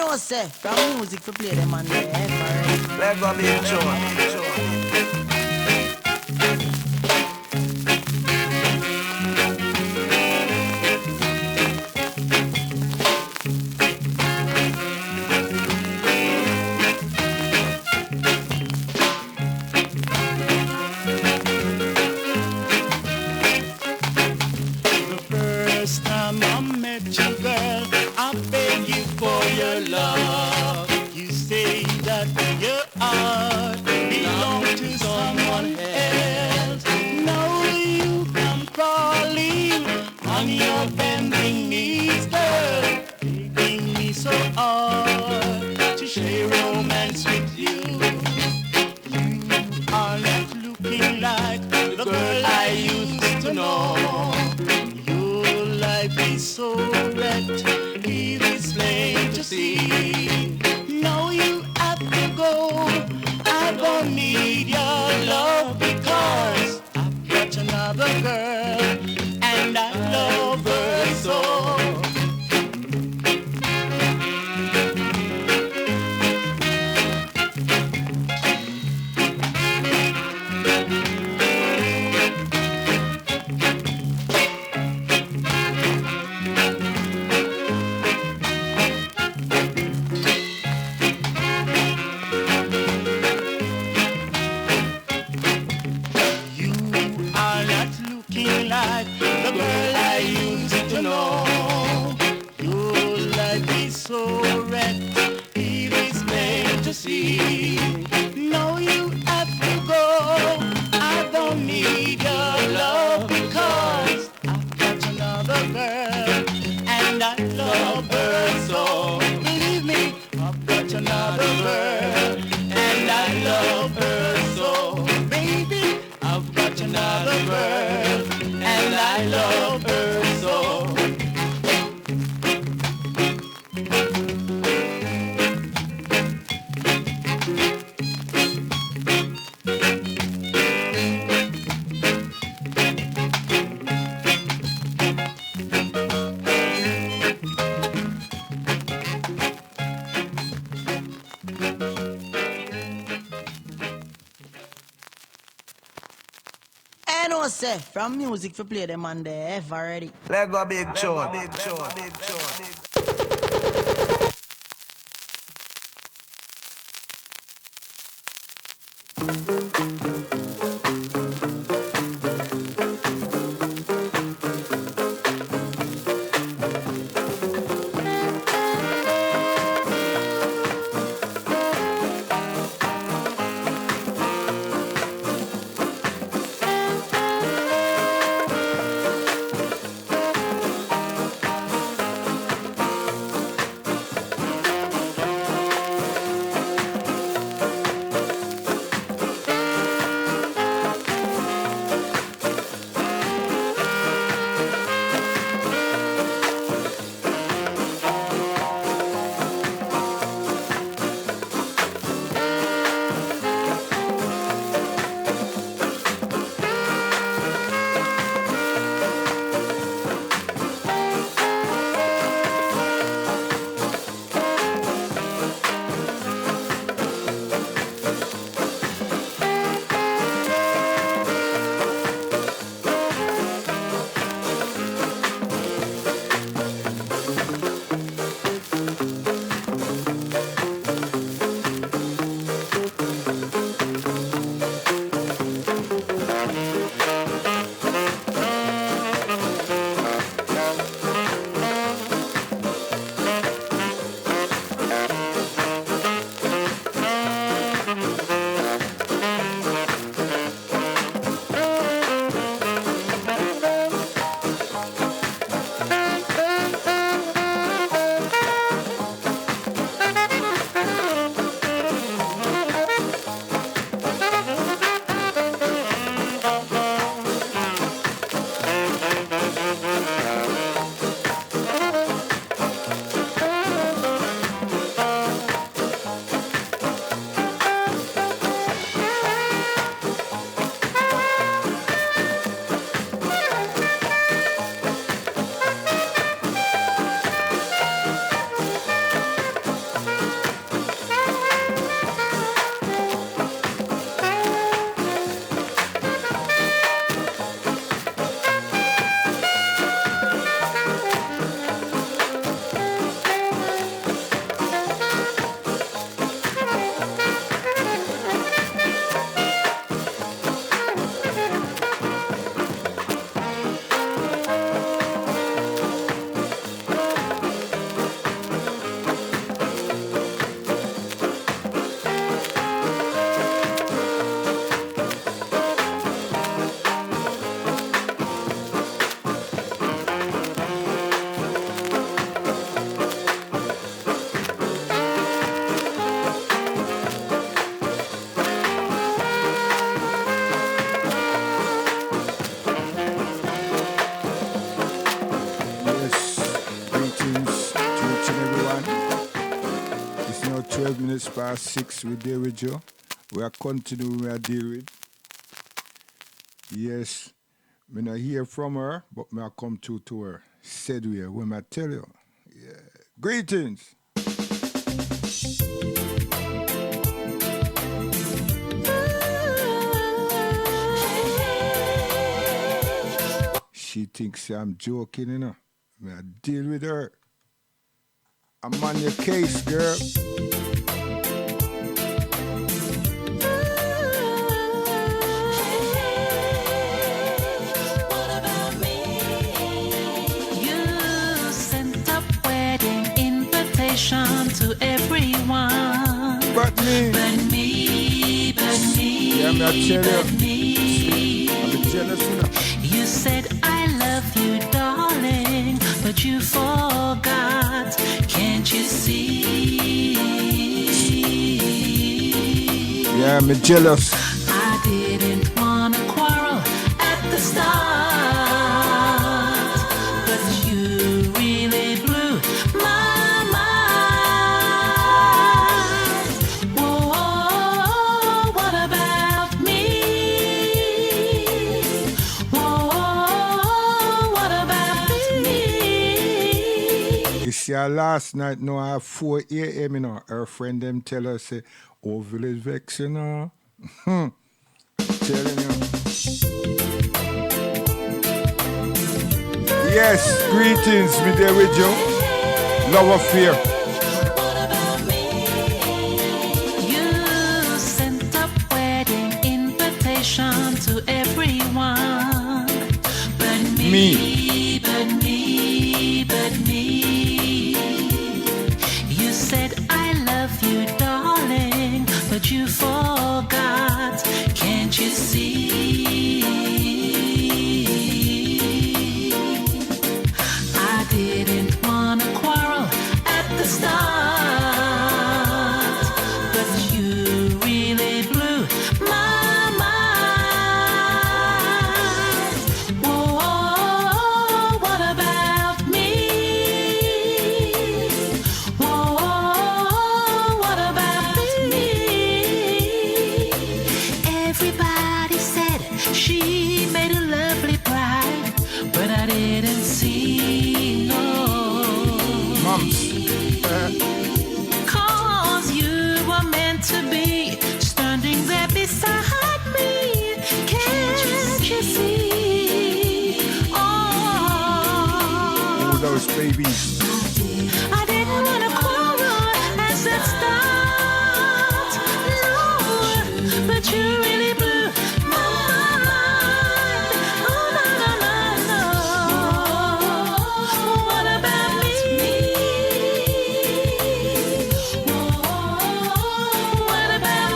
know say from music for play them on the alright. Let go big tune. The first time I met you, girl, I begged you for your love. You say that your heart belongs to someone else. Now you come crawling on your bending knees, girl, begging me so hard to share romance with you. You are not looking like the girl I used to know. Your life is so wrecked, it is plain to see. Now you have to go. I don't need your love because I've got another girl and I love her so. You are not looking like the girl I used to know. Your life is so wrecked, it is plain to see. Now you have to go. I don't need your love because I've got another girl and I love her so. Believe me, I've got another girl and I love her so. Baby, I've got another girl and I love her so. I know say from music for play them on the F already. Let go big tune. now 12 minutes past 6. We're there with you. We are continuing we are deal with. Yes, me not hear from her, but me I come to her. Said we when I tell you. Yeah. Greetings. She thinks I'm joking, you know. Me I deal with her. I'm on your case, girl. To everyone, but me, yeah, me. I'm jealous, you know. You said I love you, darling, but you forgot. Can't you see? Yeah, I'm jealous. I didn't wanna quarrel at the start, but you really blew my mind. See, last night, no, I have 4 a.m., you know, her friend them tell her, say, oh, village vex, you know. Telling you. Yes, greetings, me there with you. Love affair. You sent a wedding invitation to everyone, but me. Said I love you, darling, but you forgot. Can't you see? I didn't wanna quarrel at the start, but you really blew my mind. Whoa, what about me? Everybody said she made a lovely bride, but I didn't see no. Mums. 'Cause you were meant to be standing there beside me. Can't you see? Oh, those babies. I didn't want to quarrel as it starts, no, but you really blew my mind. Oh, no, no, no, no. What about me? What about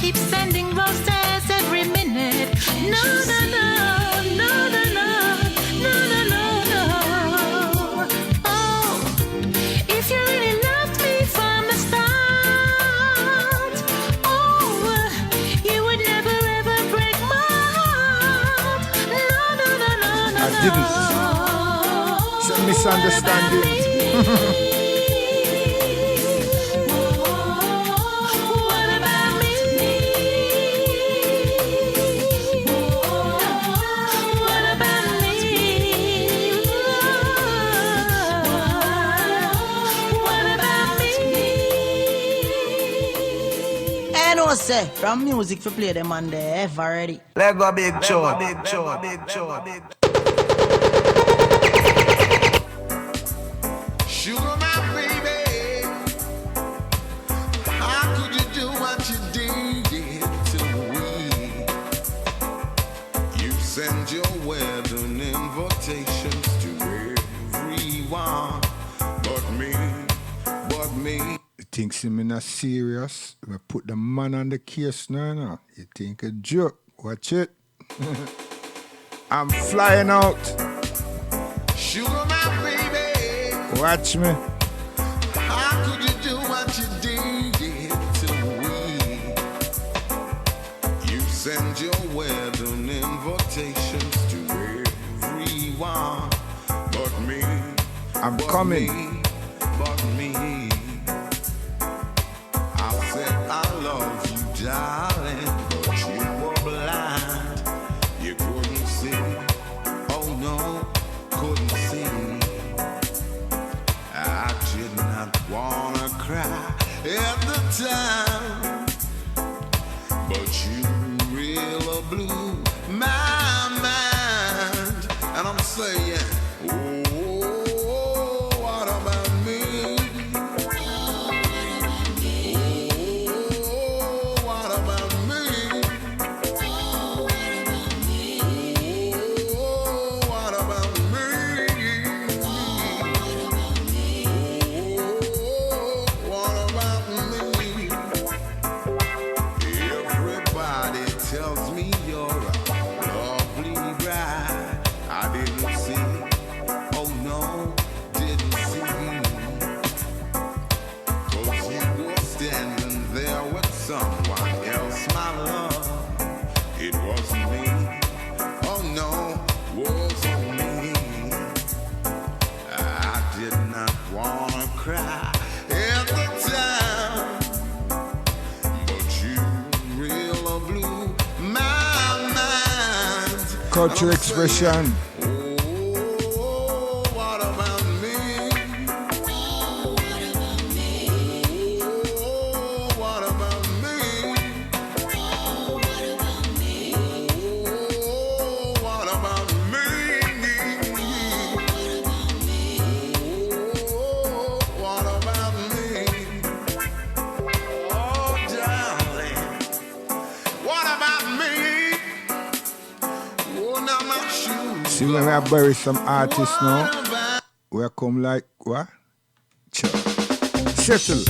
keep sending roses every minute. No, no, no, no, no, no, no, no, no, no. Oh, if you really loved me from the start, oh, you would never ever break my heart. No, no, no, no, no. I didn't. It's a misunderstanding. Say, from music for play them on the F already. Let go big chore, big chore, big chore, big Sugar, my baby, how could you do what you did to me? send your wedding invitations to everyone but me. You think him in a serious? We put the man on the case now, no? You think a joke? Watch it. I'm flying out. Sugar, my baby. Watch me. How could you do what you did to me? You send your wedding invitations to everyone but me. I'm but coming. Me, but me. I said I love you, darling, but you were blind. You couldn't see. Oh no, couldn't see. I did not wanna cry at the time, but you really blew my mind. And I'm saying, oh, what about me? Oh, what about me? Oh, what about me? What about me? Everybody tells me you're a lovely bride. I didn't see. Oh no, didn't see. 'Cause you were standing there with someone else, my love. It wasn't me. Oh no, wasn't me. I did not wanna cry at the time, but you really blew my mind. Culture And I'm expression. saying, oh, what about me? Oh, what about me? Oh, what about me? Oh, what about me? Oh, what about me? Oh, what about me? Oh, darling, what about me? Oh, now my shoes. See when I bury some artists now, What about we come like, what? Settle.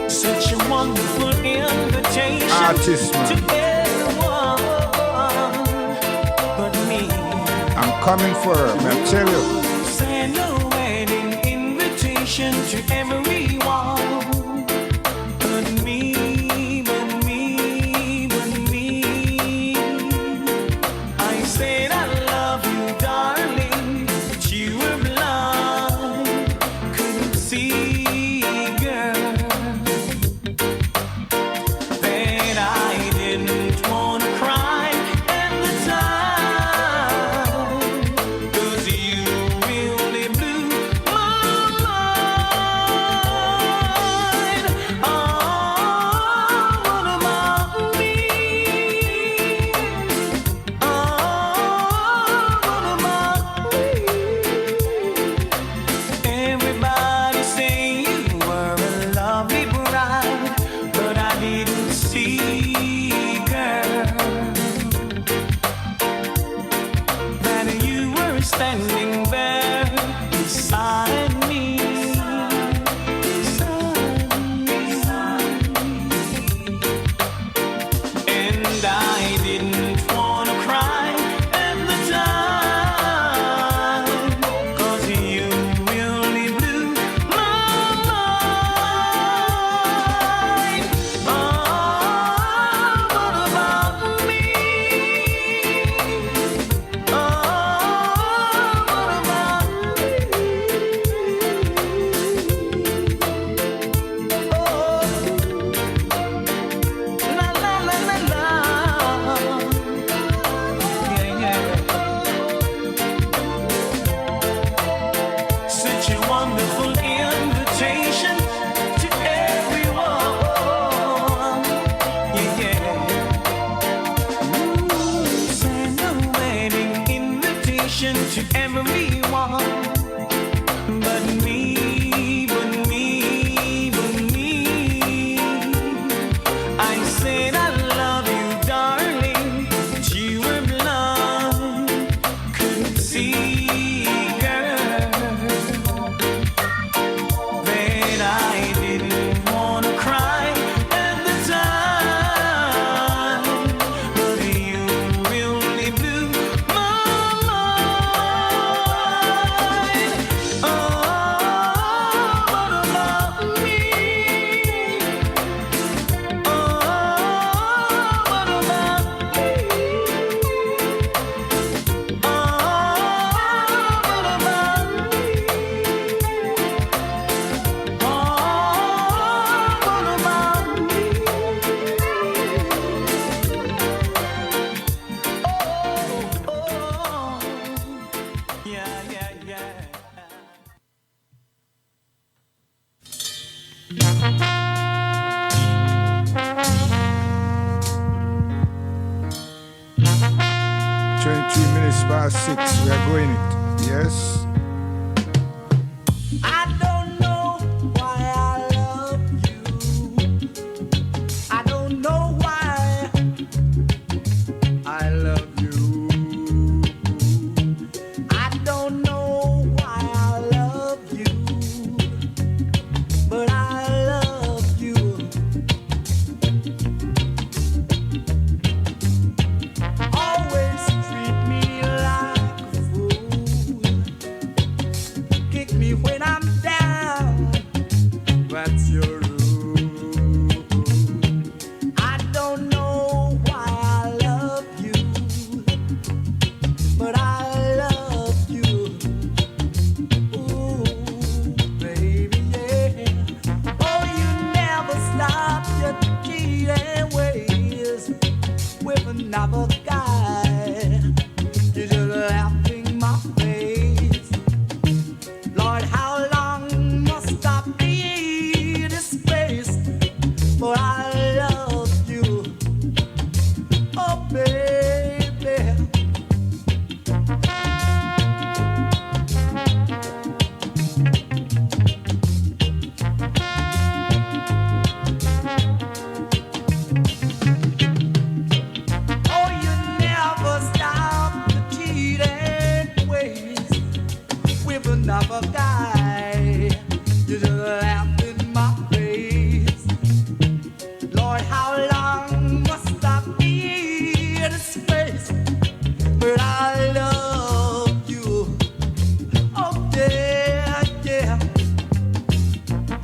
Such a wonderful invitation Artist, to man. everyone but me. I'm coming for her, man. I tell you. Send a wedding invitation to everyone but me, but me, but me. I said I love you, darling, but you were blind, couldn't see, girl, that I didn't wanna cry at the time, 'cause you really blew my mind. Oh, what about me? Oh, what about me? Everybody say you were a lovely bride, but I didn't see, girl, that you were standing there beside me, and I didn't wanna cry at the time, 'cause you really blew my mind. Oh, what about me? Oh, what about me? Oh, la la la la la. Yeah, yeah. Such a wonderful invitation to everyone. Yeah, yeah. Send a wedding invitation to everyone but me, but me, but me. I said I love you, darling, but you were blind. 23 minutes past 6. We are going it. Yes. I don't know why I love you. I don't know why I love you. I don't know why I love you, but I love you. Always treat me like a fool. Kick me when I'm down. That's your rule. I don't know why I love you, but I love you. Ooh, baby, yeah. Oh, you never stop your cheating ways with another guy. You just laughing my face. Lord, how long must I be disgraced? For I love you, oh baby. Oh, you never stop the cheating ways with another guy. You just laugh in my face. Lord, how long must I be in this space? But I love you. Oh, yeah, yeah.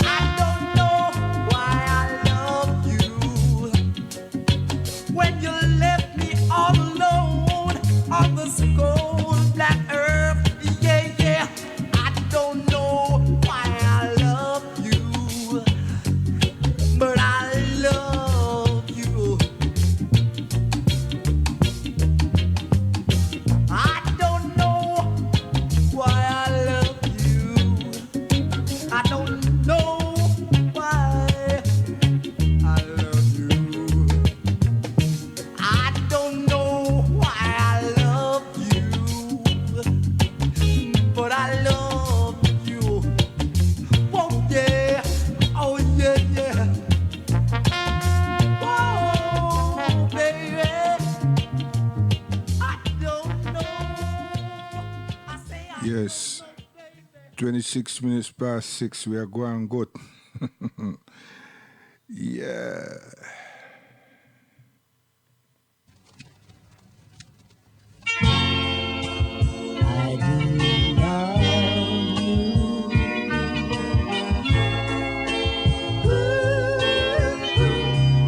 I don't know why I love you. When you left me all alone on this cold black earth, yeah, yeah. I don't know why I love you, but I love you. I don't know why I love you. I don't know why I love you. I don't know why I love you, but I love you. Oh yeah, oh yeah, yeah. Oh baby, I don't know. I say I Yes. 26 minutes past 6. We are going good. Yeah.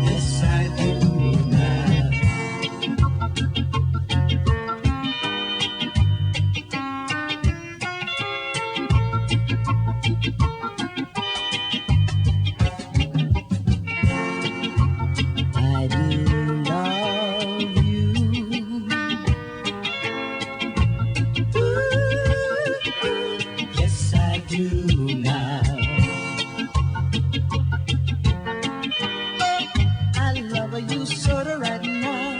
yes I do now. I do love you. Yes, I do now. I love you sort of right now.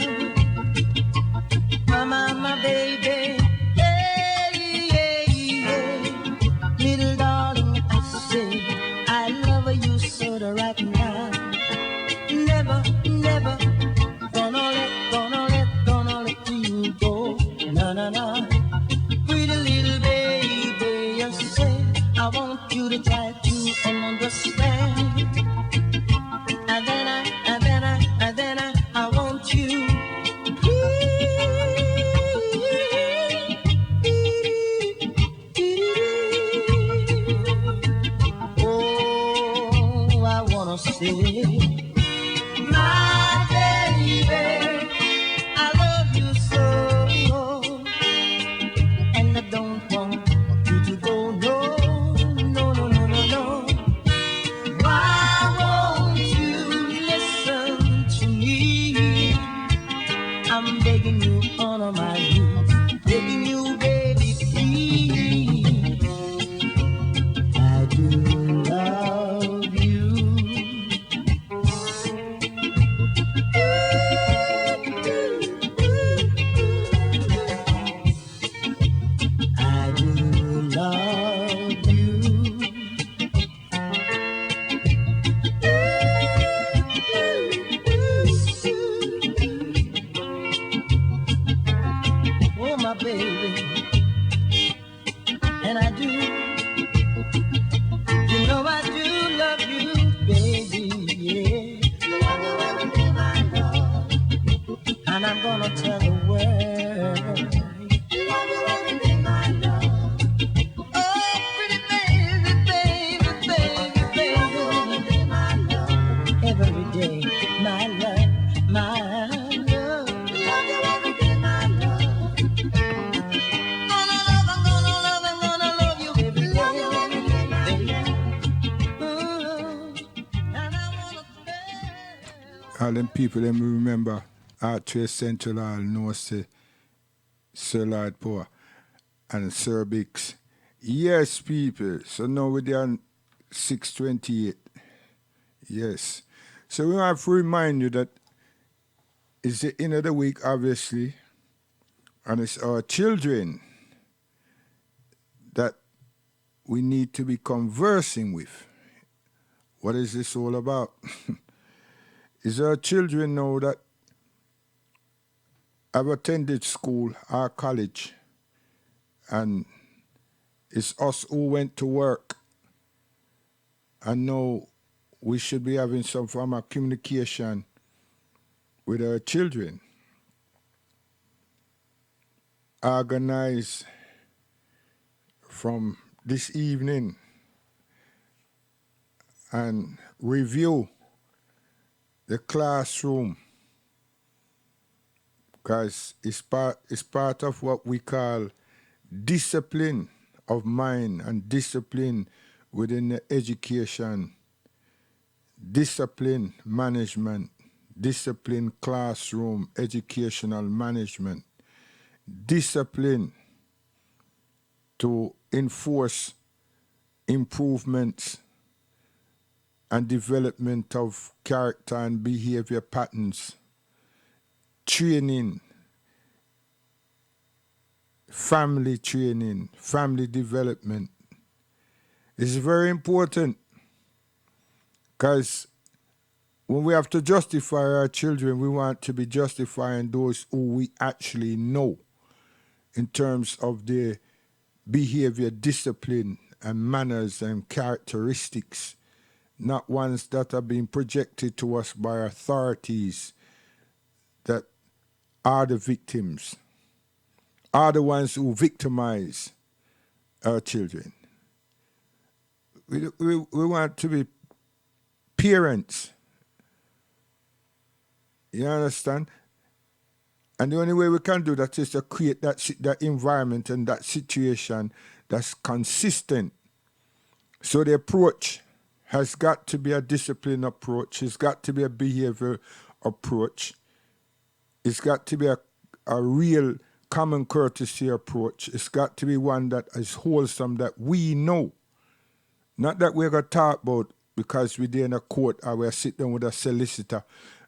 My baby. Yeah, yeah, yeah. Little darling, I say, I love you sort of right now. Never, never gonna let you go. No, no, no. Pretty little baby, you say, I want you to try to understand. And then I want you. Oh, I wanna say, my baby, I love you so, and I don't want you to go. No, no, no, no, no, no. Why won't you listen to me? I'm begging you on my knees, begging you, baby, please. I do love you. my baby, and I do. You know I do love you, baby, yeah. You are the everything I love, and I'm gonna tell the world. You are the everything I love. Oh, pretty baby, baby, baby, baby. You are the everything I love. Every day, my love, my love. You are the everything I love. I'm gonna love you every day. And I wanna tell. All them people, them remember Archway Central Hall, know say Sir Lord Power and Sir Bix. Yes, people. So now we're there on 628. Yes. So we have to remind you that it's the end of the week, obviously, and it's our children that we need to be conversing with. What is this all about? It's our children now that have attended school or college, and it's us who went to work, and now we should be having some form of communication with our children. Organize from this evening and review the classroom, because it's part of what we call discipline of mind and discipline within the education, discipline management, discipline classroom, educational management, discipline to enforce improvements and development of character and behavior patterns, training, family training, family development. It's very important, because when we have to justify our children, we want to be justifying those who we actually know in terms of their behavior, discipline, and manners and characteristics, not ones that are being projected to us by authorities that are the victims, are the ones who victimize our children. We want to be parents. You understand? And the only way we can do that is to create that environment and that situation that's consistent. So the approach has got to be a discipline approach. It's got to be a behavior approach. It's got to be a real common courtesy approach. It's got to be one that is wholesome, that we know. Not that we're going to talk about because we're there in a court or we're sitting down with a solicitor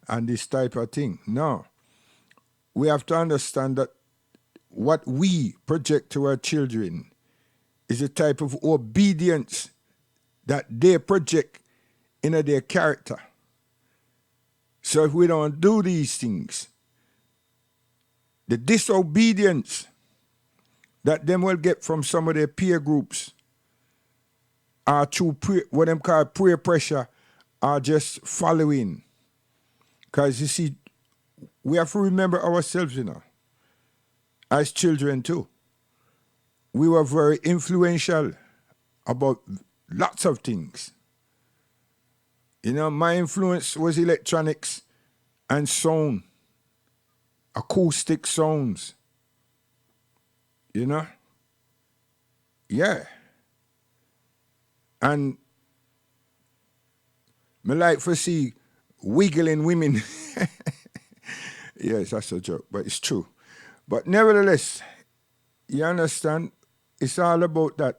and this type of thing. No. We have to understand that what we project to our children is a type of obedience that they project in their character. So if we don't do these things, the disobedience that them will get from some of their peer groups are through what them call peer pressure, are just following. Because you see, we have to remember ourselves, as children too. We were very influential about lots of things. My influence was electronics and sound, acoustic sounds. Yeah. And me like to see wiggling women. Yes, that's a joke, but it's true. But nevertheless, you understand, it's all about that.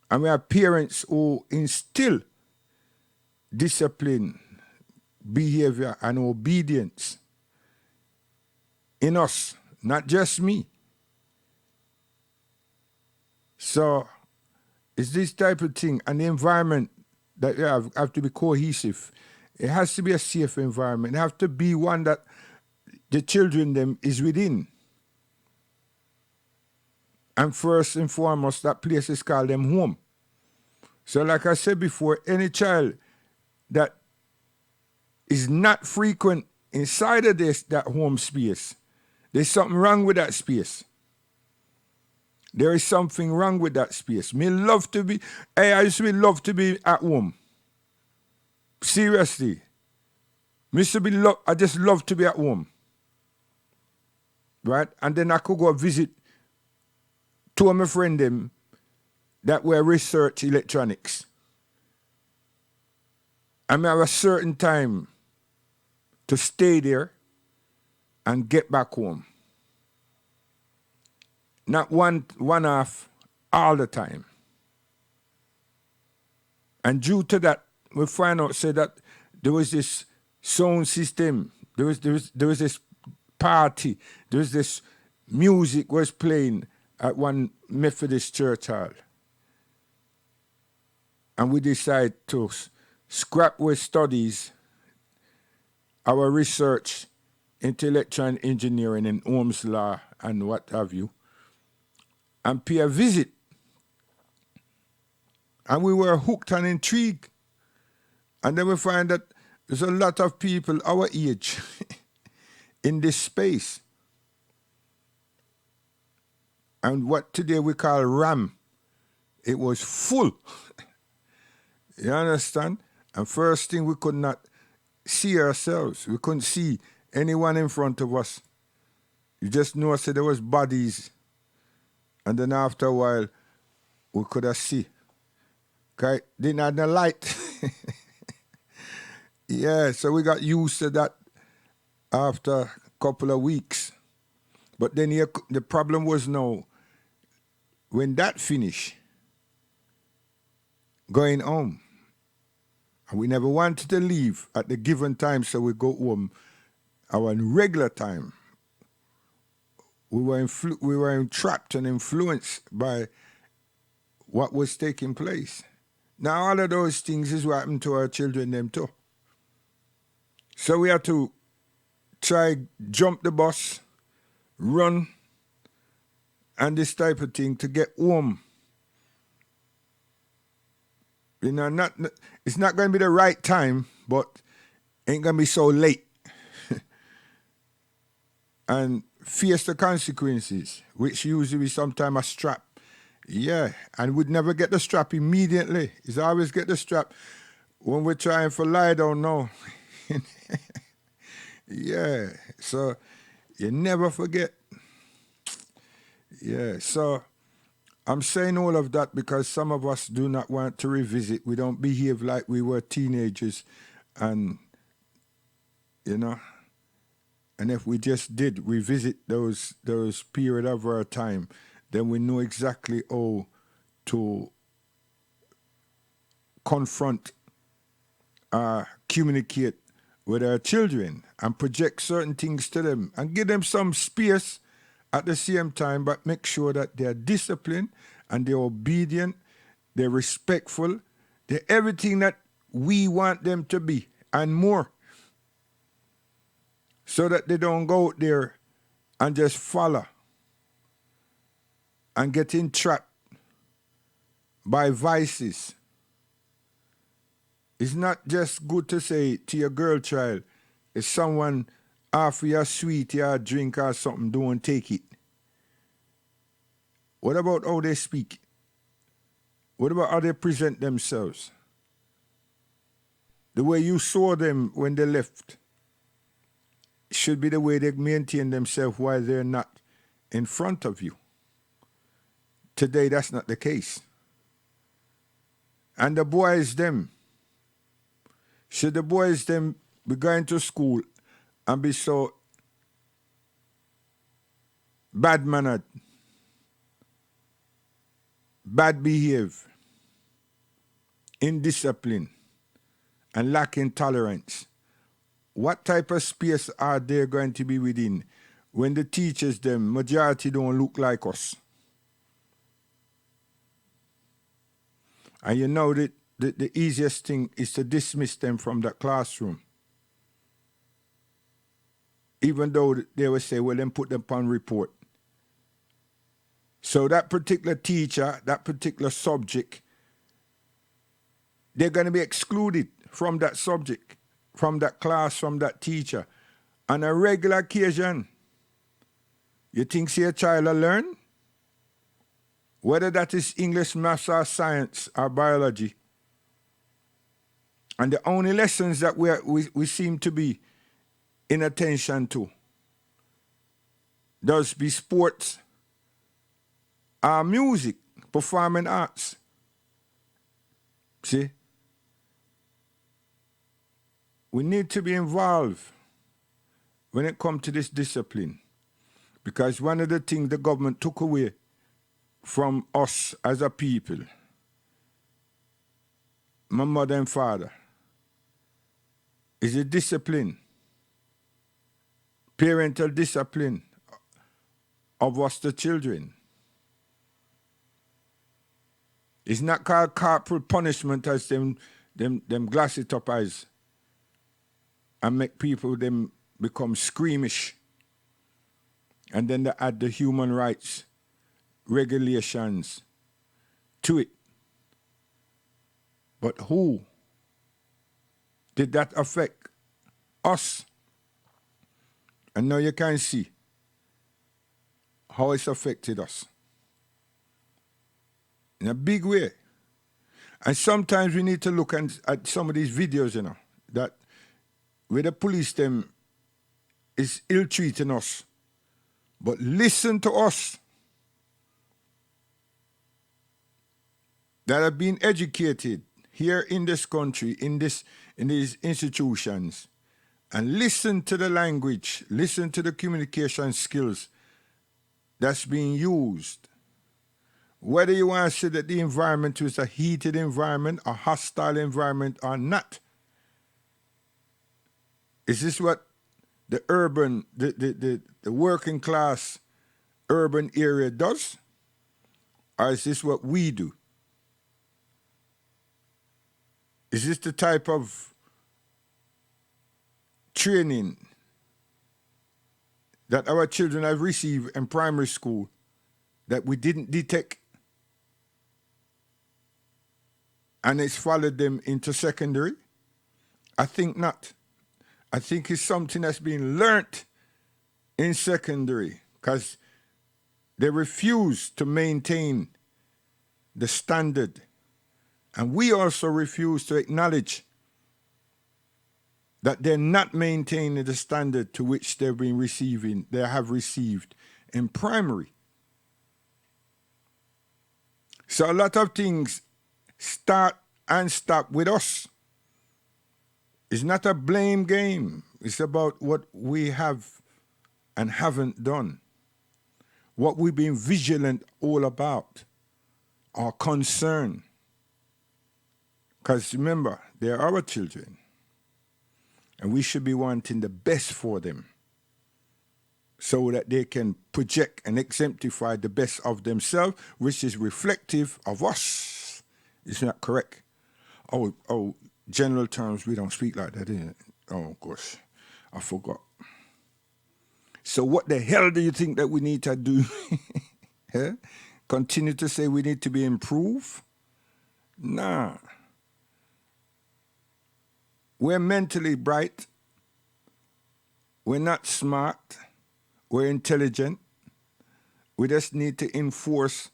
And we have parents who instill discipline, behavior, and obedience in us, not just me. So it's this type of thing, and the environment that you have to be cohesive. It has to be a safe environment. It has to be one that the children them is within. And first and foremost, that place is called them home. So like I said before, any child that is not frequent inside of that home space, there's something wrong with that space. There is something wrong with that space. I used to love to be at home. Seriously. I just love to be at home. Right? And then I could go visit two of my friends them that were research electronics. And I have a certain time to stay there and get back home. Not one half all the time. And due to that, we find out say that there was this sound system, there was this party, there was this music was playing at one Methodist church hall. And we decided to scrap with studies, our research into electronic engineering and Ohm's law and what have you, and pay a visit. And we were hooked and intrigued. And then we find that there's a lot of people our age in this space. And what today we call RAM, it was full. You understand? And first thing, we could not see ourselves. We couldn't see anyone in front of us. You just know, so there was bodies. And then after a while, we could have see. Okay? Didn't have the light. Yeah, so we got used to that after a couple of weeks. But then here, the problem was now, when that finished, going home. And we never wanted to leave at the given time, so we go home our regular time. We were entrapped and influenced by what was taking place. Now all of those things is what happened to our children them too. So we had to try jump the bus, run, and this type of thing to get home. You know, it's not going to be the right time, but ain't going to be so late. And face the consequences, which usually sometimes a strap. Yeah, and we'd never get the strap immediately. It's always get the strap when we're trying for lie down now. Yeah, so you never forget. Yeah, so I'm saying all of that because some of us do not want to revisit. We don't behave like we were teenagers, and you know, and if we just did revisit those period of our time, then we know exactly how to confront, communicate with our children and project certain things to them and give them some space at the same time, but make sure that they're disciplined and they're obedient, they're respectful, they're everything that we want them to be and more. So that they don't go out there and just follow and get entrapped by vices. It's not just good to say to your girl child, if someone offer you a sweet, you a drink or something, don't take it. What about how they speak? What about how they present themselves? The way you saw them when they left should be the way they maintain themselves while they're not in front of you. Today, that's not the case. And the boys, them, should the boys, them, be going to school and be so bad-mannered, bad behave, indiscipline, and lacking tolerance? What type of space are they going to be within when the teachers, them, majority don't look like us? And you know that the easiest thing is to dismiss them from the classroom. Even though they will say, well, then put them on report. So that particular teacher, that particular subject, they're going to be excluded from that subject, from that class, from that teacher. On a regular occasion, you think see a child will learn? Whether that is English, maths, or science, or biology. And the only lessons that we seem to be in attention to does be sports, music, performing arts. See? We need to be involved when it comes to this discipline. Because one of the things the government took away from us as a people, my mother and father, is the discipline, parental discipline of us the children. It's not called corporal punishment as them glass it up as and make people them become squeamish. And then they add the human rights regulations to it. But who did that affect? Us. And now you can see how it's affected us. In a big way. And sometimes we need to look at some of these videos, you know, that where the police them is ill-treating us. But listen to us that have been educated here in this country, in these institutions, and listen to the language, listen to the communication skills that's being used. Whether you want to say that the environment was a heated environment, a hostile environment or not. Is this what the urban, the working class urban area does? Or is this what we do? Is this the type of training that our children have received in primary school that we didn't detect? And it's followed them into secondary? I think not. I think it's something that's been learnt in secondary because they refuse to maintain the standard. And we also refuse to acknowledge that they're not maintaining the standard to which they have received in primary. So a lot of things start and stop with us. It's not a blame game. It's about what we have and haven't done. What we've been vigilant all about. Our concern. Because remember, they're our children. And we should be wanting the best for them. So that they can project and exemplify the best of themselves, which is reflective of us. It's not correct. Oh, general terms, we don't speak like that, is it? Oh, gosh, I forgot. So what the hell do you think that we need to do? Yeah? Continue to say we need to be improved? Nah. We're mentally bright. We're not smart. We're intelligent. We just need to enforce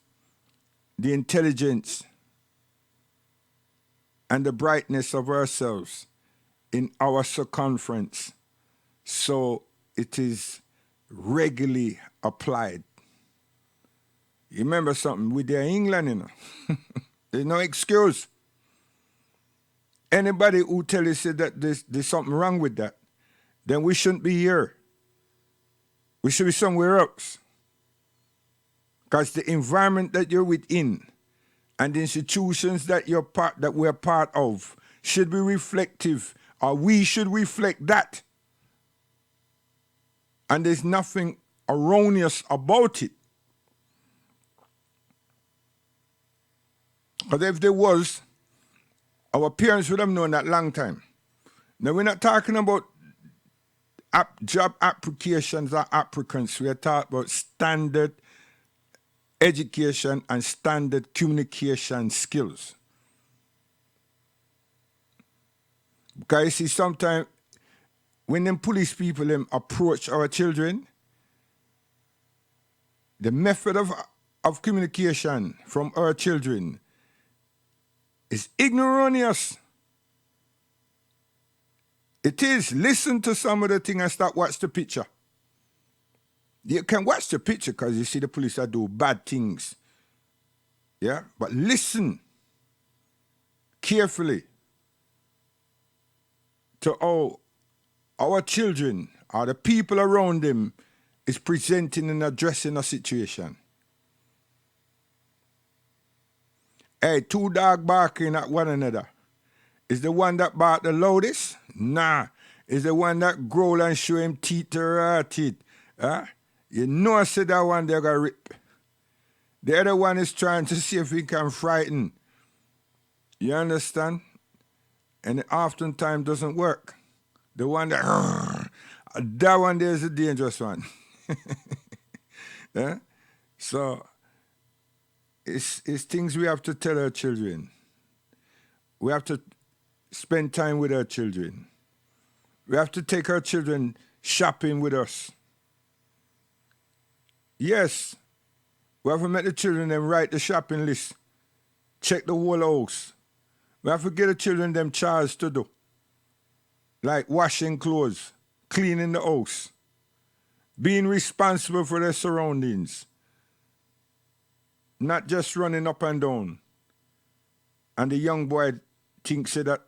the intelligence and the brightness of ourselves in our circumference so it is regularly applied. You remember something? We're there in England, you know. There's no excuse. Anybody who tell you say that there's something wrong with that, then we shouldn't be here. We should be somewhere else. Because the environment that you're within and the institutions that we're part of should be reflective, or we should reflect that. And there's nothing erroneous about it. But if there was, our parents would have known that long time. Now, we're not talking about job applications or applicants. We are talking about standard education and standard communication skills. Because you see, sometimes when them police people them approach our children, the method of communication from our children is ignominious. It is. Listen to some of the thing and start watch the picture. You can watch the picture because you see the police that do bad things. Yeah? But listen carefully to how our children or the people around them is presenting and addressing a situation. Hey, two dogs barking at one another. Is the one that bark the loudest? Nah. Is the one that growl and show him teeth to rat it. Huh? You know I said that one they're gonna rip. The other one is trying to see if he can frighten. You understand? And it oftentimes doesn't work. The one that one there is a dangerous one. Yeah? So it's things we have to tell our children. We have to spend time with our children. We have to take our children shopping with us. Yes, we have to make the children them write the shopping list, check the whole house. We have to get the children them chores to do, like washing clothes, cleaning the house, being responsible for their surroundings, not just running up and down. And the young boy thinks that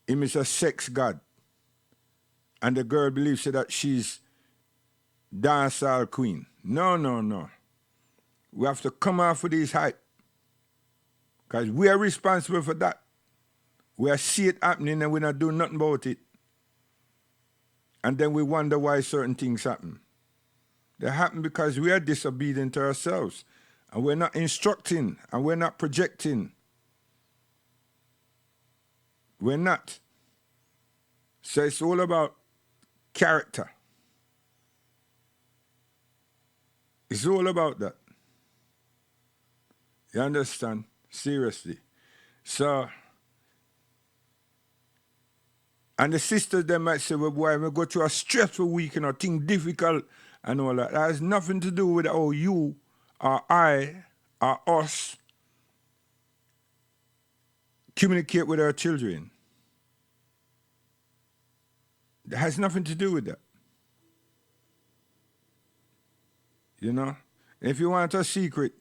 him is a sex god, and the girl believes that she's dancehall queen. No, no, no. We have to come off of these hype. Because we are responsible for that. We are see it happening and we not do nothing about it. And then we wonder why certain things happen. They happen because we are disobedient to ourselves. And we're not instructing and we're not projecting. We're not. So it's all about character. It's all about that. You understand? Seriously. So, and the sisters, they might say, well, boy, we go through a stressful week and a thing difficult and all that. That has nothing to do with how you or I or us communicate with our children. It has nothing to do with that. You know? If you want a secret,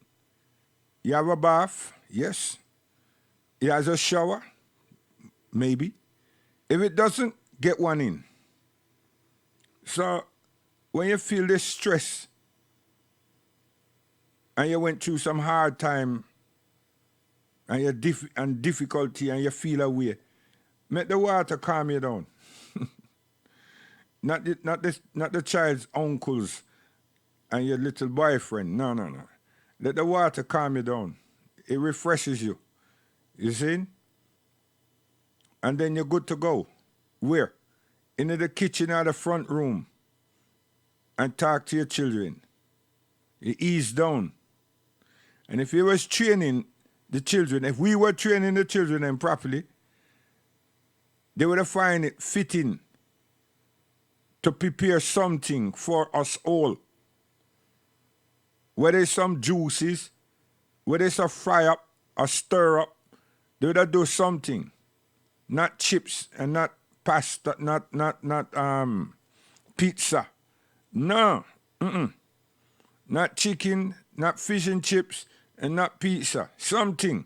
you have a bath, yes. He has a shower, maybe. If it doesn't, get one in. So when you feel this stress and you went through some hard time and you're difficulty and you feel away, make the water calm you down. Not the child's uncles and your little boyfriend. No, no, no. Let the water calm you down. It refreshes you. You see? And then you're good to go. Where? In the kitchen or the front room. And talk to your children. You ease down. And if you was training the children, if we were training the children then properly, they would have find it fitting to prepare something for us all. Whether it's some juices, whether it's a fry up, a stir up, they would have do something. Not chips and not pasta, not pizza. No. Not chicken, not fish and chips, and not pizza. Something.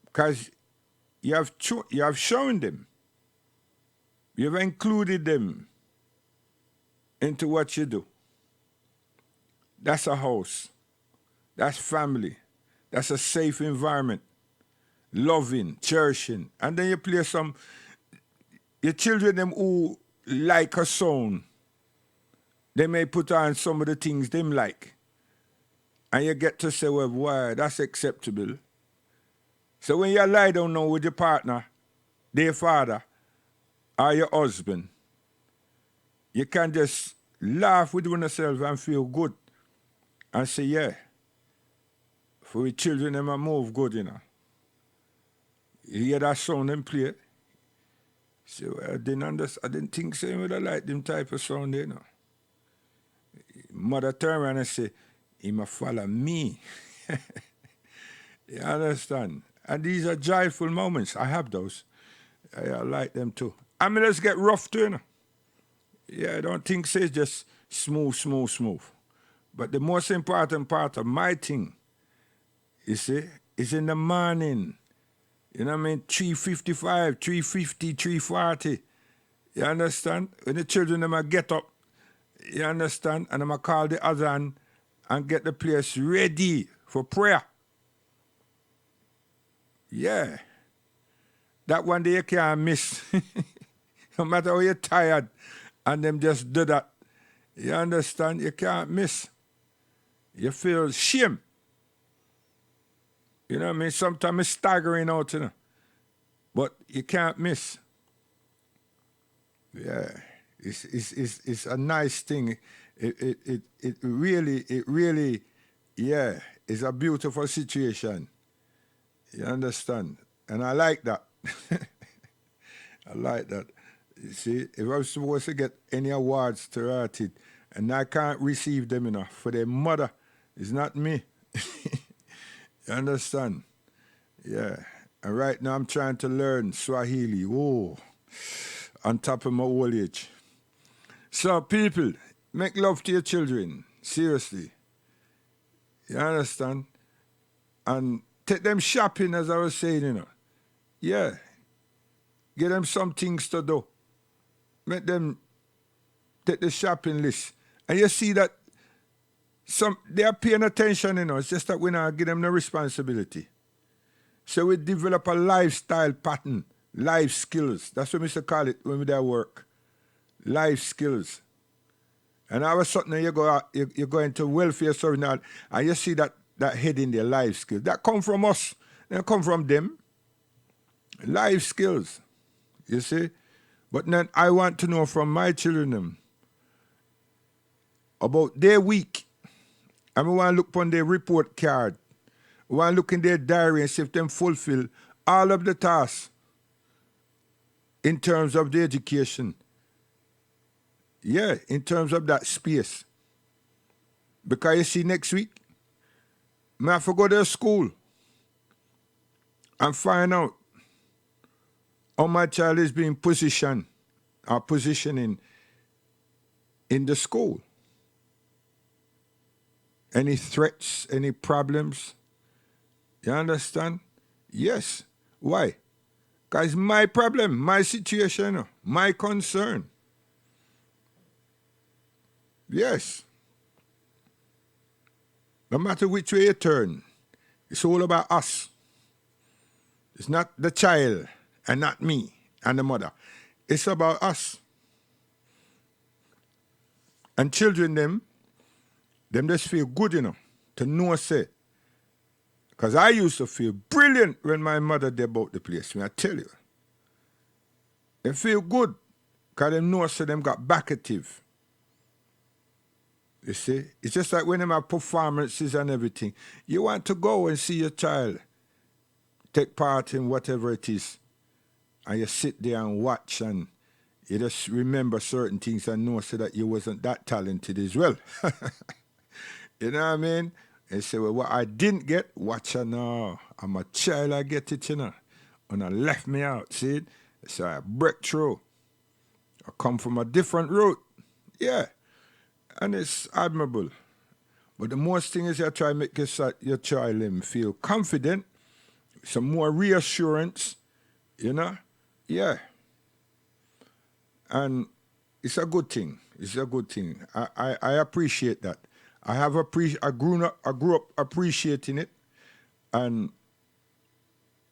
Because you have shown them. You have included them into what you do. That's a house. That's family. That's a safe environment. Loving, cherishing. And then you play your children them who like a song, they may put on some of the things them like. And you get to say, well, why, that's acceptable. So when you lie down now with your partner, their father, or your husband, you can just laugh with yourself and feel good and say, yeah, for the children them a move good, you know. You hear that sound them play? Say, well, I didn't understand. I didn't think so. You would have liked them type of sound, you know. Mother turn around and say, he must follow me. You understand? And these are joyful moments. I have those. I like them too. I mean, let's get rough too, you know. Yeah, I don't think so. It's just smooth, smooth, smooth. But the most important part of my thing, you see, is in the morning. You know what I mean? 3:55, 3:50, 3:40. You understand? When the children them a get up, you understand? And I'm going to call the Azan and get the place ready for prayer. Yeah. That one day you can't miss. No matter how you're tired, and them just do that. You understand? You can't miss. You feel shame. You know what I mean? Sometimes it's staggering out, you know. But you can't miss. Yeah. It's a nice thing. It really, yeah, it's a beautiful situation. You understand? And I like that. I like that. You see, if I was supposed to get any awards to write it, and I can't receive them, you know, for their mother, it's not me. You understand? Yeah. And right now I'm trying to learn Swahili. Oh, on top of my old age. So, people, make love to your children. Seriously. You understand? And take them shopping, as I was saying, you know. Yeah. Get them some things to do. Make them take the shopping list. And you see that they are paying attention, you know. It's just that we now give them the responsibility. So we develop a lifestyle pattern, life skills. That's what we used to call it when we do work. Life skills. And all of a sudden you go into welfare service now, and you see that head in their life skills. That come from us. They don't come from them. Life skills. You see? But then I want to know from my children about their week. And we want to look on their report card. We want to look in their diary and see if them fulfill all of the tasks in terms of the education. Yeah, in terms of that space. Because you see, next week, I have to go to school and find out how my child is being positioned or positioning in the school. Any threats, any problems? You understand? Yes. Why? Because my problem, my situation, my concern. Yes. No matter which way you turn, it's all about us. It's not the child and not me and the mother. It's about us. And children, them just feel good, you know, to know, say. Because I used to feel brilliant when my mother did about the place, I tell you. They feel good because they know, say, them got back active. You see? It's just like when them have performances and everything. You want to go and see your child take part in whatever it is. And you sit there and watch and you just remember certain things and know so that you wasn't that talented as well. You know what I mean? And say, well, what I didn't get, watch her now. I'm a child, I get it, you know. And I left me out, see it? So I break through. I come from a different route. Yeah. And it's admirable. But the most thing is you try to make your child feel confident, some more reassurance, you know? Yeah. And it's a good thing. It's a good thing. I appreciate that. I grew up appreciating it, and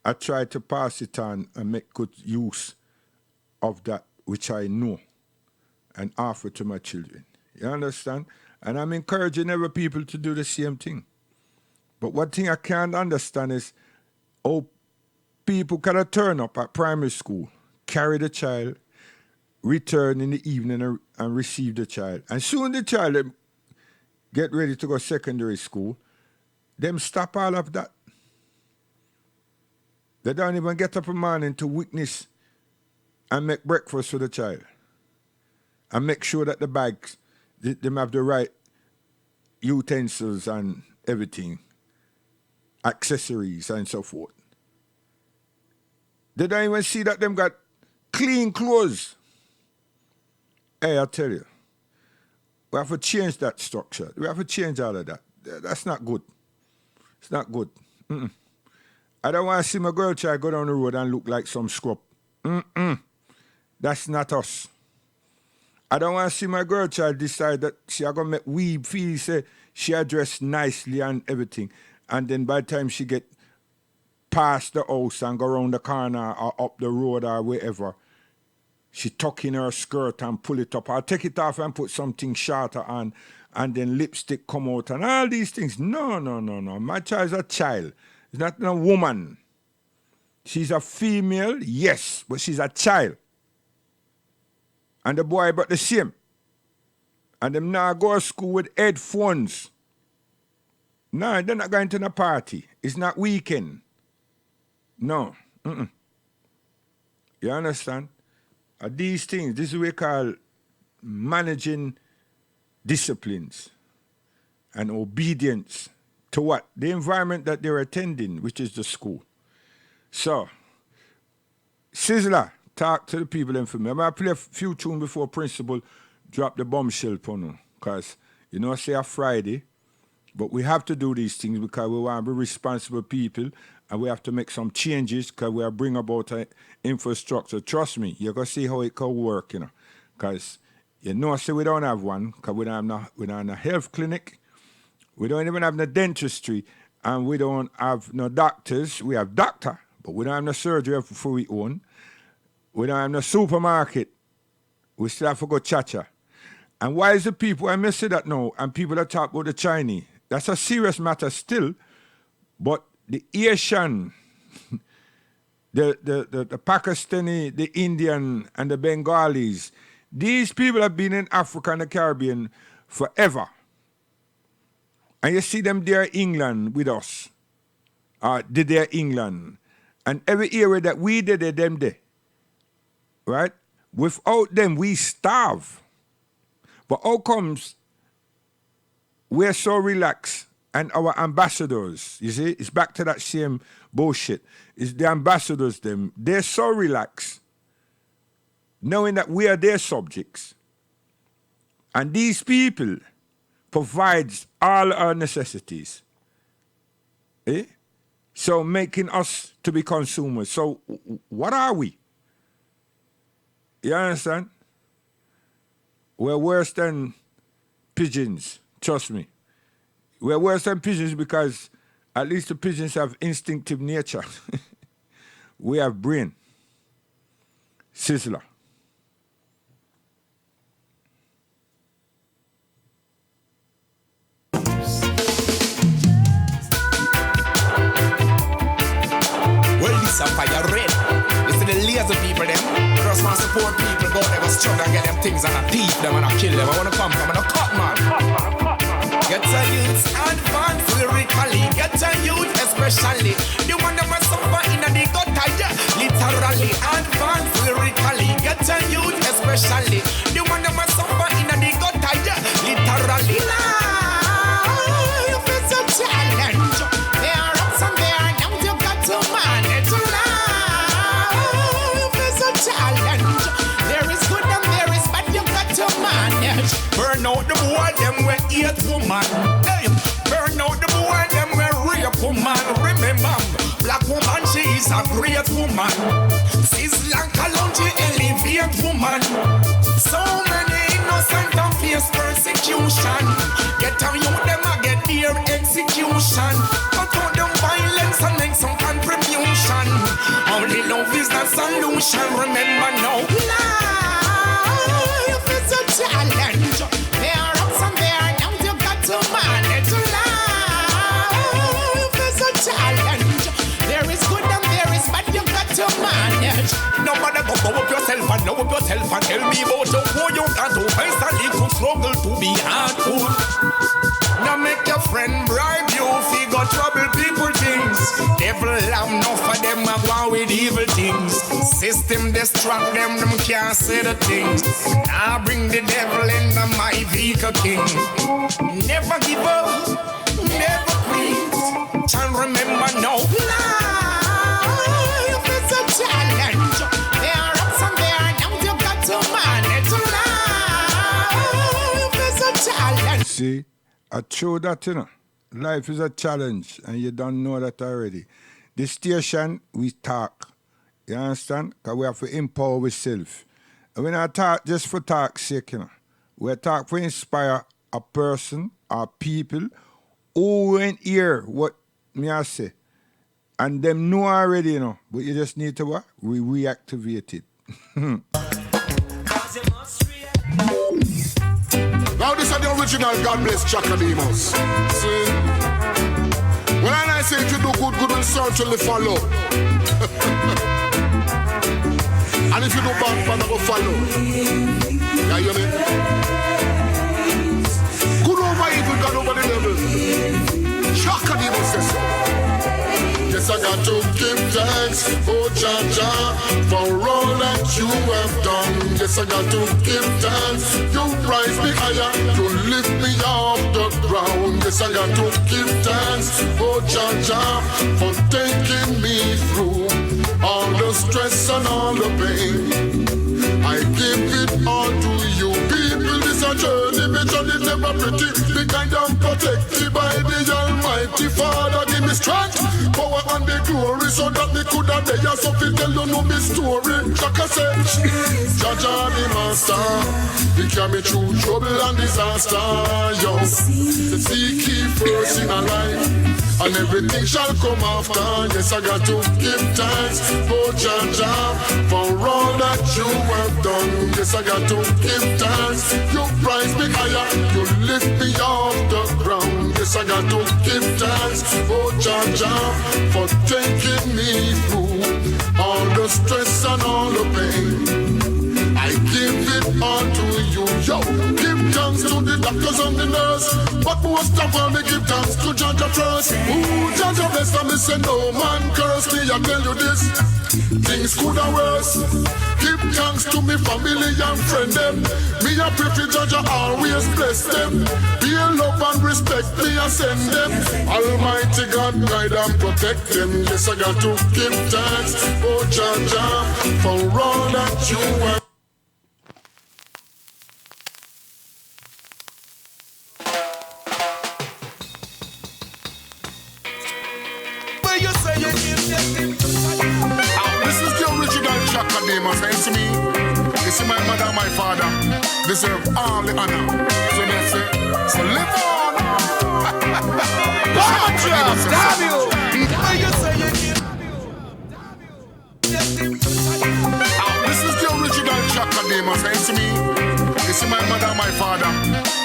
I try to pass it on and make good use of that which I know and offer to my children. You understand? And I'm encouraging other people to do the same thing. But one thing I can't understand is how people can turn up at primary school, carry the child, return in the evening and receive the child. And soon the child get ready to go secondary school, them stop all of that. They don't even get up in the morning to witness and make breakfast for the child. And make sure that the bags, them have the right utensils and everything, accessories and so forth. They don't even see that them got clean clothes. Hey, I tell you, we have to change that structure. We have to change all of that. That's not good. It's not good. Mm-mm. I don't want to see my girl child go down the road and look like some scrub. That's not us. I don't want to see my girl child decide that she are going to make we feel say she are dressed nicely and everything. And then by the time she get past the house and go around the corner or up the road or wherever, she tuck in her skirt and pull it up. Or take it off and put something shorter on, and then lipstick come out and all these things. No. My child's a child. It's not a woman. She's a female, yes, but she's a child. And the boy about the same. And them now go to school with headphones. No, they're not going to the party. It's not weekend. No. You understand? These things, this is what we call managing disciplines and obedience to what? The environment that they're attending, which is the school. So, Sizzler, talk to the people in for me. I'm going to play a few tunes before principal drop the bombshell for you. Because, you know, say a Friday, but we have to do these things because we want to be responsible people and we have to make some changes because we are bringing about an infrastructure. Trust me, you're going to see how it can work, you know. Because, you know, say we don't have one because we don't have a health clinic. We don't even have no dentistry, and we don't have no doctors. We have doctor, but we don't have no surgery for we own. We don't have no supermarket. We still have to go cha-cha. And why is the people, I may say that now, and people that talk about the Chinese, that's a serious matter still, but the Asian, the Pakistani, the Indian, and the Bengalis, these people have been in Africa and the Caribbean forever. And you see them there in England with us. Did there England. And every area that we did, them there. Right? Without them, we starve. But how comes we're so relaxed and our ambassadors, you see, it's back to that same bullshit. It's the ambassadors, them, they're so relaxed, knowing that we are their subjects. And these people provides all our necessities. So making us to be consumers. So what are we? You understand? We're worse than pigeons, trust me. We're worse than pigeons because at least the pigeons have instinctive nature. We have brain. Sizzler. Well, this a fire red. Listen to the lazy people them. Cross man support people, go there go struggle and get them things and I thief them and I kill them. I wanna come from and I cut man. Get a youth advance lyrically. Get a youth especially. The one that must suffer in the gutter, yeah. Literally advance lyrically. Get a youth especially. The one that must suffer in the gutter, yeah. Literally. Life is a challenge. There are ups and there are downs. You got to manage life is a challenge. There is good and there is bad. You got to manage. Burn out the boy, them we hate woman. Hey, burn out the boy, them we rape woman. Remember, black woman, she is a great woman. Sizzler Kalonji elevate woman. So many innocent and face persecution. Get on you, them a get their execution. But for them violence and make some contribution. Only love is the solution. Remember now, life is a challenge. There are ups and there are downs. You got to manage life is a challenge. There is good and there is bad. You got to manage. Nobody go up yourself and know yourself and tell me about your who you got to face and if you struggle to be hardcore. Now make your friend bribe you, figure trouble people things. Devil have enough of them a go with evil things. System destruct them can't say the things. Now bring the devil into my vehicle king. Never give up, never quit. And remember no life is a challenge. There are ups and there are downs, you got to manage. Life is a challenge. See, I show that, you know. Life is a challenge, and you don't know that already. The station, we talk. You understand? Because we have to empower ourselves. And when I talk just for talk's sake, you know, we talk for inspire a person or people who went hear what me I say. And them know already, you know. But you just need to what? We reactivate it. Now this is the original God bless Chakademus. See? When I say if you do good, good will certainly follow. And if you do bad, bad will follow. Yeah, you mean? Good over evil, God over the devil. Chakademus says so. Yes, I got to give thanks, oh Jah Jah, for all that you have done. Yes, I got to give thanks. You rise me higher, you lift me off the ground. Yes, I got to give thanks, oh Jah Jah, for taking me through all the stress and all the pain. I give it all to you people. This a journey, but journey never pretty. Be kind and protected by the Almighty Father. Give me strength, power and the glory, so that me could have day so fi tell you no me story. Chaka say, Jah Jah the master, he carry me through trouble and disaster. Yo, seek ye first in a life, and everything shall come after. Yes, I got to give thanks, oh Jah Jah, for all that you have done. Yes, I got to give thanks. You rise me higher, you lift me off the ground. Yes, I got to give thanks, oh Jah Jah, for taking me through all the stress and all the pain. I give it all to you, yo. Give thanks to the doctors and the nurse, but most of all, me give thanks to Jah Jah first. Ooh, Jah Jah bless and me say no man curse me. I tell you this, things could have worse. Give thanks to me family and friend them. Me a pray for Jah Jah always bless them. Be love and respect me and send them. Almighty God guide and protect them. Yes, I got to give thanks, oh Jah Jah, for all that you have. This is the original Chakademus, and to me, this is my mother and my father. Deserve all the honor. So let's say, so live on. Chakademus, damn you. This is the original Chakademus, and to me, this is my mother and my father.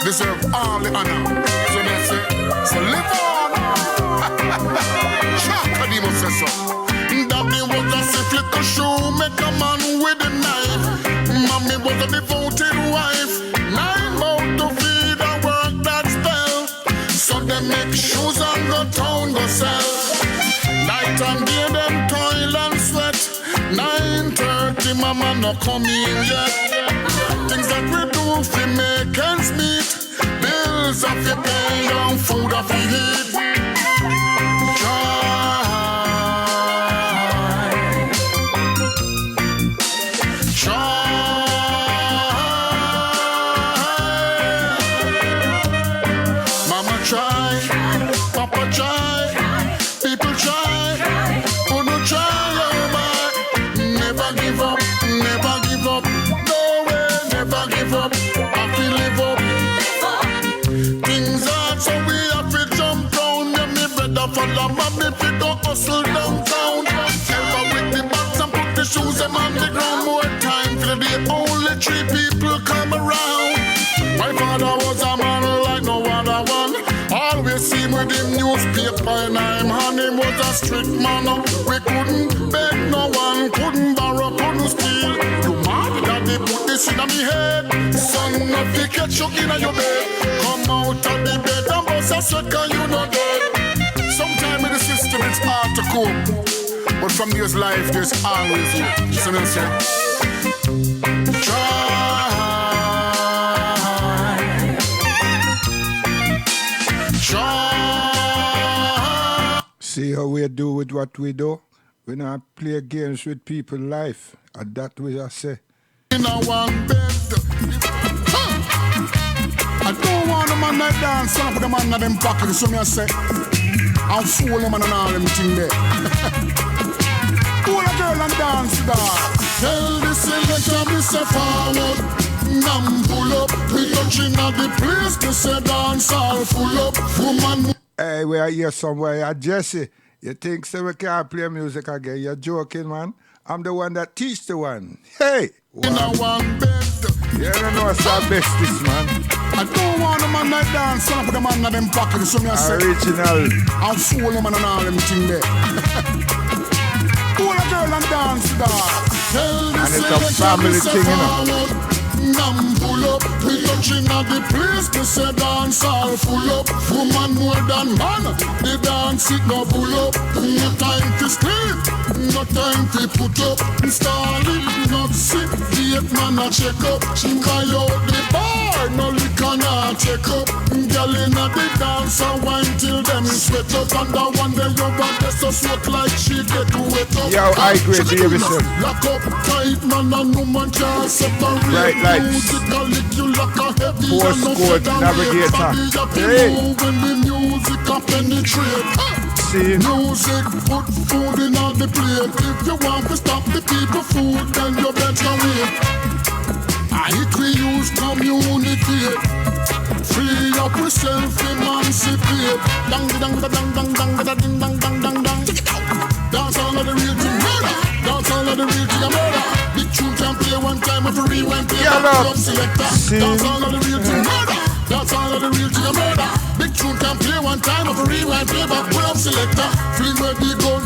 Deserve all the honor. So let's say, so live on. Chakademus says so. Daddy was a sick little shoemaker man with a knife. Mommy was a devoted wife. 9 mouths to feed and work that spell. So they make shoes and go town go sell. Night and day them toil and sweat. 9:30 mama no come in yet. Things that we do fi make ends meet. Bills of fi pay and food of fi eat. Hustle downtown, help her with the bags and put the shoes them on the ground. More time for the day, only 3 people come around. My father was a man like no other one. Always see him with him newspaper in him hand. Him was a strict man. We couldn't beg no one, couldn't borrow, couldn't steal. You mad? this in me head. Son of the catch you in your bed. Come out of the bed and bust a sweat cause you not dead. Sometime in the system it's hard to cope, but from this life there's always hope. You see what I'm saying? Try. See how we do with what we do? We not play games with people's life. And that we just say. In a one bed. I don't want a man that dance up with the man that them pocket. So me I say, I'll fool them and all them thing there. Fool a girl and dance that. Tell the selector me say forward. Nam pull up. We touching at the place. Me say dance all full up. Woman. Hey, we are here somewhere. Jesse, you think so we can't play music again? You're joking, man. I'm the one that teach the one. Hey! Wow. In a one bed. You don't know what's our bestest, man. I don't want a man that dance up with the man that them pocket. So me I say, original. I'll fool them and all them thing there. Fool a girl and dance that. And it's a family thing, you know. Nam pull up, we touching at the place. Me say dance all full up. Woman more than man, the dance it no pull up. No time to sleep, no time to put up. Install it, not sit. The man a check up. She buy out the bar, no liquor not check up. Girl inna the dance and wine till them sweat up. And the one day you got this so sweat like she get wet up. Yo, I agree, Davison. Lock up tight, man, and no man can separate. Right, like Postcode Navigator. Hey. When the music a penetrate. See. Music put food in all the plate. If you want to stop the people food, then you better wait. It we use communicate. Free up yourself, emancipate. Dang dang dang dang dang dang dang dang dang dang dang. Dance all of the real to murder. Dance all of the real to murder. Big tune can play one time if you rewind play back selector. Dance all of the real to murder. Dance all of the real to your murder. Big tune can play one time if you rewind play back selector. Fling where the gun,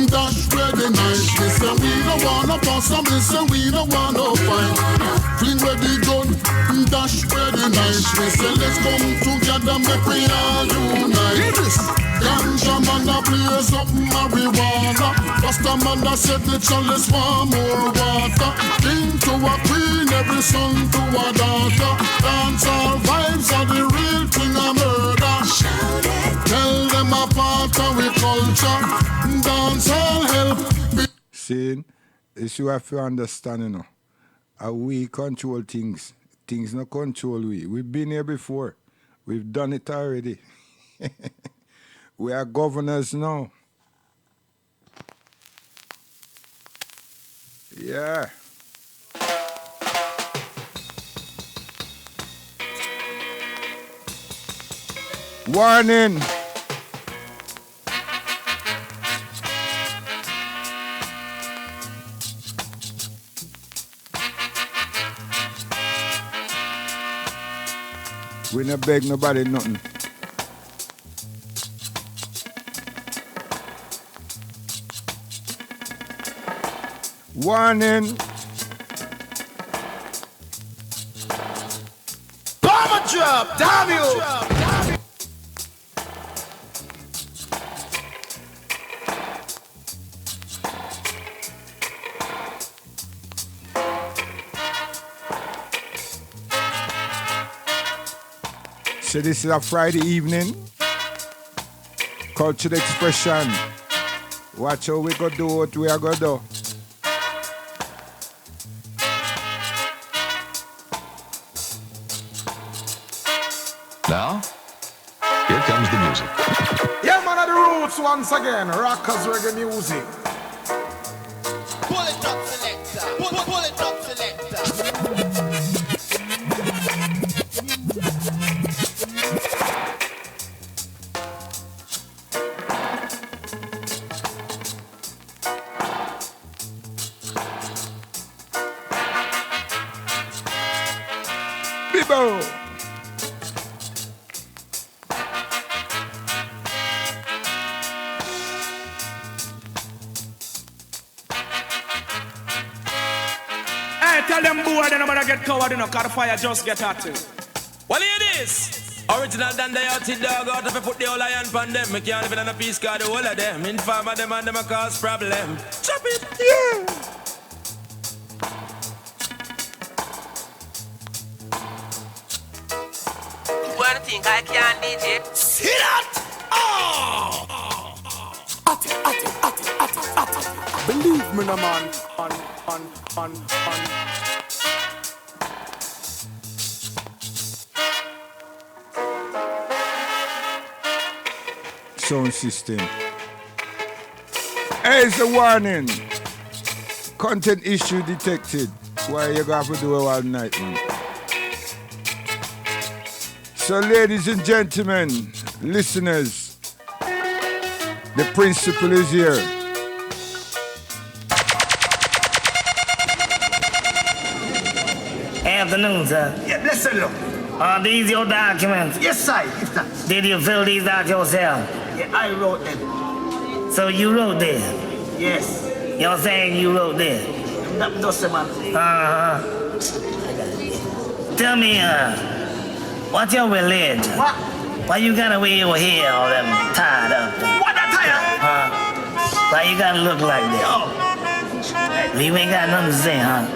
dash where the knife. Listen, we don't wanna pass some, listen, we don't wanna fight. Fling where the gun, dash where the knife. Listen, let's come together, make we all unite. Ganja man a blaze up marijuana. Rasta man a set the chalice for more water. King to a queen, every son to a daughter. Dance all vibes are the real thing a murder. Tell them apart our culture. Dance all help. See, this you have to understand, you know. How we control things. Things not control we. We've been here before. We've done it already. We are governors now. Yeah. Warning. We not beg nobody nothing. Warning. Bomber drop, damn you. So this is a Friday evening. Cultural expression. Watch how we go do what we are going to do. Now, here comes the music. Yeah, man, of the roots once again. Rockers reggae music. Pull it up, selector. Pull it up, selector. Bibo. tell them boy they nobody get covered, you know, cause the fire just get hot. Well, here it is. Original than they out it dog out if I put the whole iron pan them. Me can't live in a piece cause the whole of them. Inform them and them a cause problem. Chop it. Yeah. What do you think I can, DJ? See that? Oh! Believe me, no man. Sound system. Here's a warning. Content issue detected. Why you gonna have to do it all night, man? So, ladies and gentlemen, listeners, the principal is here. Afternoon, sir. Yeah, listen, look. Are these your documents? Yes, sir. Did you fill these out yourself? Yeah, I wrote them. So you wrote this? Yes. You're saying you wrote this? That does it, man. Tell me, what's your religion? What? Why you gotta wear your hair all them tied up? What that tired? Why you gotta look like this? You ain't got nothing to say, huh?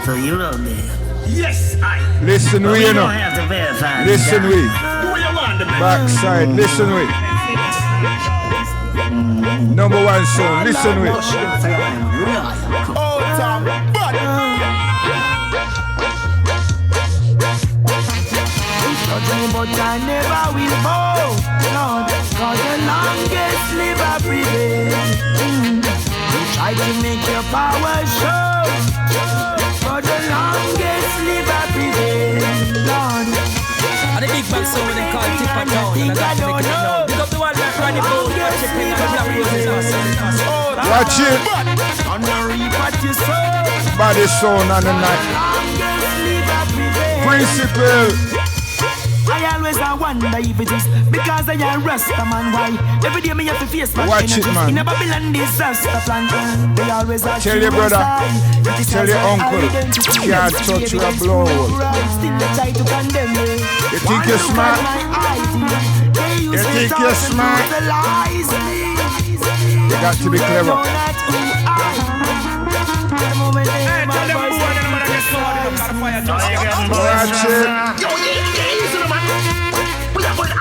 So you wrote this? Yes, I. Listen, but we, you know. don't have to verify. Listen, we. Do you want them? Backside, listen, we. Number one song, listen, we. Oh, Tom, but. But I never will bow, Lord, cause the longest live I prevail. You try to make your power show, but the longest live I prevail, Lord. And the big bang song when they call Tipper Town. And I got to make it known. Pick up the one that ran the boat, watch it, and the black roses awesome. Watch it. On the reap what you sow, Body sound on the night. longest live I prevail. Principal. I always wonder if it is because I am Rasta man. Why every day me have to face my Watch it, man. in a Babylon disaster plan. They always ask Tell your brother, tell your uncle, can't touch your blow. Still they try to condemn me. You think you're smart? You think you're smart? You got to be clever. Hey, tell them boy they nobody get covered, you know, cause the fire just get hot. Watch it. Yo, easy, man. We are going to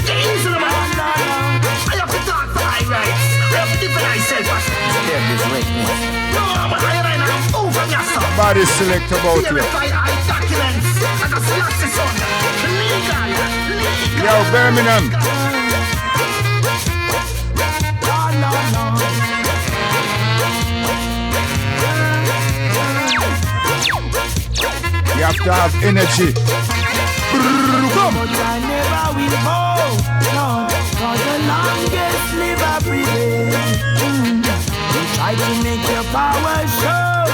easy, man. I have to talk for my rights. I have to defend myself. No, but I right now. Oh, from your son. Body select about you. Verify I documents. I got slashes on. Legal. Yo, Birmingham. You have to have energy. Come. But I never will bow, Lord, cause the longest live I prevail. You try to make your power show,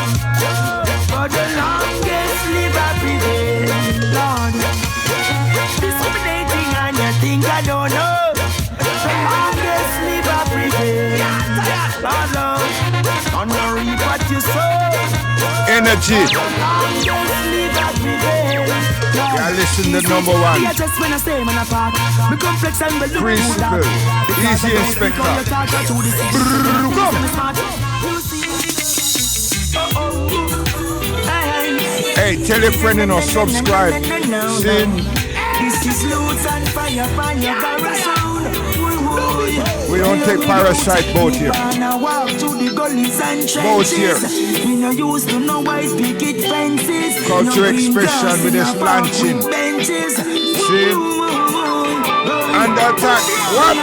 but the longest live I prevail, Lord. Discriminating and you think I don't know. The longest live I prevail, Lord. On the reap what you sow. Energy. The longest live I prevail. Yeah, listen to number one. Principal. Easy Inspector. Hey, tell your friend and subscribe. See? This is Lutz and Fire Garrison. We don't take parasite boat here. Boat here. We no used to know why picket fences. Culture expression with this launching. See? Under attack. What?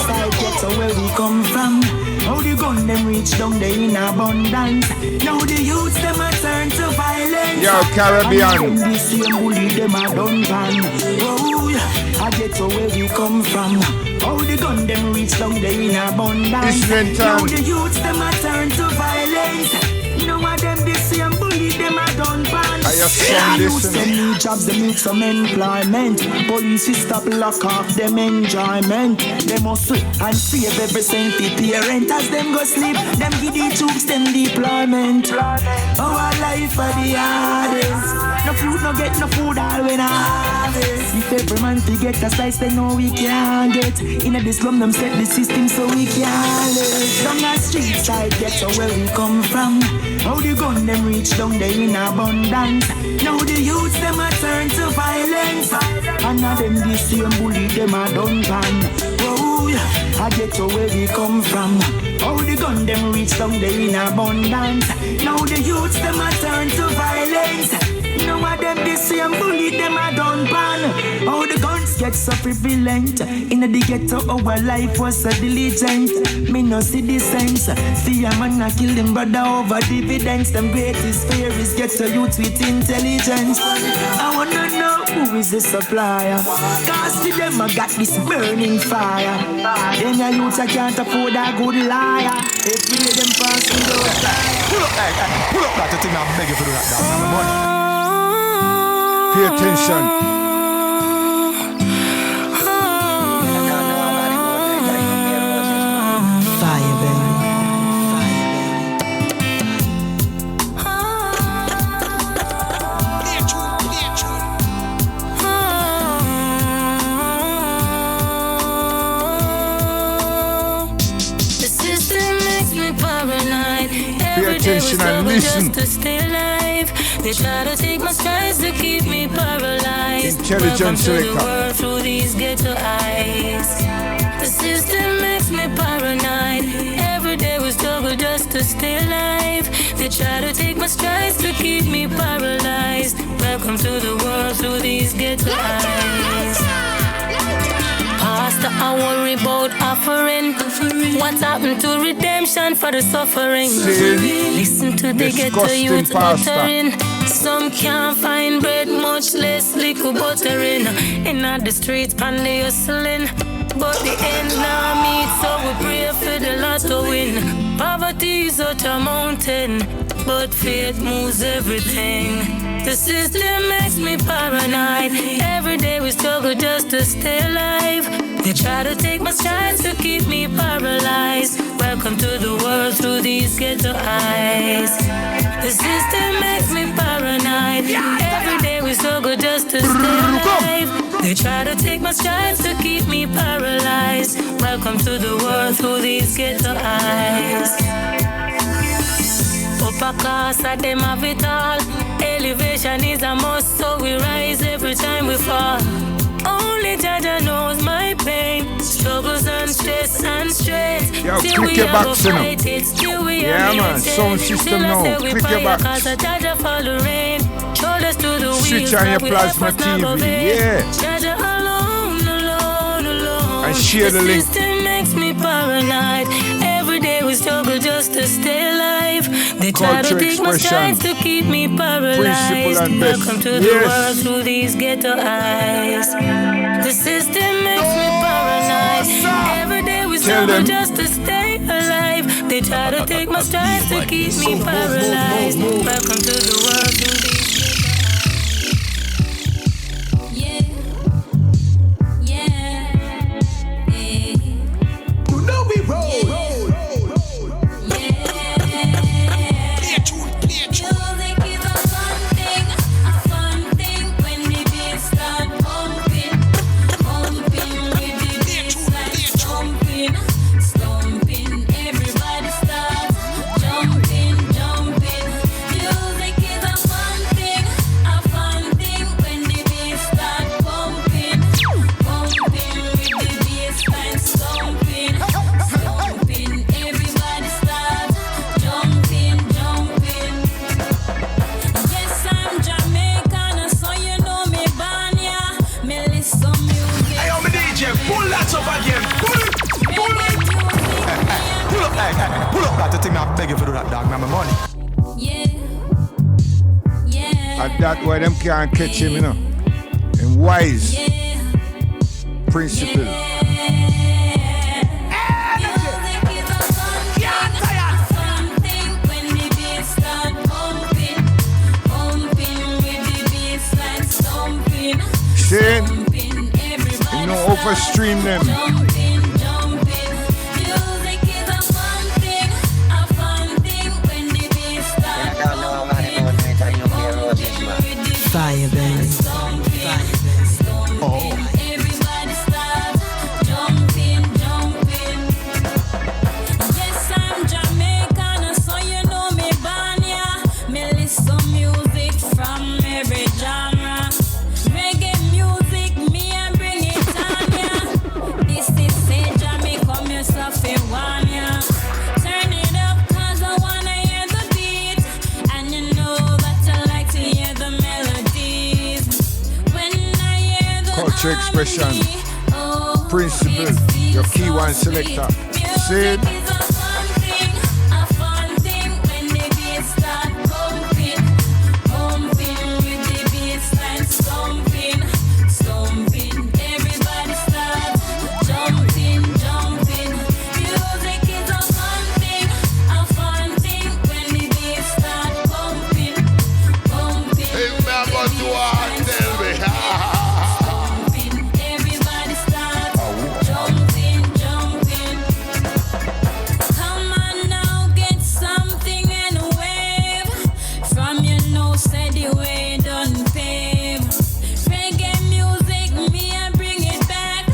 That's where we come from. How the gun them reach down there in abundance. Now the youths them a turn to violence. Yo, Caribbean. The same bully them a done pan. Oh, I get where we come from. How the gun them reach down there in abundance. This Now the youths them a turn to violence. No of them the same bully, them a done pan. I have some Youth listening. them need jobs, they need some employment. Police will stop lock off them enjoyment. They must and save every cent the parent. As them go sleep, them give the troops them deployment. Our life are the hardest. No fruit, no get no food, all when harvest. If every man to get a slice, they know we can't get. In the slum, them set the system so we can't live. Down the street side, get to where we come from. How the gun them reach down there in abundance. Now the youths them a turn to violence. And now them the same bully them a done pan. Oh, I get to where we come from. How the gun them reach down there in abundance. Now the youths them a turn to violence. Now of them the same bully them a done pan. How the guns get so prevalent. In the ghetto our life was so diligent. Me no see the sense. See a man a kill them brother over dividends. Them greatest fear is get to youth with intelligence. I wanna know who is the supplier. Cause to them I got this burning fire. Then your youth I can't afford a good liar. If we let them pass me Pull up that thing, I'm begging for that. Pay attention. Fire, baby. The system makes me paranoid. Pay attention and listen. Just to stay alive. They try to take my strides to keep me paralyzed. Intelligence Welcome to the selector. world through these ghetto eyes. The system makes me paranoid. Every day we struggle just to stay alive. They try to take my strides to keep me paralyzed. Welcome to the world through these ghetto eyes. Pastor, I worry about offering. What happened to redemption for the suffering? Listen to the ghetto youth muttering. Some can't find bread, much less liquor buttering. In the streets, pan they hustling. But the end now meet, so we pray for the lotto win. Poverty is such a mountain, but faith moves everything. The system makes me paranoid. Every day we struggle just to stay alive. They try to take my strides to keep me paralyzed. Welcome to the world through these ghetto eyes. The system makes me paranoid. Every day we struggle just to stay alive. They try to take my strides to keep me paralyzed. Welcome to the world through these ghetto eyes. Upper class at them have it all. Elevation is a must, so we rise every time we fall. Only Jaja knows my pain. Struggles and stress and strain. Yo, Till click we your have box, to you know. fight it. Till we Yeah, have man. Sound system now. Click your box. Cause a Jaja follow rain. Shoulders to the wheels. Switch on your plasma TV. Yeah. Jaja alone, alone, alone. And share the link. System makes me paranoid. Every day we struggle just to stay alive. They try to Culture take my expression. strides to keep me paralyzed. Principle and best. Welcome to the Yes. world through these ghetto eyes. The system makes me paranoid. Every day we Tell struggle them. just to stay alive. They try to take my strides to keep me paralyzed. Welcome to the world through these Pull up that thing, I'm begging for that dog, man, my money. And that why them can't catch him, you know. And wise principle. See? You know, overstream them. Fire, baby. Oh. Everybody start jumping. Yes, I'm Jamaican, so you know me Banya. Me listen music from every genre. Reggae music, me and bring it on ya. This is say Jamaica, me suffer one ya. Turn it up, cause I wanna hear the beat. And you know that I like to hear the melodies. When I hear the Culture expression, principle, your key one selector. See? a fun thing when the beat start pumping with the bassline stomping. Everybody start jumping. Music is a fun thing when the beat start pumping. Hey, man, but you are tell me. Everybody start jumping. Come on now, get something and wave. From your nose, said the way done pave. Reggae music, me I bring it back.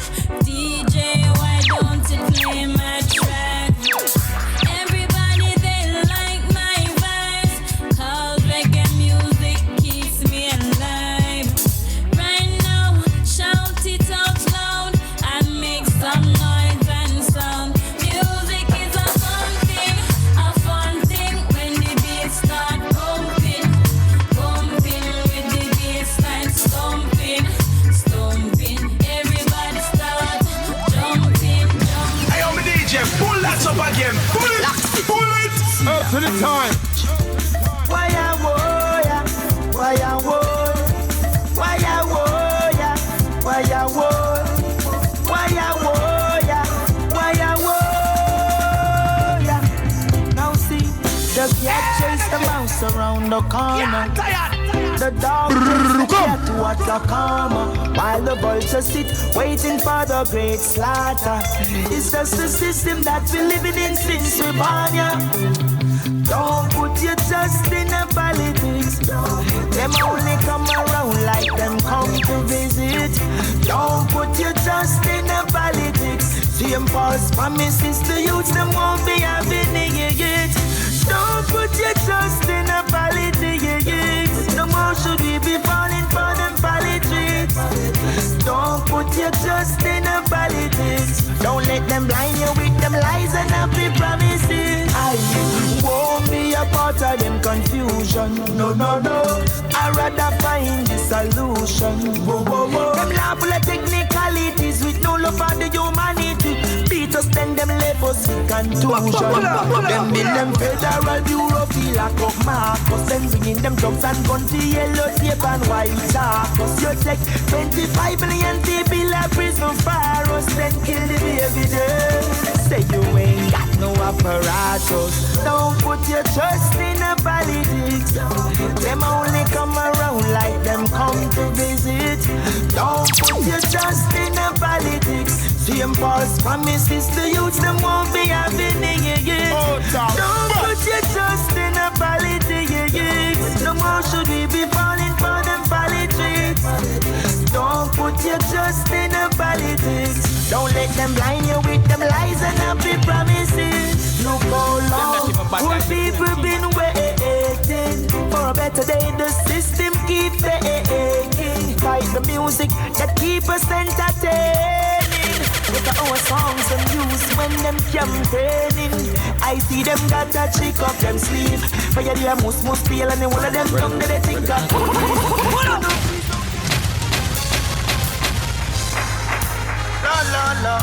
DJ, why don't you play my track? Everybody they like my vibes, cause reggae music keeps me alive. Right now, shout it out loud and make some noise and sound. Music is a fun thing when the beat start pumping with the bassline stomping. Everybody start jumping. Hey, yo, me DJ, pull that up again. Pull it. Up to the time. Why ya woya? Why ya woya? Why ya woya? Why ya woya? Why ya woya? Why ya woya? Now see, the cat chase the mouse around the corner. The dog chase the cat towards the karma, while the vultures sit waiting for the great slaughter. It's just the system that we're living in since we're born, yeah. Don't put your trust in the politics. Them only come around like them come to visit. Don't put your trust in the politics. Same false promises to youth, them won't be having it. Don't put your trust in the politics. No more should we be falling for them politics. Don't put your trust in the politics. Don't let them blind you with them lies and happy promises. I won't be a part of them confusion. No. I'd rather find the solution. Them laughing at technicalities with no love for the humanity. Beat us, then them levels with contusion. Them build them federal bureau, feel like up Marcus. Then bringing them drugs and guns to yellow tape and white charcoal. You take 25 million people at prison for us, then kill the baby there. Say you ain't got no apparatus. Don't put your trust in the politics. Them only come around like them come to visit. Don't put your trust in the politics. Same false promises to youth, them won't be having it. Don't put your trust in the politics. No more should we be falling for them politics. Don't put your trust in the politics. Don't let them blind you with them lies and happy promises. Look how long poor people been waiting for a better day. The system keeps aching. Fight the music that keep us entertaining. Look at our songs and use when them campaigning. I see them got a trick up them sleeve. But yeah, they must feel and all of them tongue that they think of. La.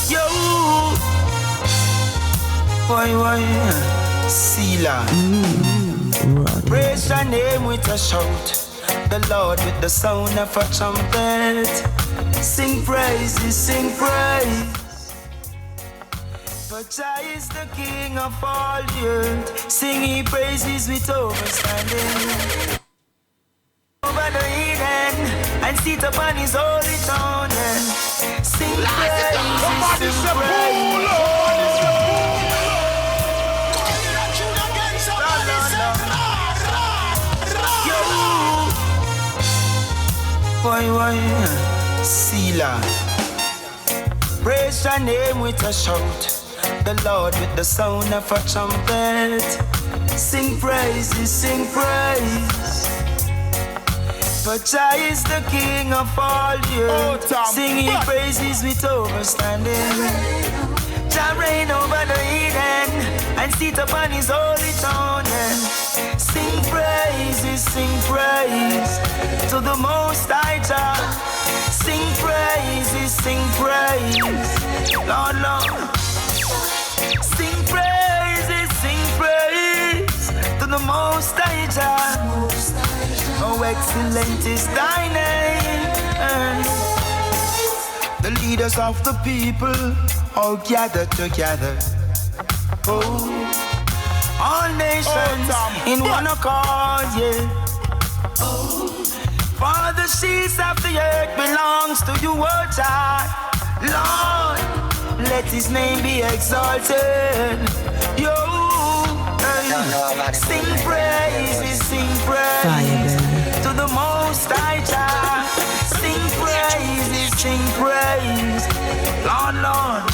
Yo, why, Sila. Praise your name with a shout, the Lord with the sound of a trumpet. Sing praises, sing praise. For Jah is the King of all the earth. Sing He praises with overstanding. Over the heathen. sit upon his holy throne and sing praises, Somebody sing say, praises. Why, Sila. Praise your name with a shout, the Lord with the sound of a trumpet. Sing praises, sing praise. For Jah is the King of all the earth. Sing His praises with overstanding. Jah reign over the heathen and sit upon His holy throne. And sing praises, sing praise to the Most High Jah. Sing praises, sing praise, Lord, Lord. Sing praises, sing praise to the Most High Jah. Oh, excellent is Thy name. The leaders of the people all gathered together. Oh, all nations in one accord, yeah. Oh, for the seas of the earth belongs to you, O Jah. Lord, let His name be exalted. Yo, sing praises, sing praise to the Most High Jah. Sing praises, sing praise, Lord, Lord.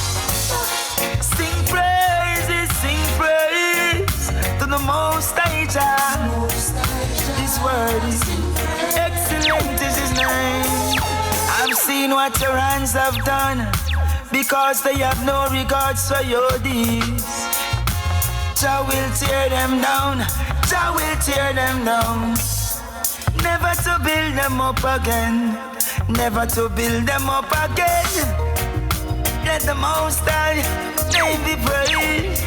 Sing praises, sing praise to the Most High Jah. His word is excellent is His name. I've seen what your hands have done, because they have no regards for your deeds. Jah will tear them down, Jah will tear them down. Never to build them up again, never to build them up again. Let the Most High name be praised.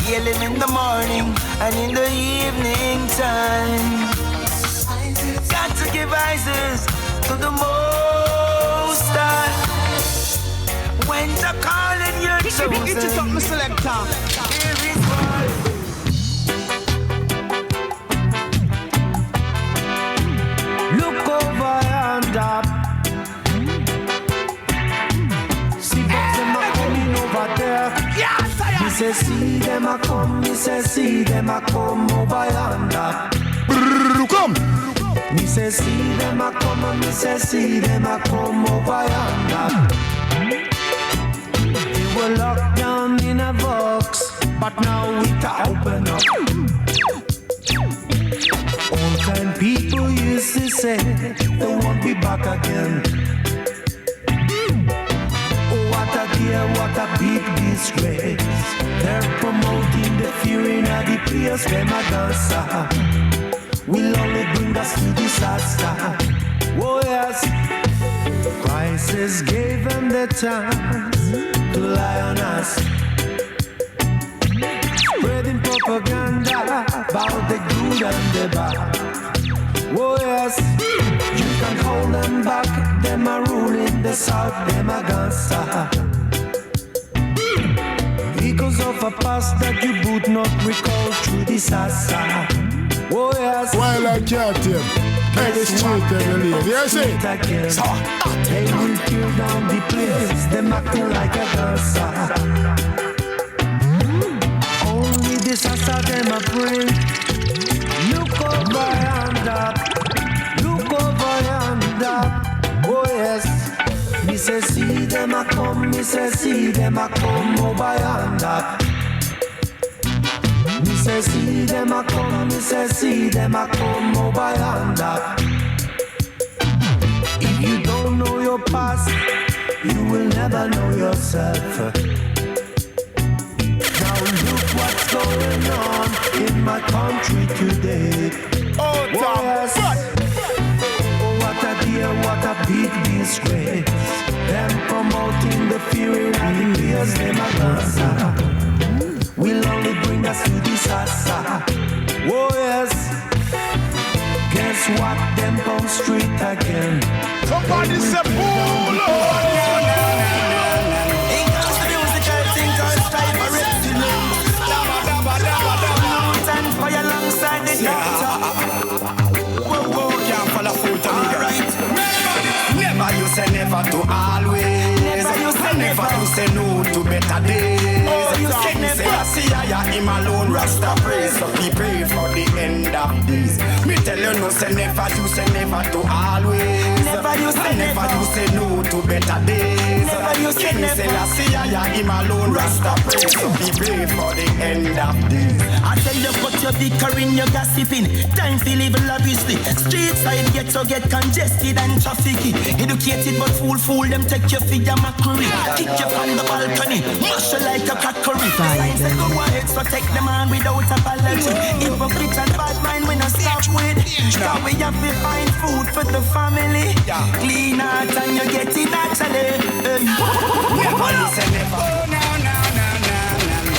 Hail Him in the morning and in the evening time. Got to give praises to the Most High. When the calling you're chosen, here is why. Look over yonder. See them a coming over there. Yes, me say see them a come. Me say see them a come over yonder. Come. Me say see them a come. And me say see them a come over yonder. They were locked down in a box, but now it open up. Old time people used to say they won't be back again. Oh, what a dear, what a big disgrace. They're promoting the fury in the place where my dancer will only bring us to disaster. Oh yes, Christ gave them the chance to lie on us, spreading propaganda about the good and the bad. Oh yes, you can hold them back. Them are ruling the south, them are gangsta. Because of a past that you would not recall through disaster. Oh yes, while I can't him, I just treat them the lady. You see? So they will tear down the place. Them acting like a dancer. Only disaster them a bring. Look over yonder. Look over yonder. Oh yes. Me say see them a come. Me say see them a come over yonder. Me say see them a come. Me say see them a come over yonder. If you don't know your past, you will never know yourself. Now look what's going on in my country today. Oh yes. Oh, what a dear, what a big disgrace. Them promoting the fury and the fears them a dancer will only bring us to disaster. Oh yes. Guess what? Them come straight again. Somebody say, "Pull on!" In comes the musical thing called style for wrestling. And fire alongside the doctor. Whoa, can't fall a foot on never to always. Never you say no to better days. You say never. Say I see I him alone Rasta praise. So he pray for the end of days. Me tell you no say never. You say never to always. Never you say never. You say no to better days. Never you say never. Say I see I him alone Rasta praise. So he pray for the end of days. I tell you put your dicker in your gossiping. Time to live lavishly. Street side get so get congested and trafficky. Educated but fool them take you for your mockery. Kick you from the balcony, mash you like a crockery. Signs that go ahead, so take them on without apology. Hypocrite and bad mind we not stop with. Cause we have to find food for the family. Clean out and you get it naturally. Never listen, never.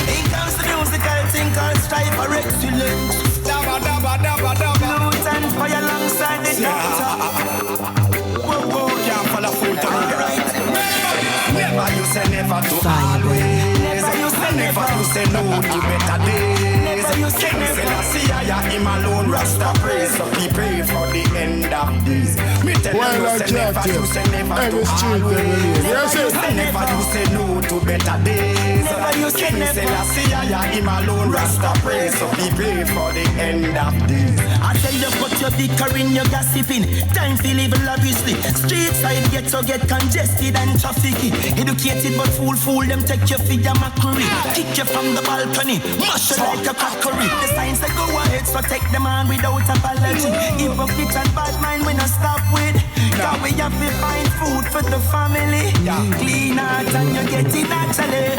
In comes the musical thing called strive for excellence. Flute and fire alongside the doctor. Whoa, can't follow full time. Never you say never to always. Never you say never. You say no to better days. Never you say never. I see I him alone Rasta praise. So he pray for the end of days. Me tell you say never. You say never to always. Never you say never. You say no to better days. Never you say never. I see I him alone Rasta praise. So he pray for the end of days. I tell you put your dicker in your gossiping. Time to live lavishly. Street side get so get congested and trafficky. Educated but fool them take you for your mockery. Kick you from the balcony, mash you like a crockery. The signs that go ahead, so take them on without apology. Hypocrite and bad mind we not stop with. Cause we have to find food for the family. Clean out and you get it naturally.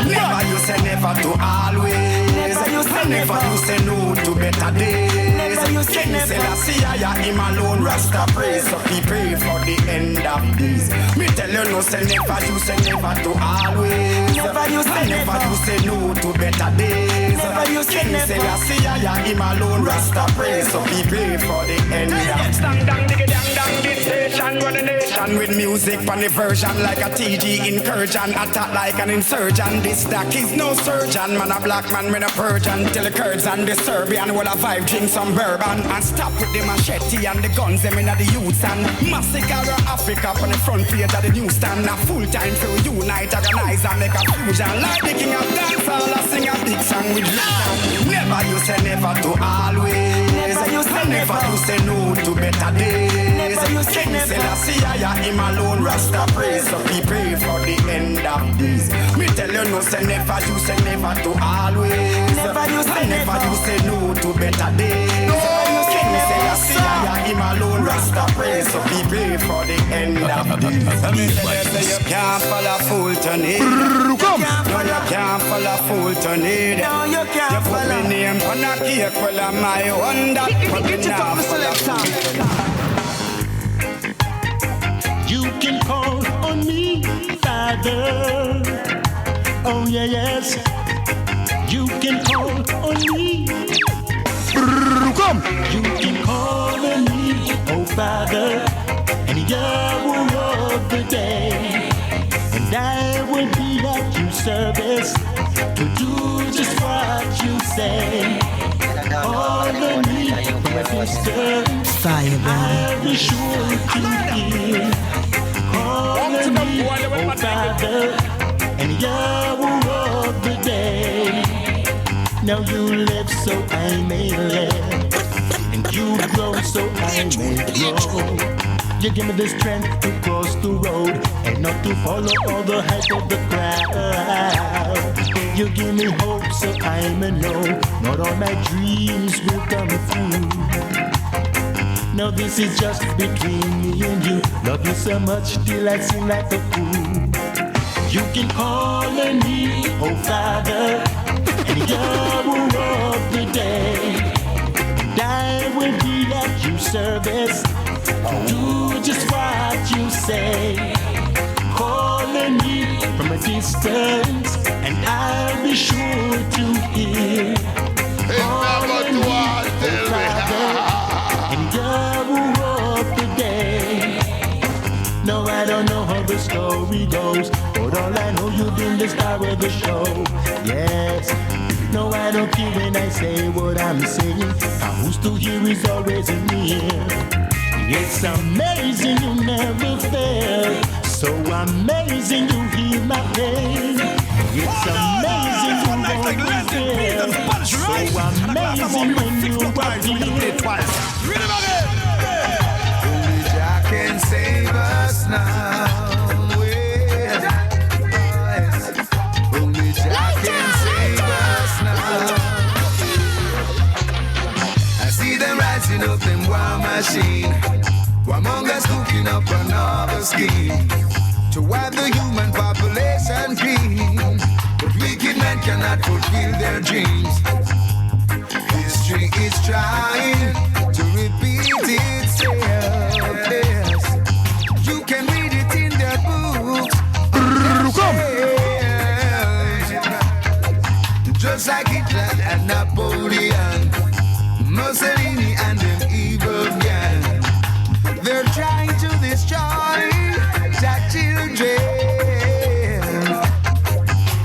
Never you say never to always. Never you say never. You say no to better days. Never you say never. I see I him alone Rasta praise. So he pray for the end of days. Me tell you no say never. You say never to always. Never you say never. You say no to better days. Never you say never. I see I him alone Rasta praise. So he pray for the end of days. Stand down, digga dang dang, this station run the nation with music on the version like a TG incursion, attack like an insurgent. This stack is no surgeon, man a black man with a purgeon. Till the Kurds and the Serbian will a vibe, drink some bourbon and stop with the machete and the guns them in the youths and massacre Africa on the front page of the newsstand. A full time to unite, organize and make a fusion like the king of dancehall. I sing a big song with you. Never you say never to always. Never you say never. You say no to better days. Never you say never. I see I him alone Rasta praise. So he pray for the end of days. Me tell you no say never. You say never to always. Never you say never. You say no to better days. Never you say never. I see I him alone Rasta praise. So he pray for the end of days. Me say you can't follow full turn it. No, you can't follow full turn it. No, you can't you put follow. me name on a cake, well I'm my own that. But now You can call on me, Father. Oh yeah, yes. You can call on me. Come. You can call on me, oh Father, any hour of the day, and I will be at your service to do just what you say. Call on me from a distance, I'll be sure to hear. Call on me, oh Father, any hour of the day. Now you live so I may live, and you grow so I may grow. You give me the strength to cross the road and not to follow all the hype of the crowd. You give me hope so I may know not all my dreams will come through. Now this is just between me and you. Love you so much till I seem like a fool. You can call on me, oh Father, any hour of the day, and I will be at your service to do just what you say. Call on me from a distance, and I'll be sure to hear. Call on me, oh Father, any hour of the day. No, I don't know how the story goes, but all I know you've been the star of the show. Yes. No, I don't care when I say what I'm saying. Who's to hear is always in the air. It's amazing you never fail. So amazing you heal my pain. It's amazing you won't fail. So amazing when you appear. Only Jah can save us now. Yes. Only Jah can save us now. I see them rising up in war machine. Warmongers cooking up another scheme to wipe the human population clean. But wicked men cannot fulfill their dreams. History is trying to repeat itself. Yes. You can read it in their books. Just like Hitler and Napoleon, Mussolini and them evil gang. They're trying to destroy the children.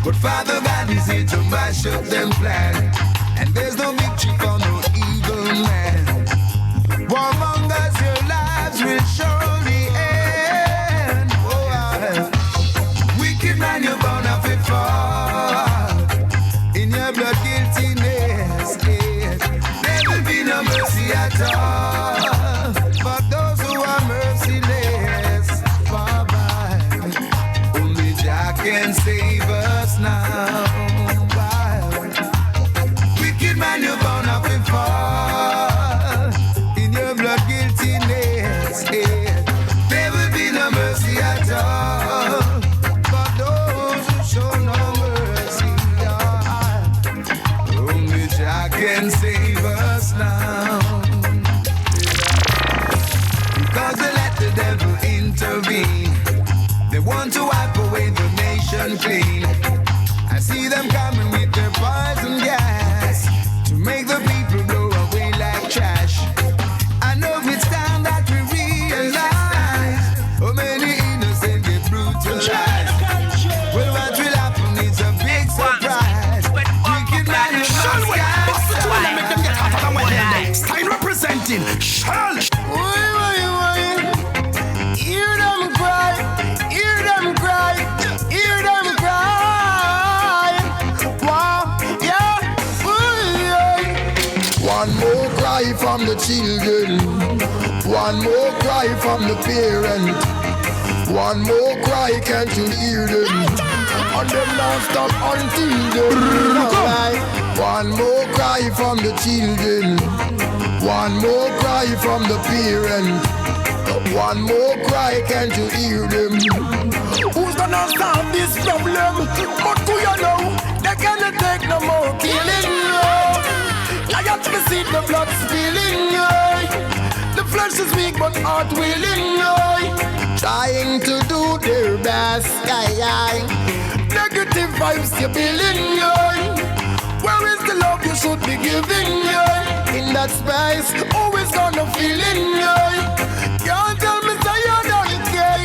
But Father God is here to mash up them plan. And there's no victory for no evil man. Warmongers, your lives will surely end. Oh, wicked man, you're gonna be fall in your blood guiltiness. There will be no mercy at all for those who are merciless. Bye-bye. Only Jah can save us now. Wicked man, you're gonna be fall in your blood guiltiness. There will be no mercy at all for those who show no mercy. Only Jah can save us now. Because they let the devil intervene. They want to wipe away the nation clean. I see them coming with their poison gas to make the people blow away like trash. I know it's time that we realize how many innocent get brutalized. Well, what will happen is a big surprise. Wicked man in the Make them get hotter than when they're next. Time representing Shell. Hear them cry, hear them cry, hear them cry. Wow, yeah, One more cry from the children. One more cry from the parent. One more cry, can't you hear them? And them not stop until them cry. One more cry from the children. One more cry from the parent. One more cry, can't you hear them? Who's gonna solve this problem? But do you know they cannot take no more killing? I got to see the blood spilling. The flesh is weak but heart willing. Trying to do their best. Negative vibes you're building. Where is the love you should be giving? In that space, always gonna feel it. Can't tell me say you don't care.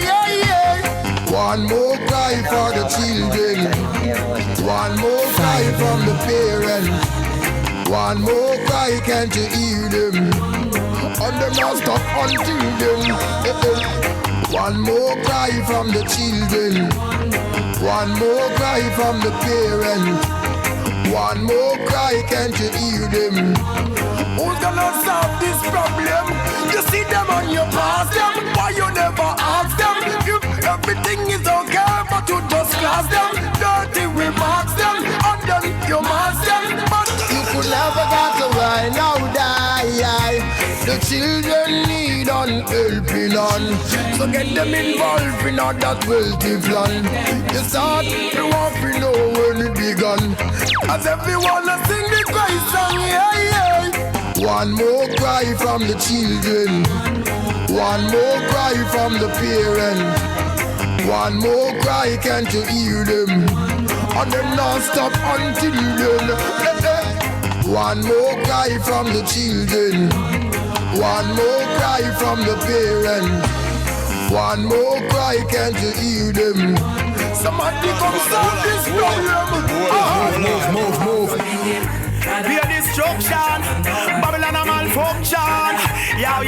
One more cry for the children. One more cry from the parents. One more cry, can't you hear them? And them not stop until them. One more cry from the children. One more cry from the parents. One more cry, can't you hear them? Who's gonna solve this problem? You see them on your past them. Why you never ask them? If everything is okay, but you just class them. Dirty remarks them, and then you mask them. But you could never get away, now die. The children need an helping hand. So get them involved in all that wealthy plan. You start to want to know when it began. As everyone sing the Christ song, yeah. One more cry from the children. One more cry from the parents. One more cry, can't you hear them? And them not stop until then. One more cry from the children. One more cry from the parents. One more cry, can't you hear them? Somebody come solve this problem. Move. destruction. Babylon a malfunction. Yo,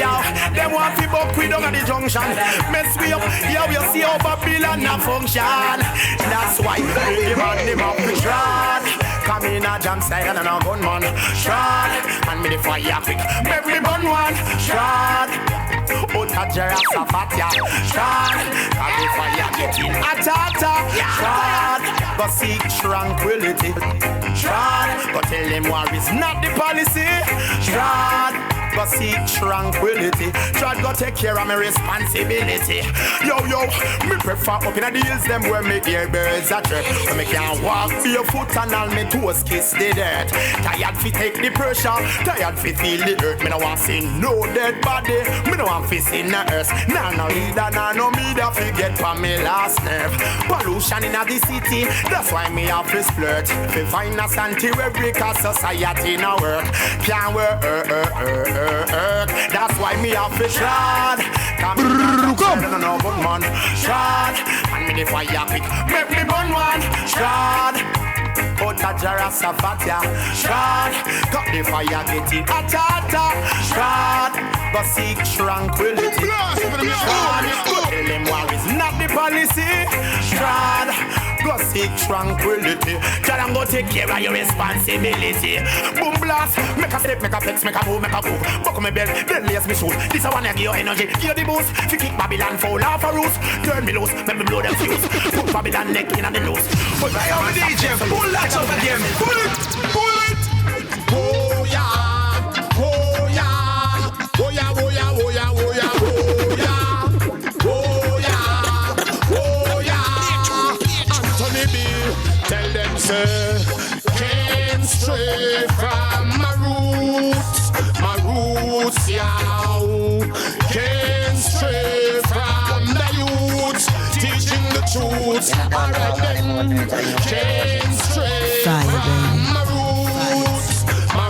them want to buck we down at the junction. Mess we up, yo, you see how Babylon a function. That's why the man them up to shot. Come in a jam side and a gunman shot. And me the fire quick, make me burn one shot. Out a Jerasa Fatia shot. Come the fire get in Atata shot. Go seek tranquility shot. Go tell them war is not the policy shot. Go seek tranquility. Try go take care of my responsibility. Yo, me prefer up in the hills them where me hear birds a chirp. So me can walk barefoot and all me toes kiss the dirt. Tired fi take the pressure, tired fi feel the hurt. Me no want see no dead body, me no want fi see no earth. Nah no leader, nah no media fi get pa me last nerve. Pollution in the city, that's why me have to splurt. Fi find a sanctuary cause society no work. Can't work. That's why me have to shot. Come on, no gunman shot. And me the fire quick, make me burn one shot. Out a Jerasa Fatia shot. Cut the fire, get it Atata shot. Go seek tranquility shot. Go tell them war is not the policy shot. Go seek tranquility. Tell them go take care of your responsibility. Boom blast, make a step, make a flex, make a move. Buckle me belt, then lace me shoes. This I wanna give you energy, give you the boost. Fi kick Babylon fall off a roost. Turn me loose, make me blow them fuse. Put Babylon neck in and the nose. But I am a DJ, pull that up again. Pull it. Oh yeah, oh yeah, oh yeah, oh yeah, oh yeah, oh yeah, oh yeah, oh yeah. Anthony B, tell them sir, came straight from my roots, yeah. Came straight from the youths, teaching the truth. Alright then, came straight from my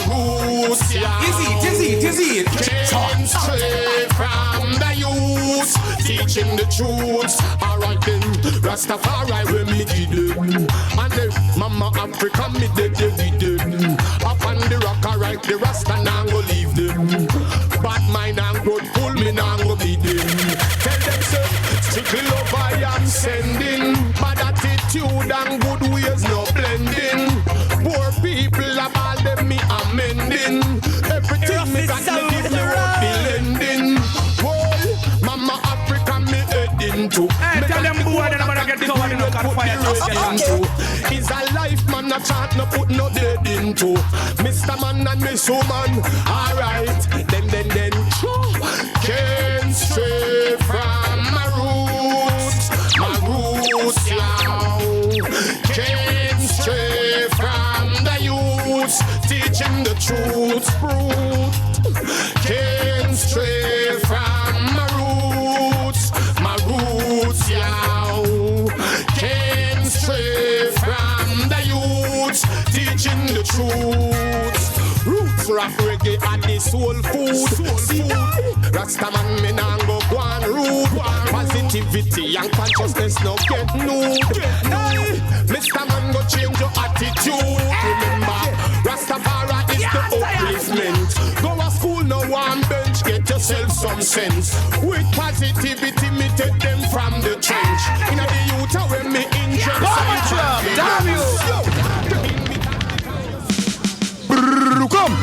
roots, yeah. Easy. Came straight from the youths, teaching the truth. Alright then, Rastafari when me give them, and then Mama Africa me dead with them. Up on the rock, alright, the Rasta now go leave them. Bad mind and good pull me now go be them. Tell them sir, strictly love I am sending. Bad attitude and good ways no blending. Poor people about them me amending. Everything me got me give me what be lending. Boy, Mama Africa me heading to. Hey, tell them boy they never get covered in no car fire. It's a life man a chant no put no dead into. Mr. Man and Miss Woman, alright. Then came straight from my roots, yeah. Came straight from the youths, teaching the truth. Came straight from my roots, yeah. Came straight from the youths, teaching the truth. Roots rock reggae and the soul food. Rastaman me nah go one rude. Positivity and consciousness no get nude. Hey, Mr. Man go change your attitude. Remember, Rastafari is the upliftment. Go to school, no one bench, get yourself some sense. With positivity, me take them from the trench. In the youth, when me inject Damn you! Come!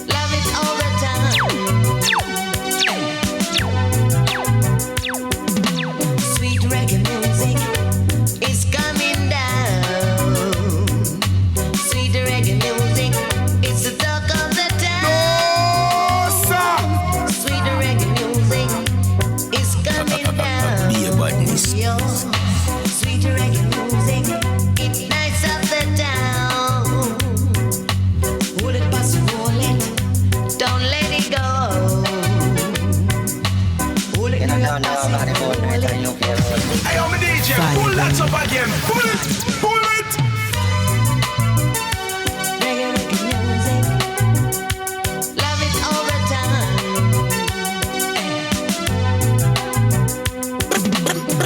Love it all the time. Sweet reggae music is coming down. Sweet reggae music is the talk of the town. Sweet reggae music is coming down. Yo, sweet reggae music, it nights up the town. Hold it, pass it, hold it, don't let it go. Hold it, pass it, hold it. Hey, I'm a DJ, pull that up again. Pull it. Reggae music, love it all the time.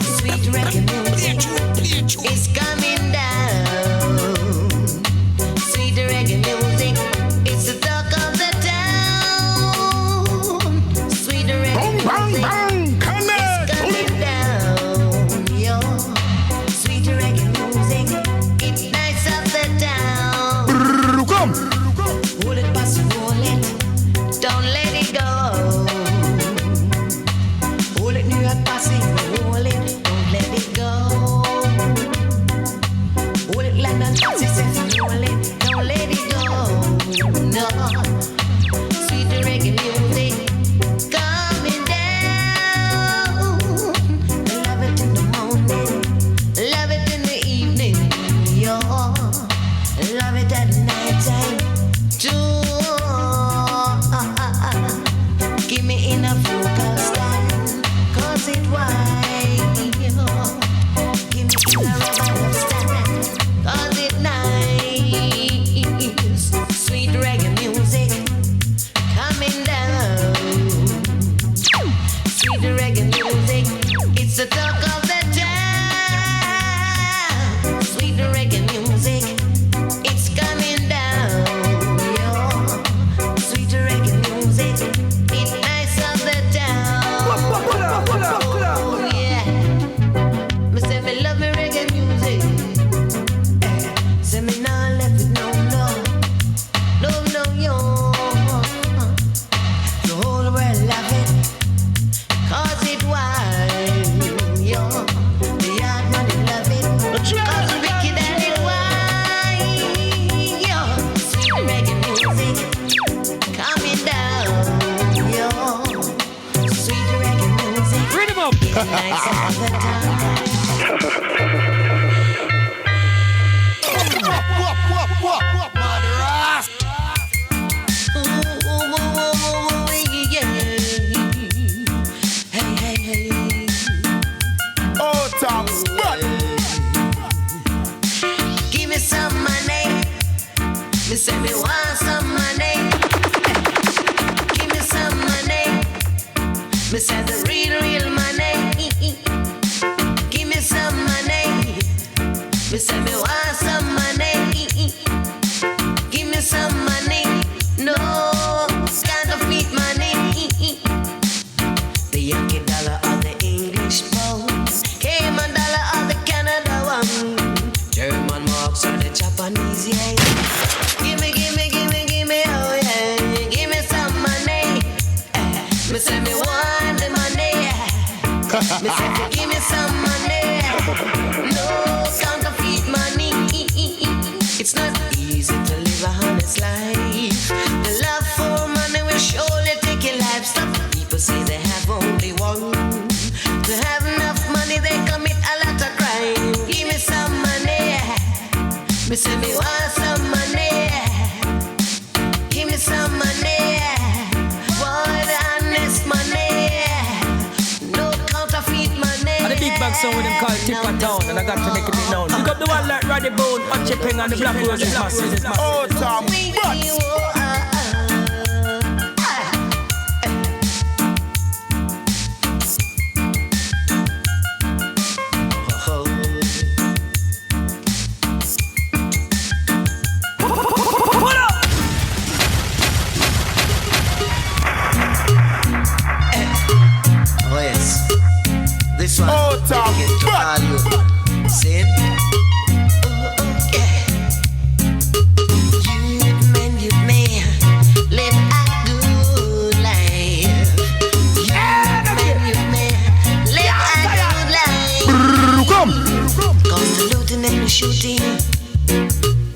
Sweet reggae music is coming down. like some other time. What, mother? Oh, top spot. Give me some money. Me say me want some money. Give me some money. Me say the real money. Give me some money. Me say me want some money. Give me some money. No counterfeit money. The Yankee dollar or the English pound, Cayman dollar or the Canada one, German marks or the Japanese yen. Give me, oh yeah. Give me some money. Me say me want the money. Me say give me some money. No counterfeit money. It's not easy to live a honest life. The love for money will surely take your life. Stop. People say they have only one. To have enough money, they commit a lot of crime. Give me some money. Me say me want some money. Give me some money. Boy, the honest money. No counterfeit money. And the big bag song with them called Tipper Town, and I got to make it known. Pick up the one like Roddy Bone, Hot Chipping, and the Black Roses massive. Oh, top spot. Oh yes, this one. Oh, top spot. See it? Youth man, live a good life. Youth man, live a good life. Come. Cause the looting and the shooting,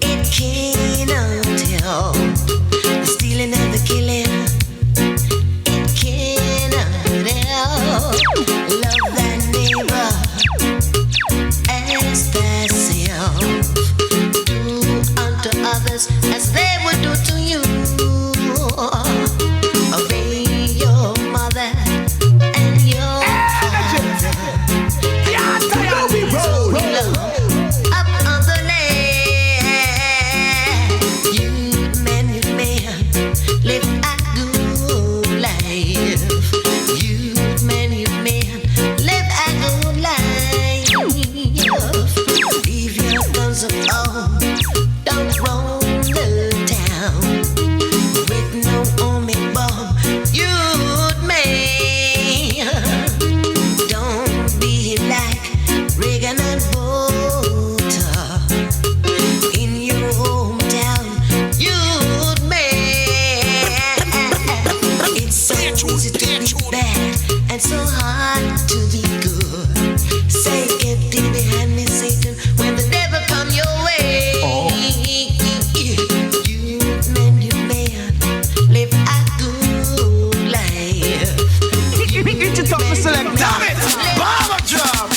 it cannot help. The stealing and the killing, it cannot help. Love thy neighbor as thyself. Do unto others as they would do to you. Obey your mother and your father. Up on the land, youth man, live a good life. Youth man, live a good life. Leave your guns at home, don't roam the town with no army bomb. Youth man, don't be like Reagan and Volta in your hometown. Youth man, it's so easy to be bad and so hard to be good. Say get thee behind me, Satan, when the devil come your way. Youth man, live a good life. Get your top select. Damn it. Bomber drop.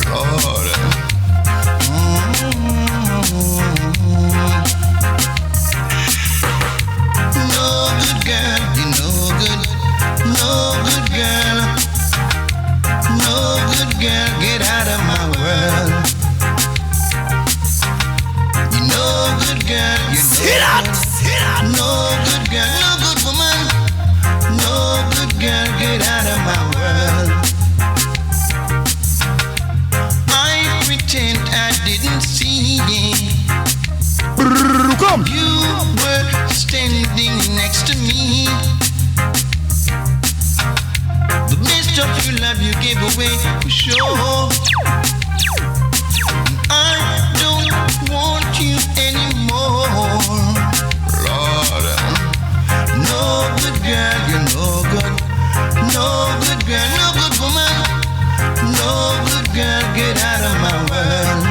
Lord. No good girl, you no good. No good girl. No good girl, get out of my world. You no good girl, you no good girl, no good woman. No good girl, get out of my world. I pretend I didn't see it. Come. You were standing next to me. The best of your love you gave away for sure. I don't want you anymore, Lord. No good girl, you're no good. No good girl, no good woman. No good girl, get out of my world.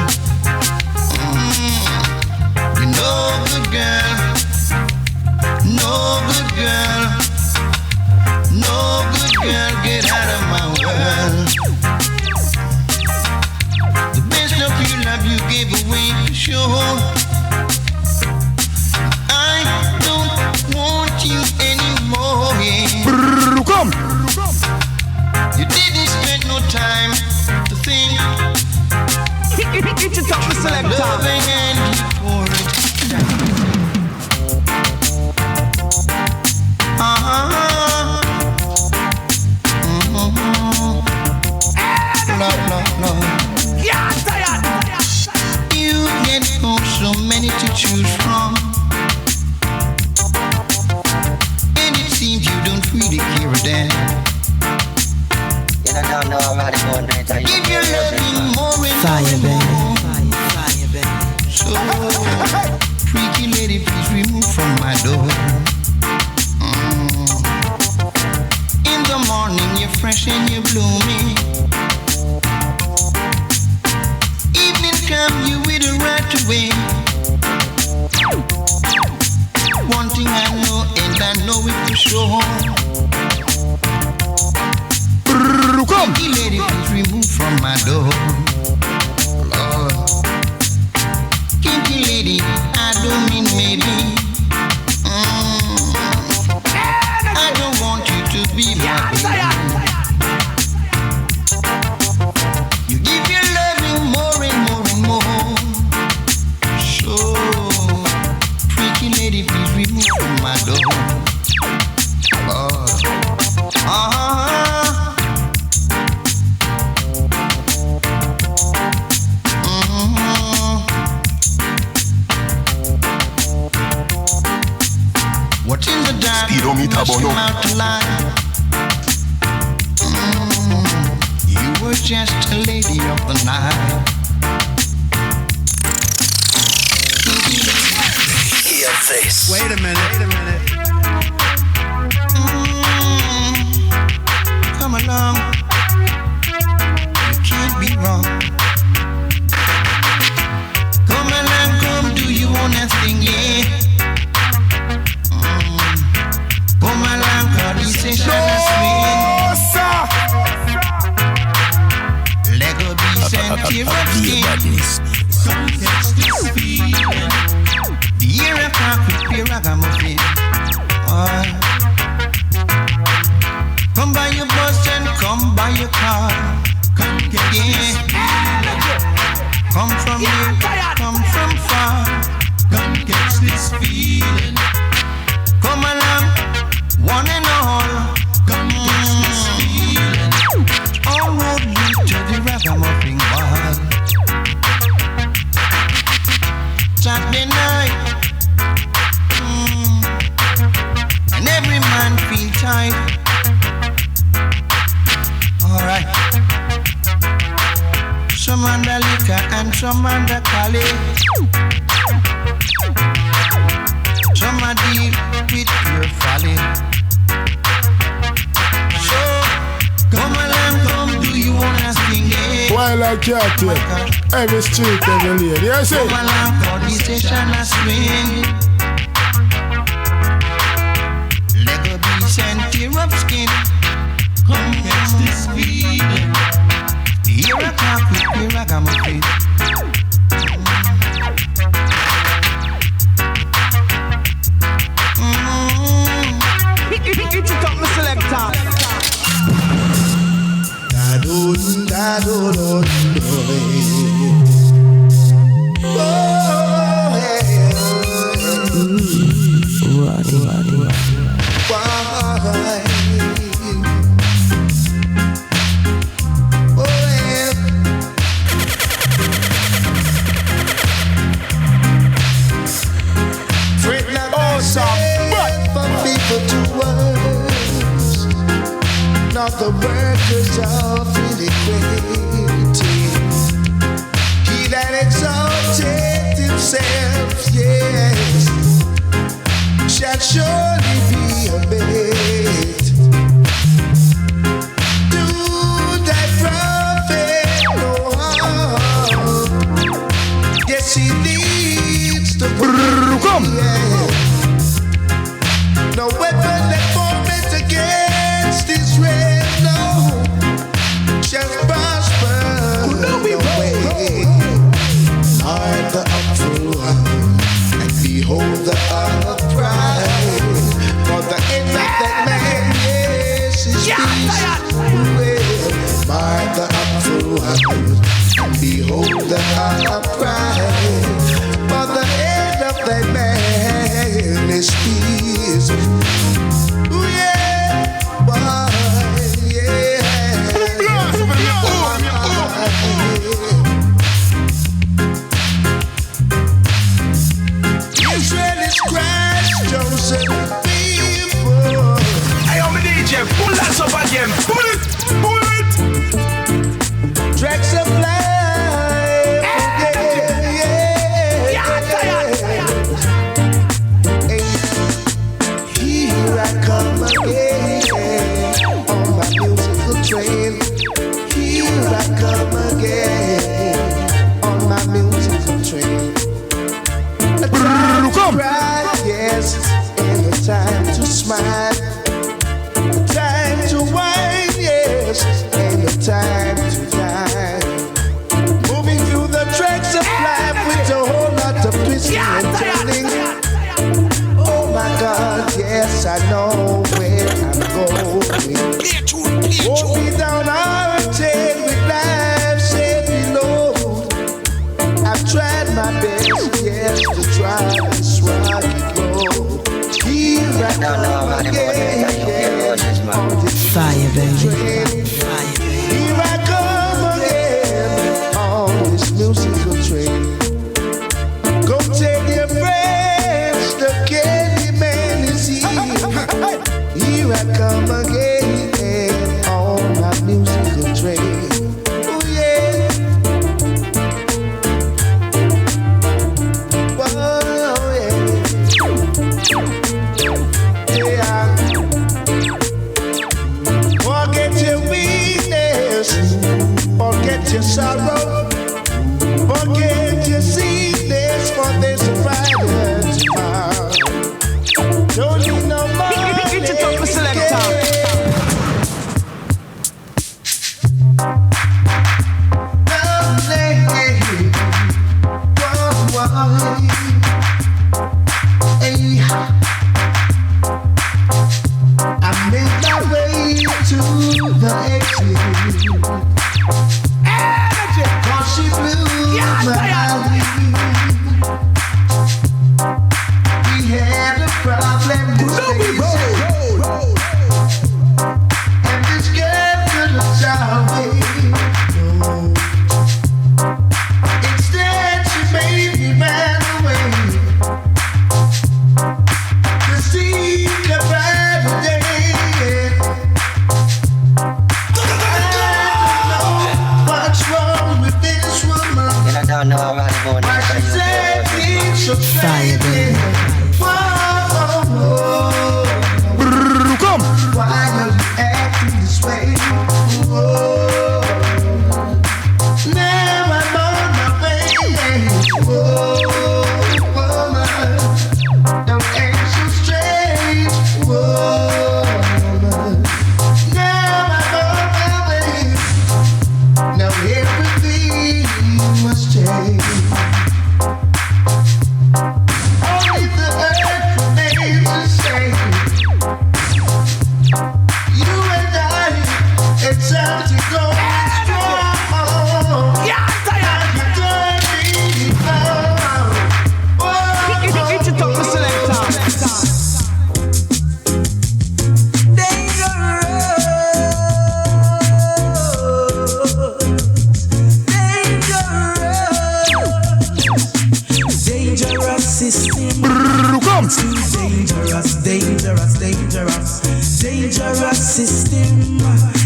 You're no good girl. No good girl. Eat it up, Mr. Selector. Loving and pouring. No. Yeah, tired. You get so many to choose from, and it seems you don't really care a damn. You don't know about it going right. Give your loving more and Fire, more. Fire, baby. So, freaky lady, please remove from my door. In the morning, you're fresh and you're blooming. Evening come, you with a right away. One thing I know, and I know it for sure. Freaky lady, please remove from my door. Lord. Kinky lady, I don't mean maybe. I don't want you to be my baby. You give your loving more and more and more. So, freaky lady, please remove from my door. Lord. What's in the dark? Speedometer bono. You were just a lady of the night. Hear this. Wait a minute. Come along. You can't be wrong. Come along, come do your own thing, yeah. Come along, cause this session is swing. Lego beats and tear up skin. Come catch this feeling. The year of park with pure ragamuffin. Come by your bus and come by your car. Come get it. Come from here, come from far. Come catch this feeling. Come along, one and all. Come catch this feeling. All road lead to the ragamuffin bar. Saturday night, and every man feel tight. Alright. Some under liquor and some under Cali. Some are deal with pure folly. So, come along, come do you wanna sing it? While I can't every street, every lane. Yes, come along, call the station a swing. Lego beats and tear up skin. Come catch this feeling. Here I talk with the ragamuffin. Eat it up, Mr. Selector. Not the workers of iniquity. He that exalted himself, yes, shall surely be obeyed. Do thy prophet no harm. Yes, he needs to come. No weapon that formed against Israel, no, shall prosper. No way. Art the uproar, and behold the upright. For the end of that man, yes, is peace. Art the uproar. Behold the upright, for the end of that man is peace. Ooh, yeah, boy, yeah. Israel is Christ, Joseph, people. Hey, I'm a DJ, pull that up again, pull it, pull it. Tracks of life, Here I come again on my musical train. Here I come again on my musical train. A time to cry, yes, and a time to smile. A time to whine, yes, and a time to die. Moving through the tracks of life with a whole lot of twisting and turning. Oh my God, yes, I know where I'm going. Hold me down our tail with life's heavy load. I've tried my best, yes, to try this rocket road. Here I come again, on this Fire, baby. Here I come again on this musical train. Go tell your friends the candy man is here. Here I come again on my musical train. Oh yeah. Whoa, yeah. Yeah. Forget your weakness, forget your sorrow, forget your sickness, for there's a brighter tomorrow. Don't need no money. I made my way to the exit. Cause she blew my lead. We had a problem with and this girl couldn't solve it. No. Instead she made me run away to seek a brighter day. What's wrong with this woman? I don't know how to go. Why she said things so strange. Come. Why are you acting this way? Whoa. Now I'm on my way. Whoa, woman, don't act so strange. Whoa, now I'm on my way. Now everything must change. Only the earth remains the same. You and I, it's time to go strong. Yeah, tired. You turn me down. It's a top selector. Dangerous system. Too dangerous, dangerous, dangerous. Dangerous system.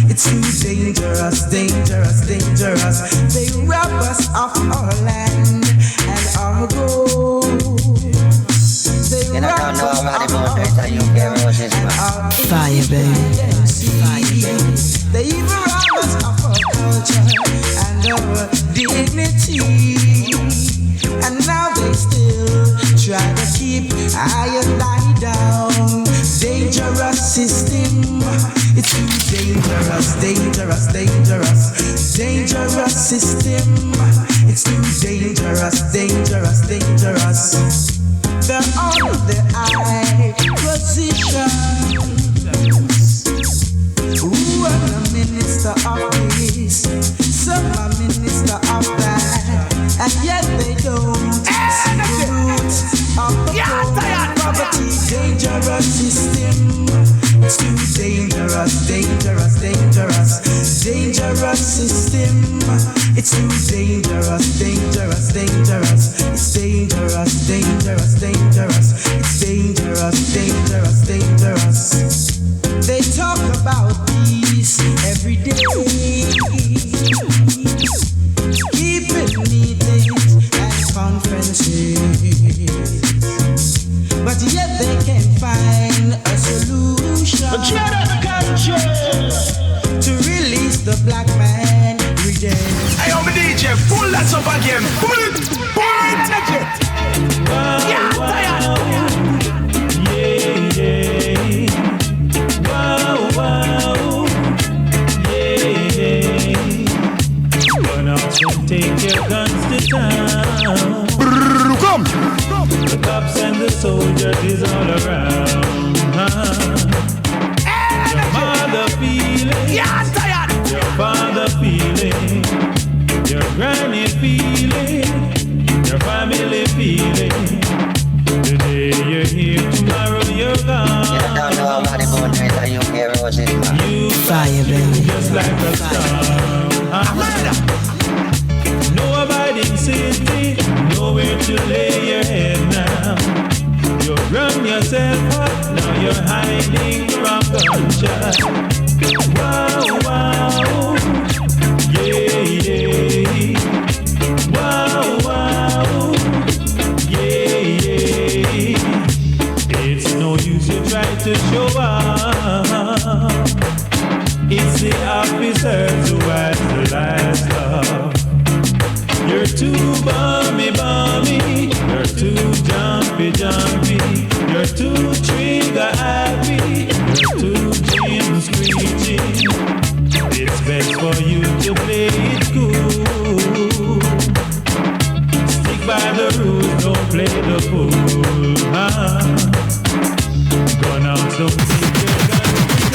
It's too dangerous, dangerous, dangerous. They rob us of our land and our gold. They rob us of our land and our fire, baby. They even rob us of our culture and our dignity. And now they still try to keep I and I down. Dangerous system. It's too dangerous, dangerous, dangerous. Dangerous system. It's too dangerous, dangerous, dangerous. They're on the high positions. Who are the minister of peace? Some dangerous, dangerous. It's dangerous, dangerous, dangerous. They talk about peace every day, keeping meetings and conferences, but yet they can't find a solution to release the black man reject. Hey, I'm a DJ, pull that up again. Pull it, take it. Yeah, take your guns to town. Come. The cops and the soldiers is all around. Your mother feeling, your father feeling, your granny feeling, your family feeling. Today you're here, tomorrow you're gone. You don't know about the boundaries that you hear roses, man. You fire, baby, just like a star. No abiding city, nowhere to lay your head now. You run yourself up, now you're hiding from gunshot. Wow, wow, yeah. Wow, wow, yeah. It's no use you try to show up. It's the officers who has the last law. You're too bummy, you're too jumpy, you're too trigger happy, you're too gym screeching. It's best for you to play it cool. Stick by the rules, don't play the fool. Gun out, don't keep your gun down.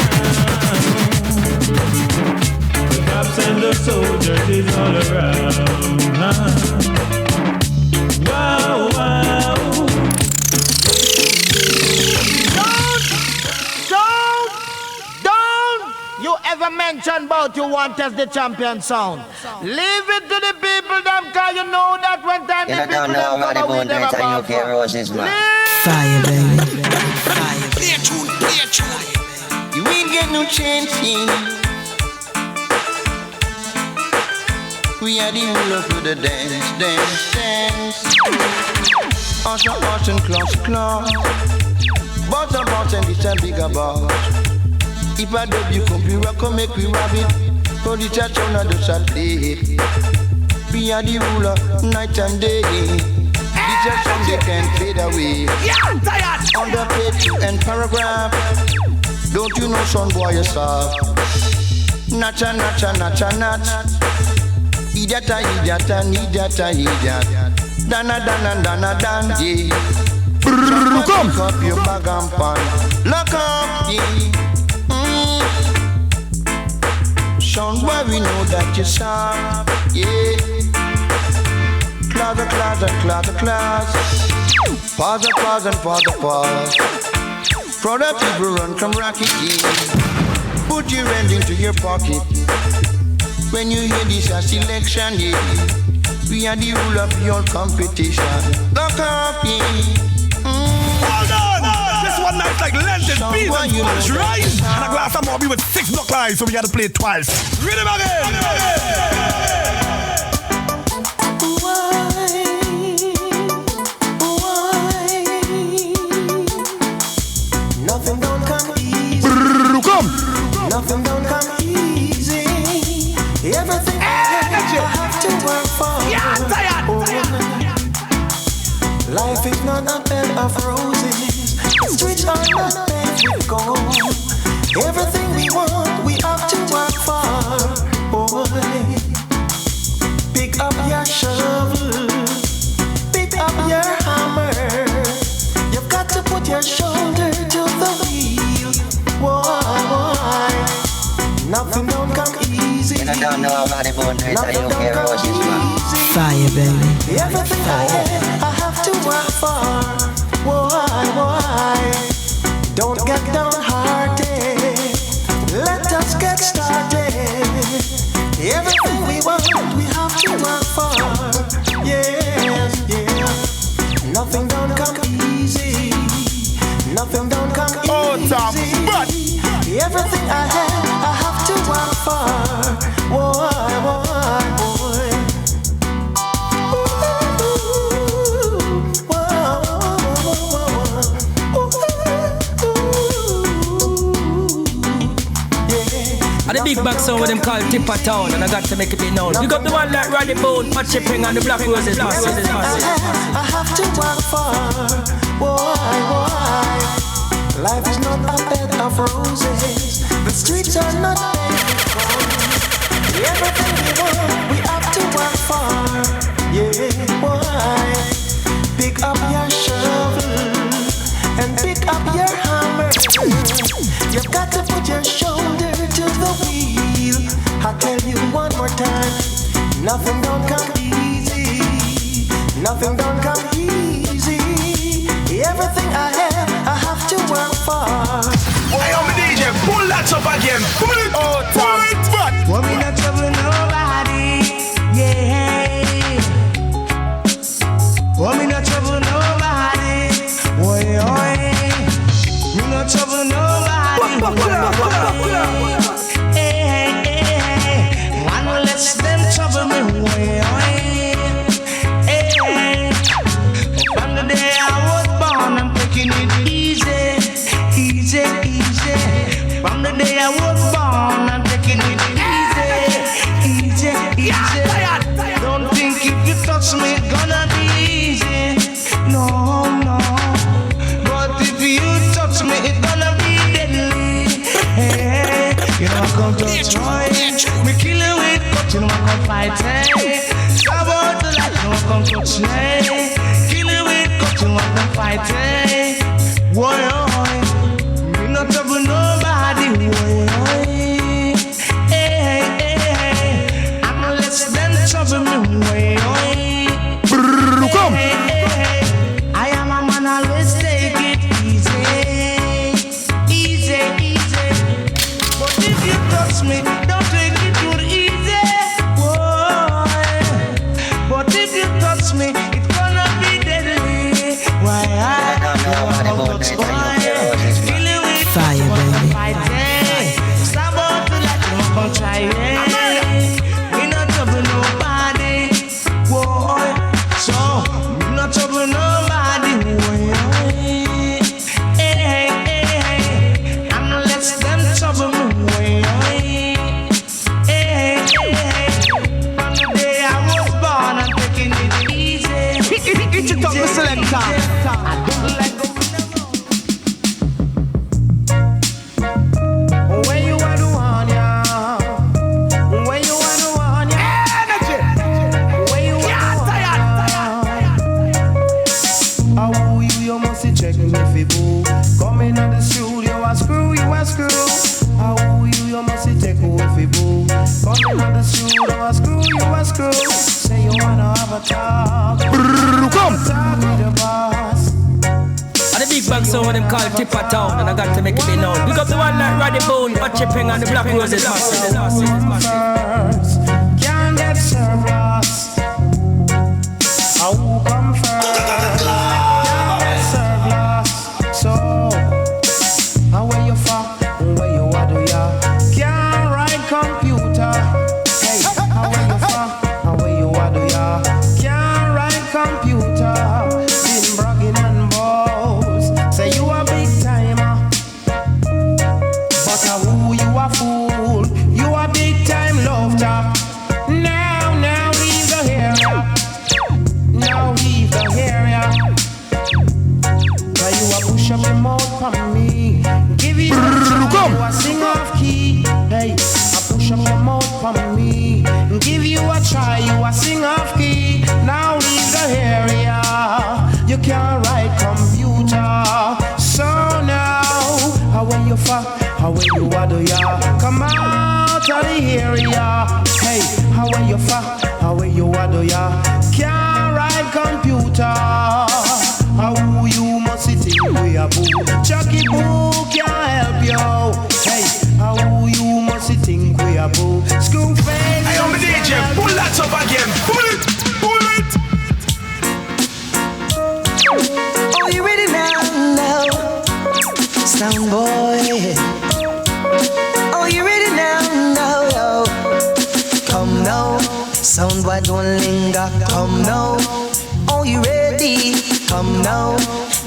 The cops and the soldiers is all around. Wow, wow. Don't you ever mention about you want as the champion sound. Leave it to the people them, cause you know that when time You the people don't know them about the come away them boundaries that about you hear roses, man. Fire, baby. Play a tune. You ain't get no chance in. We are the ruler for the dance. Arch and class. Boss and it's a bigger boss. If I dub you come, you come make we rub it. For the church on the shot play it. We are the ruler, night and day. The church on they can't fade away. On the page and paragraph. Don't you know son boy yourself? Nacha. Idiota. Dana, yeah. Look up your bag and pan. Look up, yeah. Sean, boy, we know that you're sharp, yeah. Class. Pause. Brother, people run from rocket, yeah. Put your hand into your pocket. When you hear this selection, yeah. We are the rule of your competition. Look up, yeah. Hold on! This one night's like lentil, beans and Spanish rice. And a glass of more with 6 block lines, so we gotta play it twice. Read him again! Nothing don't come easy. Nothing don't come easy. Everything I have to work for. Life is not a bed of roses. The streets are not paved with gold. Everything we want, we have to work for. Boy, pick up your shovel, pick up your hammer. You've got to put your shoulder to the wheel. Why? Nothing don't come easy. You don't know about the boundaries that you hear roses, man. Fire, baby. Everything I have to work for. Why? Don't get downhearted. Let us get started. Everything we want, we have to work for. Yes. Nothing don't come Everything I have to work for. Boy. And the big back sound with them called Tipper Town, and I got to make it be known. You got the one like Roddy Bone, Pat Chipping, and the Black Roses. I have to work for. Boy. Life is not a bed of roses. The streets are not paved. Everything we want, we have to work for. Yeah, boy. Pick up your shovel and pick up your hammer. You've got to put your shoulder to the wheel. I'll tell you one more time. Nothing don't come easy. Nothing don't come easy. Everything I have to work for. Hey, I'm a DJ, pull that up again. Pull it out. Pull it back. Well, we not trouble nobody. Yeah. Well, we not trouble nobody. Oi. We not trouble nobody. Hey. One less them trouble me. Hey. From the day I was born, I'm taking it easy. From the day I was born, I'm taking it easy. Don't think if you touch me, it's gonna be easy. No. But if you touch me, it's gonna be deadly. Hey, you know I'm gonna destroy it. Me kill you with cut, you know I'm gonna fight it. About the life, you know I'm gonna touch me. Kill you with cut, you know I'm gonna fight it. Why? Me not trouble nobody. Why? Hey. I'm less than trouble me. Come. I am a man, always take it easy. But if you touch me, don't take it too easy. Boy. But if you touch me, it's gonna be deadly. Why? Fire, baby. Stop out to let you come try it. We not trouble nobody. Boy. So, we not trouble nobody. Hey. I'm less than trouble me. Hey. From the day I was born, I'm taking it easy. Get your tongue, selector. I don't like where you are the one, yeah. Where you are the one, yeah. Energy. Where you are the one. How you must check me if you boo. Come in the studio, I screw you, I screw. How you must check me if you boo. Come in the studio, I screw you, I screw. Say you wanna have a talk. Come. Talk with the boss. And the big bang sound with them called Tipper Town, and I got to make it be known. Pick up the one like Roddy Bone, Pat Chipping, and the Black Roses. First, can't get served last. Who come first? Can't get served last. So, where you from? Where you are, do ya? Can't write computer. Hey, where you from? Where you are, do ya? Can't write computer. Been bragging and boast. Say you a big timer. But who you a fool? You a big time love talk. Now leave the area. Now leave the area. Now you a push up your mouth for me. Give you a try, you a sing off key. Hey, I push up your mouth for me. Give you a try, you a sing off key. Now leave the area. You can't write computer. So now, where you from? Where you are, do ya? Come out of the area. Hey, where you from? Where you are, do ya? Can't write computer. How you must sit in we a boo. Chucky Boo can't help you. Hey, how you must sit in we a boo. School face. Hey, I'm a DJ, pull that up again. Pull it. Oh, you ready now? Sound boy.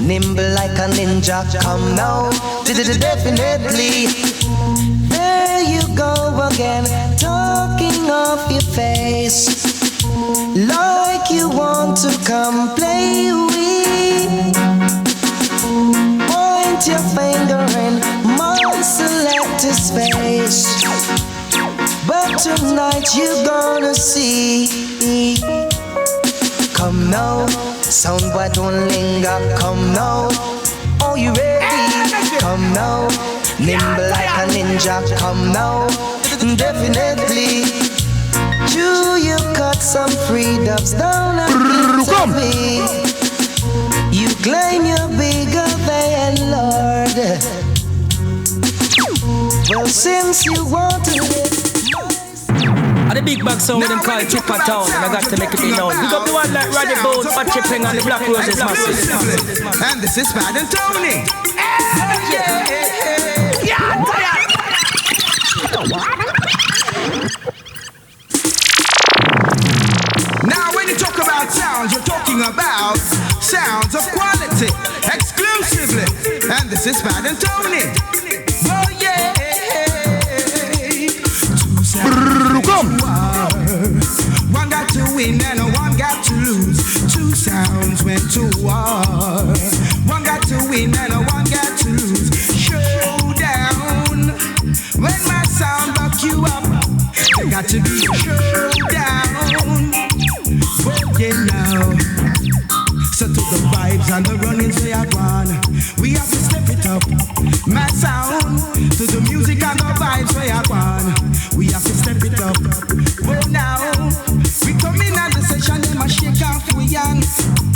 nimble like a ninja. Come now, definitely. There you go again, talking off your face, like you want to come play with. Point your finger in my selector's face, but tonight you're gonna see. Come now, sound boy don't linger. Come now, are you ready? Come now, nimble like a ninja. Come now, definitely. You cut some free dubs down and me. You claim you're bigger than Lord. Well, since you want to live. And the big bag sound with them called Chipper Town, and I got to make it be known. Big up the one like Roddy Bones, Hot Chipping, and the Black Roses massive. And this is Bad and Tony. Now when you talk about sounds, you're talking about sounds of quality, exclusively. And this is Bad and Tony. Oh yeah. One got to win and one got to lose. Two sounds went to war. One got to win and one got to lose. Showdown. When my sound buck you up, it got to be showdown. Oh yeah now. So to the vibes and the runnings we are gone, we have to step it up. My sound to the music and the vibes we are gone, we have to step it up. Oh now we come in at the session, they must shake off we young.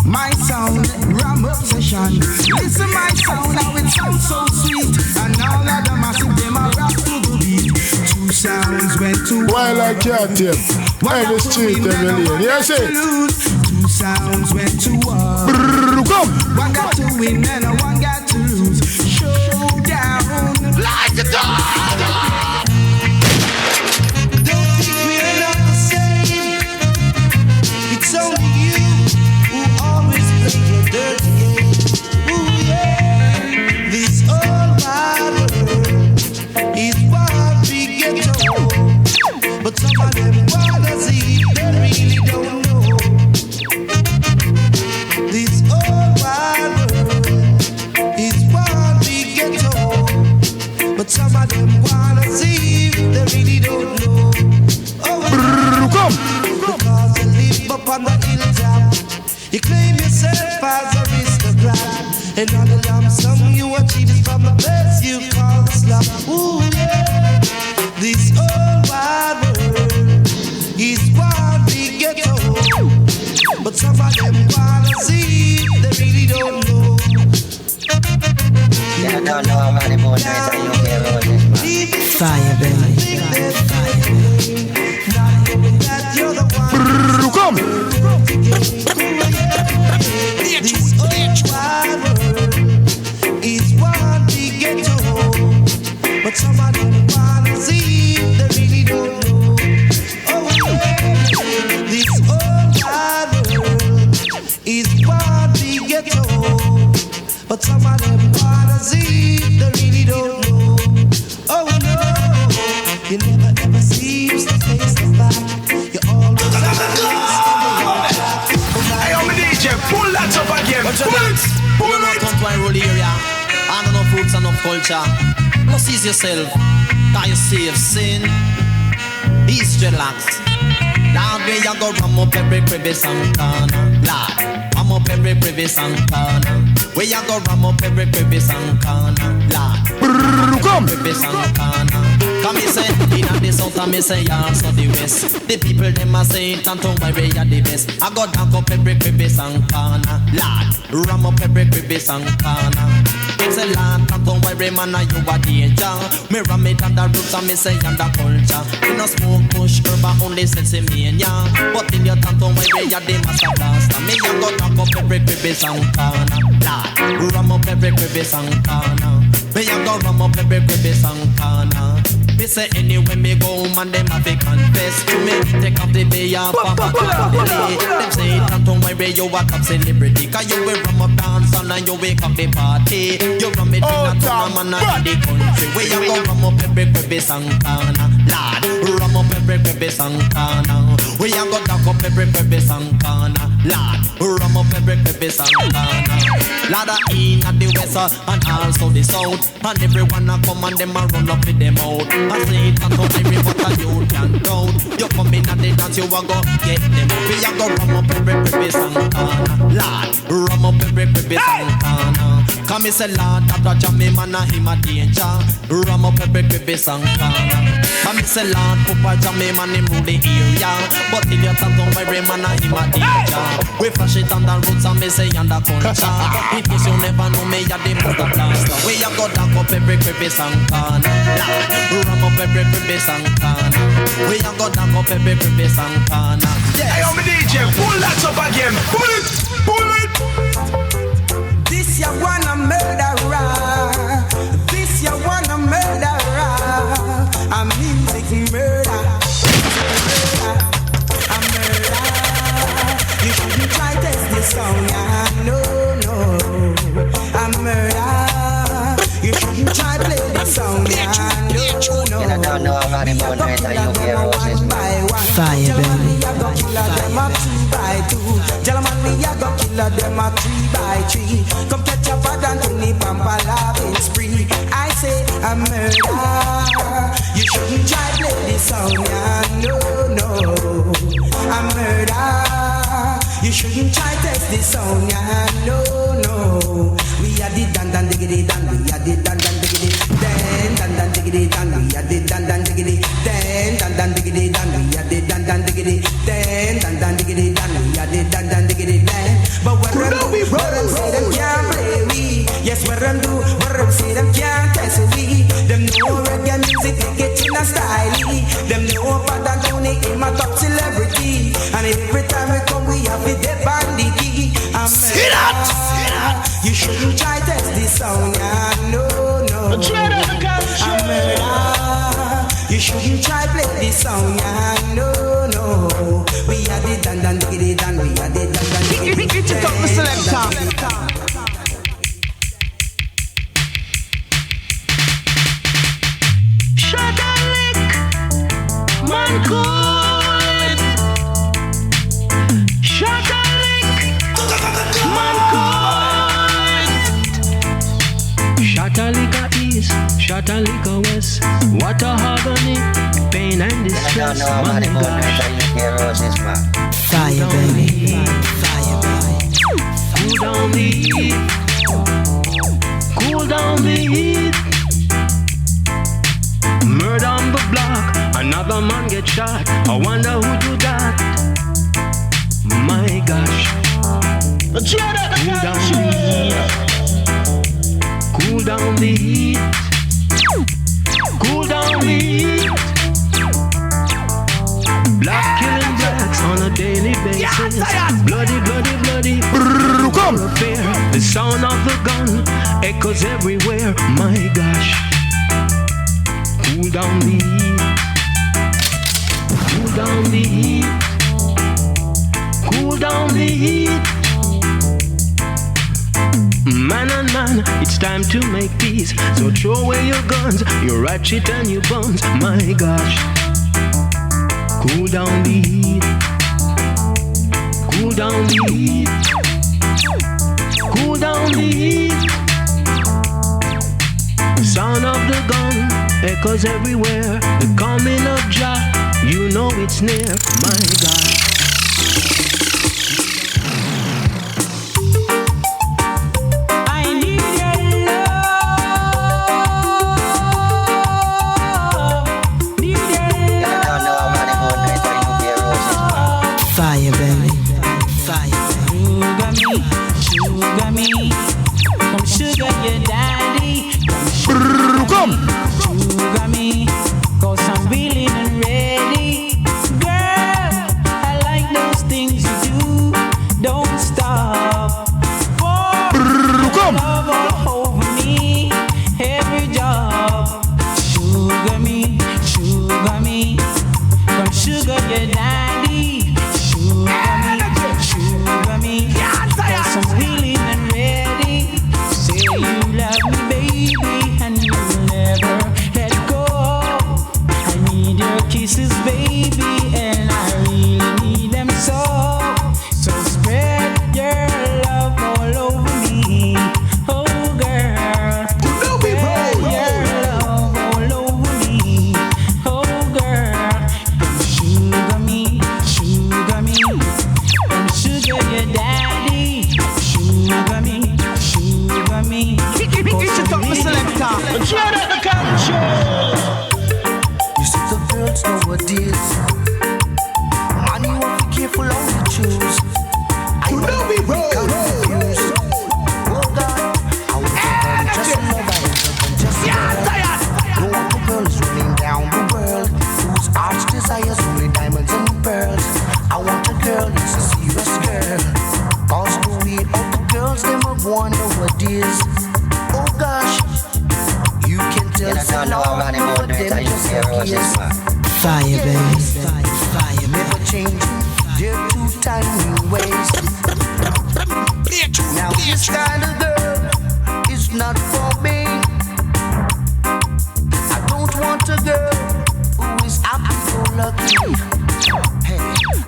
My sound, ram up session. Listen my sound, how it sounds so sweet. And all of the massive them are rap to the beat. Two sounds went to while I can't tell. I the street every day. Yes it. Two sounds went to war. One got to win and one got to lose. Showdown. Like the dog. Don't think we're not the same. It's only you who always play your dirty game. Ooh yeah. This old wide world is what we get told. But some of them wanna see they really don't know. This old wide world is what we get told. But some of them wanna see they really don't know. Oh, because you live up on the hilltop, you claim yourself as aristocrat, and all the lump sum you achieve is from the best you call the slum. Ooh yeah, this old wide world is what we get told. But some of them wanna see, they really don't know. Yeah, I don't know how many more days I can roll this, man. Fire, baby. Come. This old wide world is what we get told. But some of them wanna see, they really don't know. Oh yeah, this old wide world is what we get told. But some of them wanna see, they really don't know. Oh no, you never ever seems to face the fact. You always Hey, I'm a DJ, pull that up again. Pull it. Come to my rural area. And enough roots and enough culture. No seize yourself. Can you save sin? East dreadlocks. Lord, we a go ram up every crevice and corner. Lord, ram up every crevice and corner. We a go ram up every crevice and corner. Lord, come crevice and corner. Come me say, in the south and me say also the west. The people them a say it and tongue by way are the best. I go down up every crevice and corner. Lord, ram up every crevice and corner. It's a land and tongue by way man and you a danger. Me ram it under roots and me say under culture. We no smoke push herb only sense me. But in your tongue my way you the master blaster. Me a go down up every crevice and corner. Lord, ram up every crevice and corner. Me a go ram up every crevice and corner. Me say anywhere me go, man, them have to confess to me. Take off the day off of a delay. Them say not to worry, you a top celebrity. Cause you will rum up dance and you wake up the party. You rum it in a town, man, in the country. Where you go rum up every crevice and corner. Lord, rum up every crevice and corner. Where you go dark up every crevice and corner. Lord, rum up every crevice and corner. Lord, in at the west and also the south. And everyone a come and them a run up with them out. I say it not to worry, but a you can't doubt. You come in and they dance, you a go get them up. We a go rum up every crevice and corner. Lord, rum up every crevice and corner. Come me say Lord, that a jam me man a him a danger. Rum up every crevice and corner. Come me say Lord, Papa jam me man him rule the area. But if you talk don't worry, man a him a danger. We flash it on the roads and me say on the culture. In case you never know me, a the mother blaster. We a go dark up every crevice and corner. Lord, rum up every crevice and corner. We a go dark up every crevice and corner. Hey, yo, me DJ, pull that up again. Pull it, pull it. This ya wanna murderer. This ya wanna murderer. A music murder. A murder. You shouldn't try test this song, yeah. No, no. A murder. You shouldn't try play this song, yeah. No, no. And I don't know how many more nights I you hear roses, man. Fire, baby. Them a 2 by 2. Gentlemen, we a go killer them a 3 by 3. Come catch a bad and Tony Pampa loving spree. I say a murder. You shouldn't try play this song, yeah. No, no. A murder. You shouldn't try test this song, yeah. No, no. We a the dan diggity dan. We a the dan diggity dan diggity dan. We a the dan diggity dan diggity dan. We a the dan diggity dan diggity dan. We a the dan diggity dan. But what them say them can't play we. Yes, what them do, what them say them can't test we. Them know reggae music they get in a style. Them know Father Tony him a top celebrity. And every time we come we have it the bandit. See that? You shouldn't try test this song, yeah. No, no. A murder. You shouldn't try play this song, yeah. No, no. We are the dan diggity dan. We are the dan diggity dan. It's up the selector. Shut a lick, man good. Shut a lick, man good. Shut a lick east, shut a lick west. What a agony, pain and distress. Man, gosh. Fire, baby. Fire, baby. Cool down the heat. Cool down the heat. Murder on the block. Another man get shot. I wonder who do that. My gosh. Cool down the heat. Cool down the heat. Black killing blacks on a daily basis. Bloody, bloody, bloody. Affair. The sound of the gun echoes everywhere. My gosh. Cool down the heat. Cool down the heat. Cool down the heat. Man and man, it's time to make peace. So throw away your guns, your ratchet and your bombs. My gosh. Cool down the heat. Cool down the heat. Cool down the heat. Sound of the gun echoes everywhere. The coming of Jah, you know it's near. My God. Fire, baby. Fire. Sugar me, come sugar your daddy. Come. Sugar me, cause I'm willing and ready. Girl, I like those things you do. Don't stop. Come. Love all over me, every job. Sugar me, Shut up the control. You see the girls nowadays, man, you want to be careful how you choose. I know we confused. Oh God, I want to come just love, I want to come just love. No other girls running down the world whose heart's desires only diamonds and pearls. I want a girl, it's a serious girl. Cause the way all the girls them are born nowadays. Oh gosh, you can tell some love, but them just like yes. Fire, baby. Fire, never changing their two tiny ways. Now this kind of girl is not for me. I don't want a girl who is happy-go-lucky. Hey,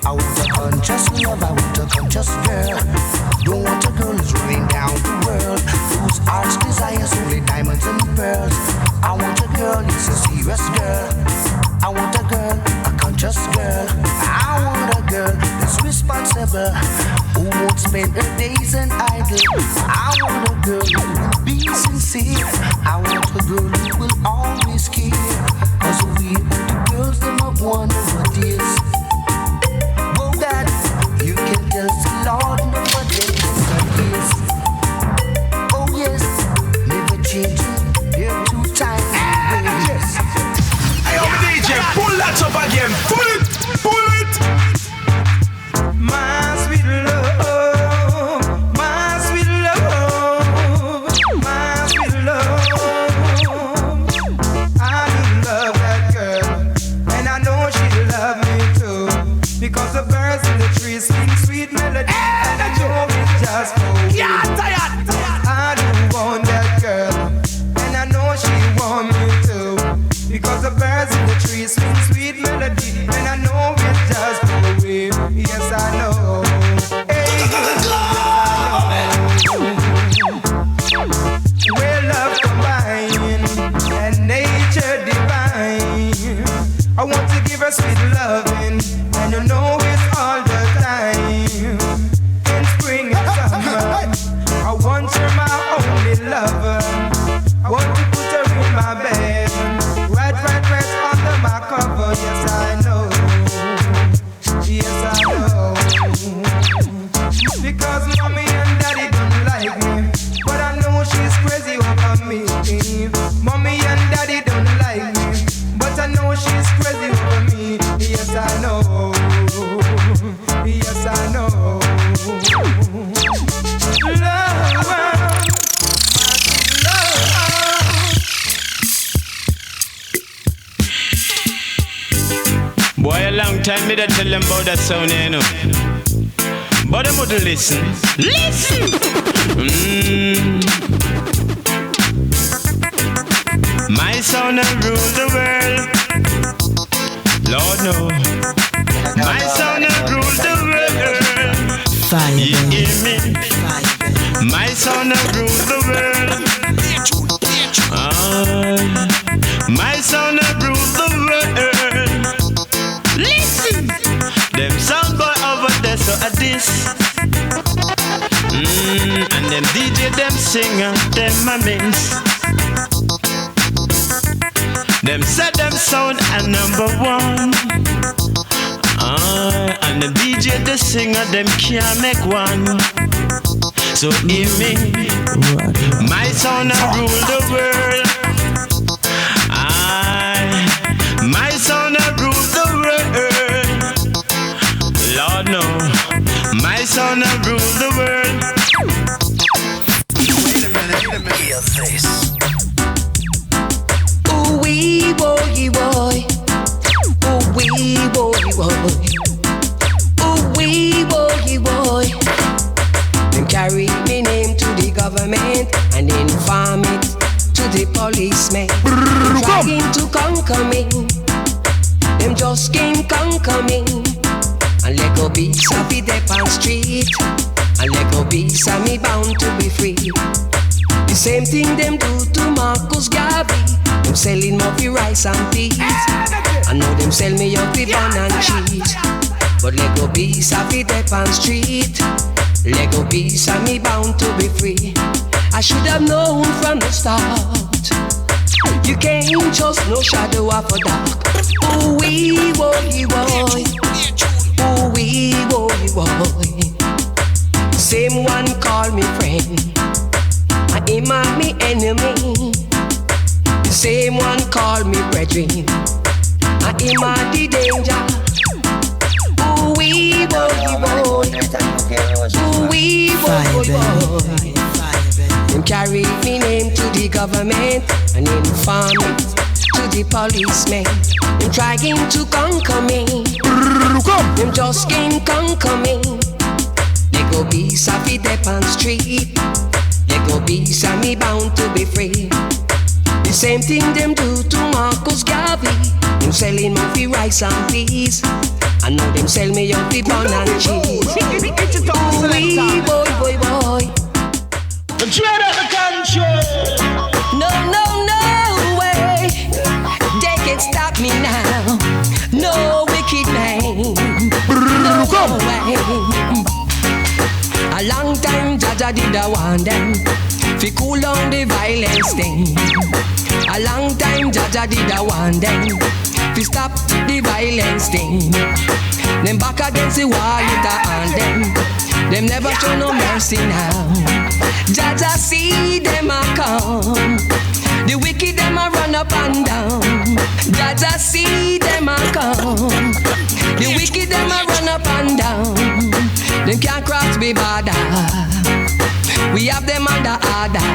I want a conscious love, I want a conscious girl. Don't want a girl who's running down the world, whose heart's desires only diamonds and pearls. I want a girl, it's a serious girl. I want a girl, a conscious girl. I want a girl that's responsible, who won't spend her days in idle. I want a girl who will be sincere. I want a girl who will always care. Cause we are the girls that are born nowadays. Oh God, you can tell the Lord never did this. Oh yes, never changing, they're too tiny. Yes. Hey, yo, DJ, pull that up again. Pull it, pull it. My sweet love, my sweet love, my sweet love. I love that girl, and I know she love me too. Because the birds in the trees sing sweet melody, and I know it's just for me. I do want that girl, and I know she want me too. Because the birds in the trees sing sweet melody, and I know it's just for me. Yes, I know. Hey, where love combined and nature divine. I want to give her sweet loving, and you know it's all the time. In spring and summer, I want her my only lover. I want to put her in my bed, right under my cover. Yes, I know. Yes, I know. Because mommy and daddy don't like me, but I know she's crazy over me. Mommy and daddy don't like me, but I know she's crazy over me. Yes, I know. Yes, I know. Boy, a long time me that tell them about that sound, you know. But them wouldn't listen. Listen! My sound will rule the world. Lord, no. My sound will rule the world. Fire, you hear me? My sound will rule the world. My sound will rule the world. Listen! Them sound boy over there so at this. And them DJ, them singer, them a miss. Them said them sound a number one. And the DJ, the singer, them can't make one. So hear me, my sound a rule the world. My sound a rule the world. Lord no, my sound a rule the world. Wait a minute. Hear this. Ooh wee boy boy. Ooh wee boy boy. Ooh wee boy boy. Them carry me name to the government and inform it to the policemen. Trying to conquer me. Them just came conquer me. And let go be sappy dep on street. And let go be Sammy bound to be free. The same thing them do to Marcus Garvey. Them selling Murphy rice and peas. I know them sell me up the bun and cheese. But let go be sappy dep on street. Let go be Sammy bound to be free. I should have known from the start You can't trust no shadow of a dark. Ooh wee woy woy. Ooh wee woy woy. Same one call me friend. I him a me enemy. The same one call me brethren. I him a the danger. Ooh wee woy woy. Ooh wee woy woy. Them carry me name to the government and inform me to the policemen. Them trying to conquer me. Them just can't conquer me. They go be Safi Dep on street. They go be Sammy bound to be free. The same thing them do to Marcus Garvey. Them selling me rice and peas. I know them sell me out the bun and cheese. Ooh wee boy boy boy. Dread of the country. No, no, no way. They can stop me now. No wicked man. No way. A long time Jaja did I want them fi cool down the violence thing. A long time Jaja did I want them fi stop the violence thing. Them back against the wall with a hand them. Them never show no mercy now. Jaja see them a come. The wicked them a run up and down. Jaja see them a come. The wicked them a run up and down. Them can't cross me border. We have them under order.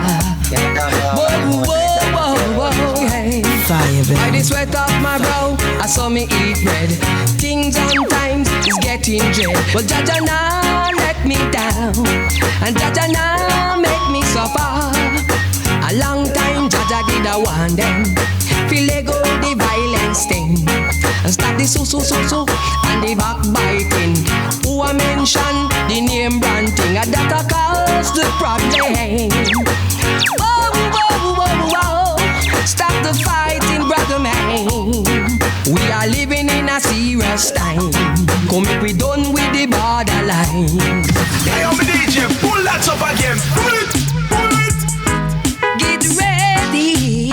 Whoa, whoa, whoa, whoa, hey. By the sweat off my brow, I saw me eat bread. Things and times is getting dread. But Jaja now let me down, and Jaja now make me suffer. A long time Jaja did I want them feel let go the violence thing and stop the so and the backbiting. Who I mention the name brand thing and that a cause the problem. Oh, oh, oh, oh. Stop the fighting, brother man. We are living in a serious time. Come if we done with the borderline. Hey, I'm a DJ, pull that up again. Pull it, pull it. Get ready,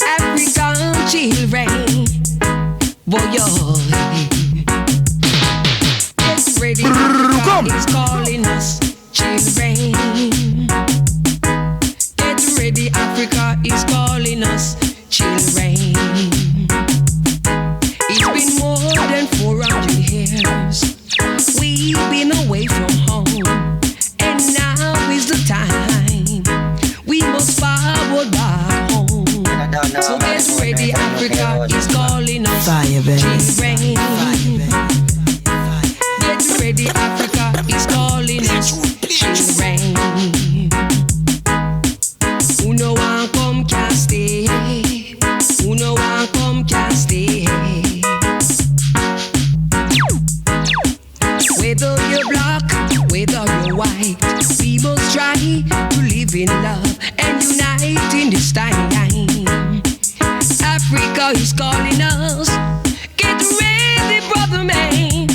African children. Boy, get ready, Africa is calling us children. Get ready, Africa is calling us children. It's been more than 400 years. We've been away from home, and now is the time. We must forward back home. So get ready, Africa is calling us children. Get ready, Africa is calling us children. Who no one come can stay. Who no one come can stay. Whether you're black, whether you're white, we must try to live in love and unite in this time. Africa is calling us. Get ready, brother man.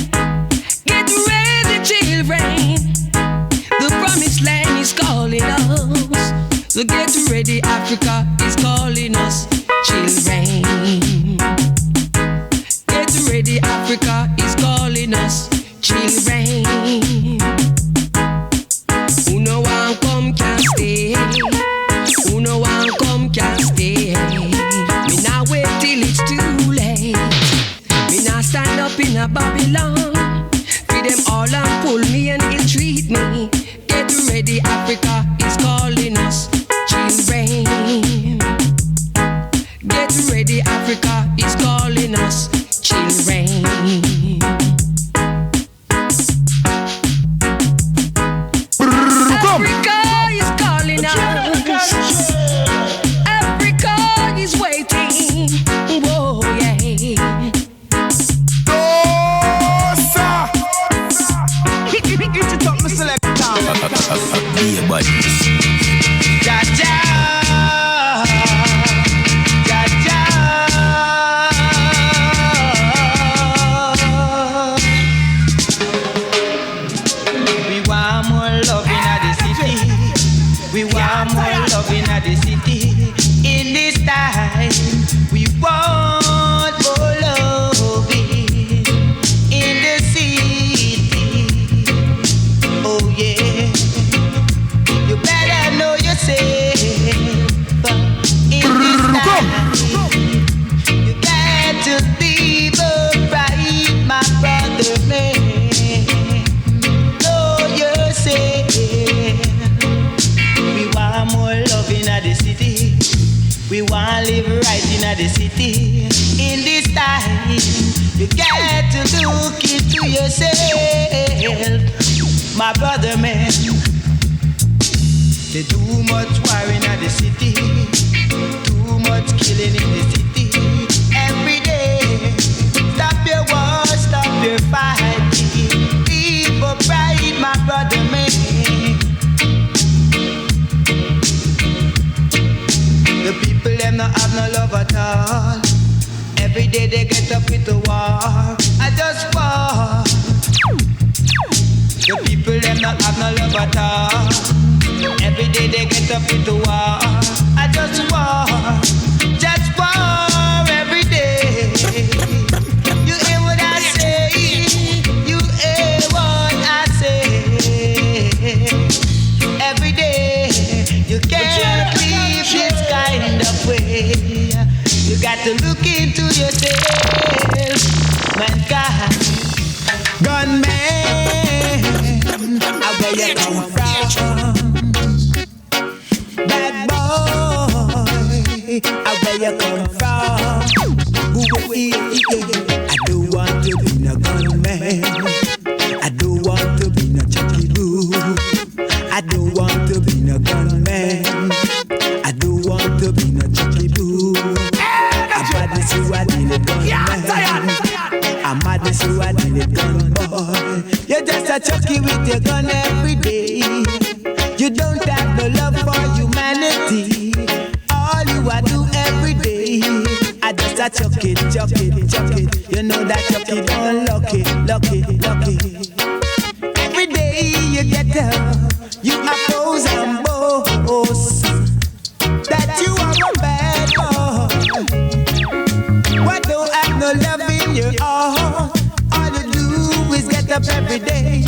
Get ready, children. The promised land is calling us. So get ready, Africa is calling us children. Get ready, Africa is calling us children. Who no one come can stay. Who no one come can stay. Me now wait till it's too late. Me now stand up in a Babylon. Feed them all and pull me and ill treat me. Get ready, Africa is calling us children. Get ready, Africa is calling us children. Africa is calling us. Africa is waiting. Whoa, yeah. Oh, sir. Hit it up, Mr. Selector. Be a buddy. Jaja. We want more love in the city. We want want more love in the city. In this time, we want more love in the city. Oh yeah, you better know yourself. In this time, you got to be the right, my brother man. Know yourself. We want more love in the city. We want to live right in the city. In this time, you got to look into yourself, my brother man. There's too much war in the city, too much killing in the city. Every day, stop your war, stop your fight. People pride, my brother man. The people them not have no love at all. Every day they get up with the war. I just war. The people them not have no love at all. Every day they get up with the war. I just war. Just war every day. You hear what I say? You hear what I say? Every day you can't live this kind of way. You got to look into yourself, mankind. Gunman, where you come from? Bad boy, where you come from? I don't want to be no gunman. I don't want to be no Chucky Boo. I don't want to be no gunman. I don't want to be no Chucky Boo. I'm mad as you are the gunman. I'm mad as you are the gun boy. You're just a Chucky with your gun every day. You don't have no love for humanity. All you are do every day, I just a chuck it. You know that Chucky don't lock it. Every day you get up, you oppose and boast that you are a bad boy. Why don't have no love in your heart? All you do is get up every day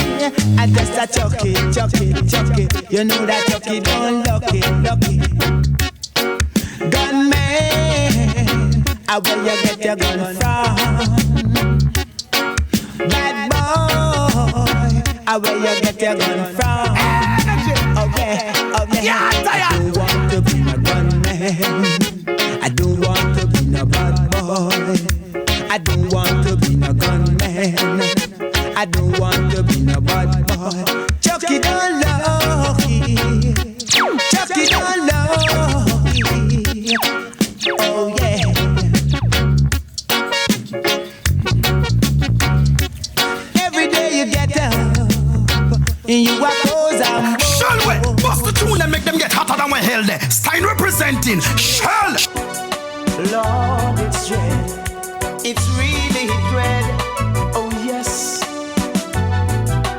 and just a chuck it. You know that Chucky don't lock it. Gunman, where you get your gun from? Bad boy, where you get your gun from? Oh yeah. I don't want to be no gunman. I don't want to be no bad boy. I don't want to be no gunman. I don't want to be no bad boy. Chucky don't love it. Chucky don't love it. Oh yeah. Every day you get up and you walk those and Shell way, bust the tune and make them get hotter than when hell there. Stein representing Shell. Lord, it's dread. It's really dread. Oh yes.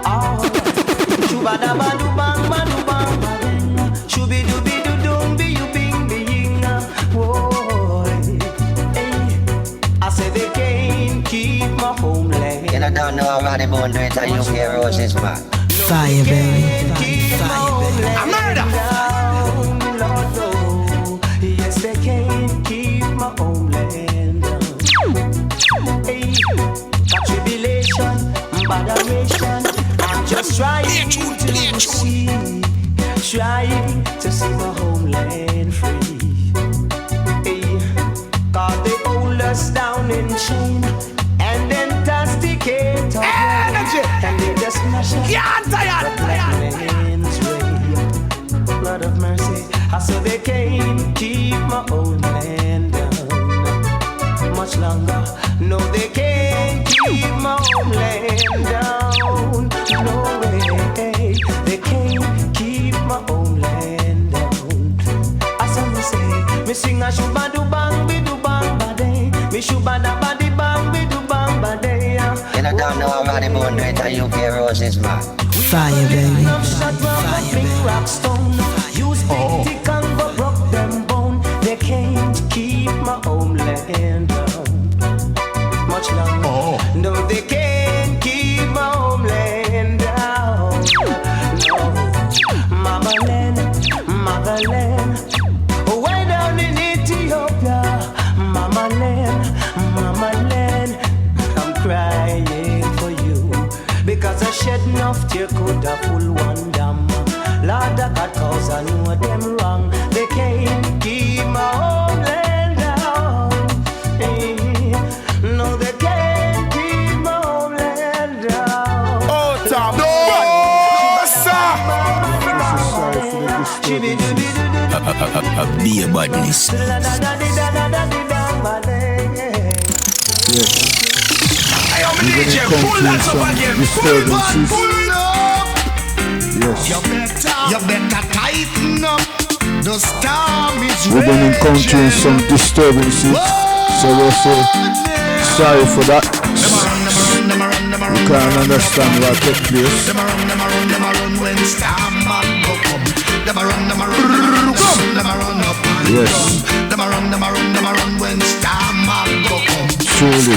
Oh. Shubadabadu bang badu bang bang. Shubi dubi du dum bi you bing bing. Whoa. Hey. I said they can't keep my homeland. You don't know how Roddy Bone do it and you hear roses, man. Fire, baby. A murder. Lord, no. Yes, they can't keep my homeland. Hey, got tribulation, botheration. I'm just trying to see my homeland free. Hey, God, they hold us down in chain and then tasticate our energy, and they just smash us. Blood of mercy, I said they can't keep my homeland down much longer. No, they can't keep my homeland down. No way, they can't keep my homeland down. I saw me say, me sing a shuba do bang be do bang ba day. Me shuba da ba di bang be do bang ba day. You don't know how Roddy Bone do it and you hear roses, man. Fire, baby. Fire, baby. City Congo broke them bone. They can't keep my homeland down much longer. No, they can't keep my homeland down. No, motherland, way down in Ethiopia, mamaland, I'm crying for you because I shed enough tear could have full one dam. Lord of God, cause I know them wrong. They can't keep my homeland down. No, they can't keep my homeland down. Oh, Tom, Be a badness. Yes. Even in countries, some disturbances. Yes. You better tighten up. The storm is We've been encountering some disturbances, so we'll say sorry for that. We can't understand what took place. Yes. Truly.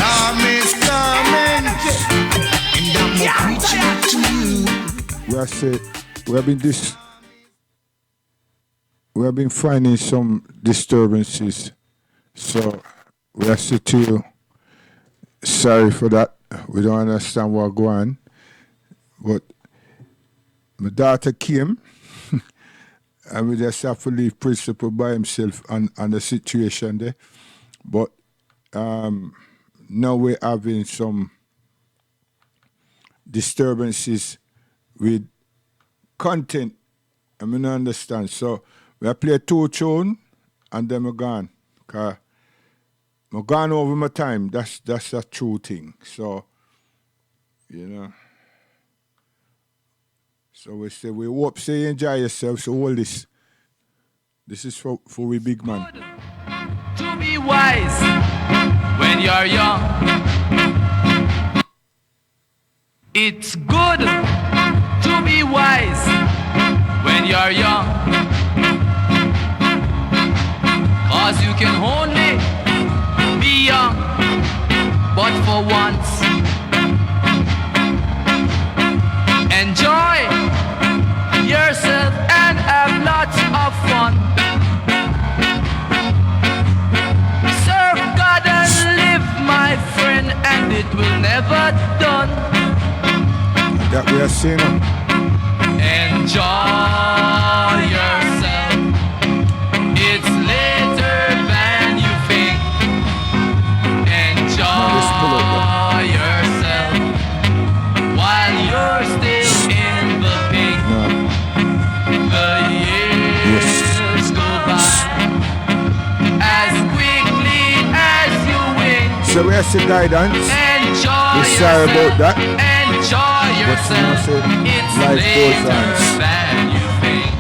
We are say we have been finding some disturbances, so we are say to you sorry for that. We don't understand what's going on, but my daughter came and we just have to leave principal by himself on the situation there. But now we're having some disturbances with content. I mean, I understand. So we play 2 tunes and then we're gone. Cause I'm gone over my time. That's a true thing. So, you know. So we say we hope say you enjoy yourself. So all this is for we big man. To be wise when you're young. It's good to be wise when you're young. 'Cause you can only be young, but for once. Enjoy yourself and have lots of fun. Serve God and live, my friend, and it will never done. That we are seeing. Enjoy yourself. It's later than you think. Enjoy yourself while you're still in the pink. The years go by as quickly as you wink. So we have some guidance. Enjoy We're sorry about that. Enjoy yourself. It's life goes later on. than you think.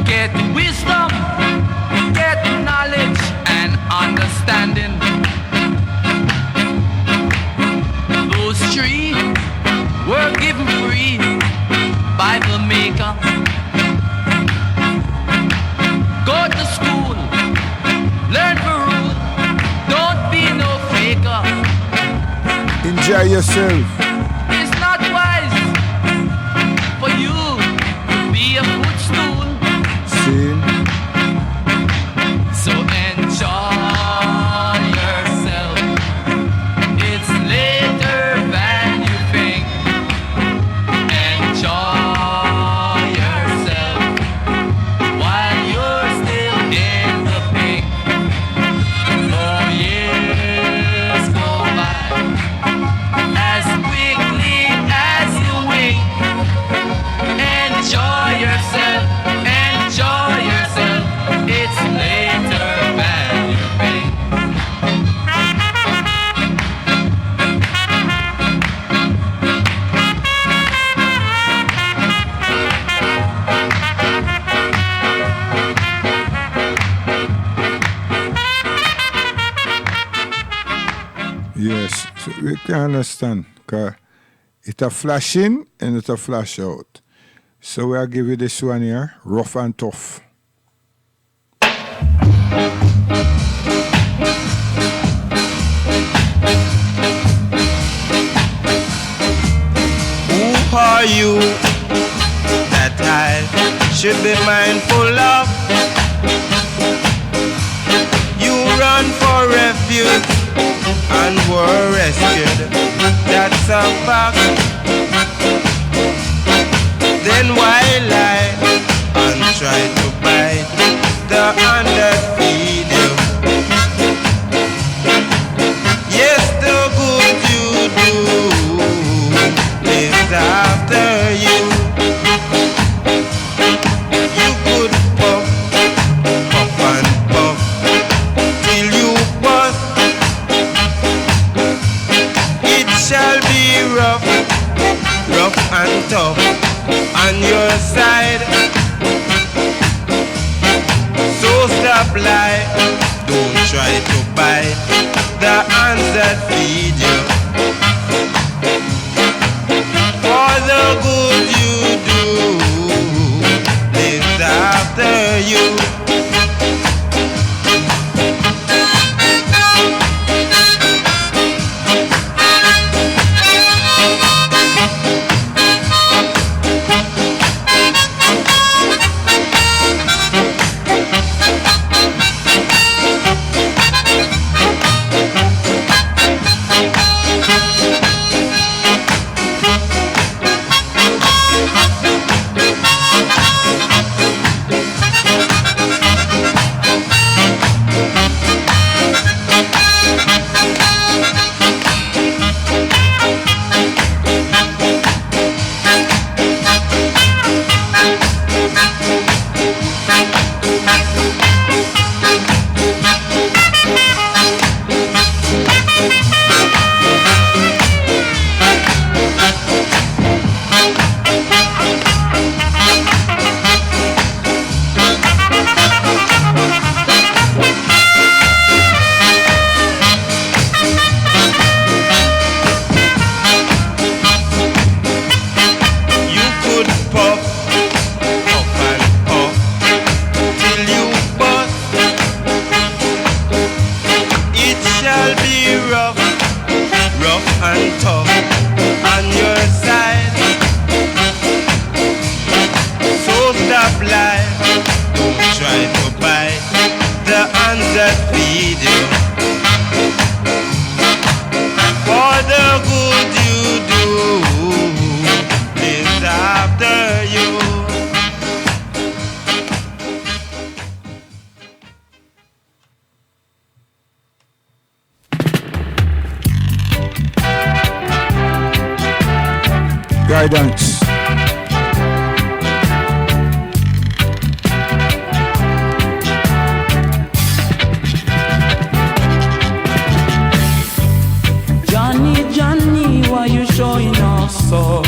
Get wisdom, get knowledge and understanding. Those 3 were given free by the Maker. Go to school, learn the rule, don't be no faker. Enjoy yourself. It's not wise for you to be a footstool. See? So enjoy yourself. It's later than you think. Enjoy yourself while you're still in the pink. Oh, years go by as quick we can understand. Because it's a flash in and it's a flash out. So we'll give you this one here, rough and tough. Who are you that I should be mindful of? You run for refuge and were rescued. That's a fact. Then why lie and try to bite the hand that feed you? Yes, the good you do lives after you. You could puff, puff and puff till you bust. It shall be rough, rough and tough on your side. So stop lie, don't try to bite the hands that feed you. For the good you do lives after you. Guidance. Johnny, Johnny, why you showing us so?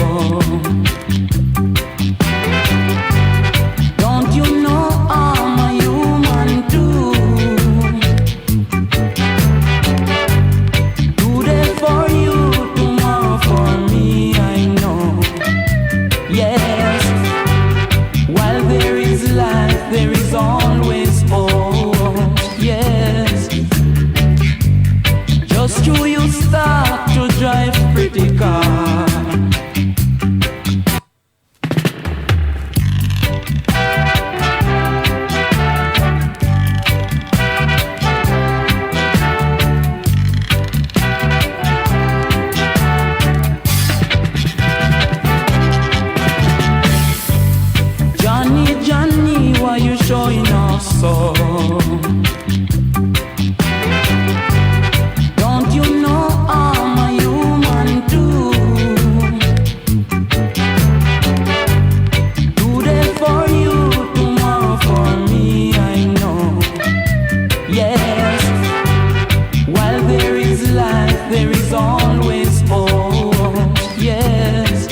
Don't you know I'm a human too? Today for you, tomorrow for me, I know. Yes, while there is life, there is always hope. Yes, just till you start to drive pretty car. Johnny, Johnny, why you showing us so? Don't you know I'm a human too? Today for you, tomorrow for me, I know. Yes, while there is life, there is always hope. Yes,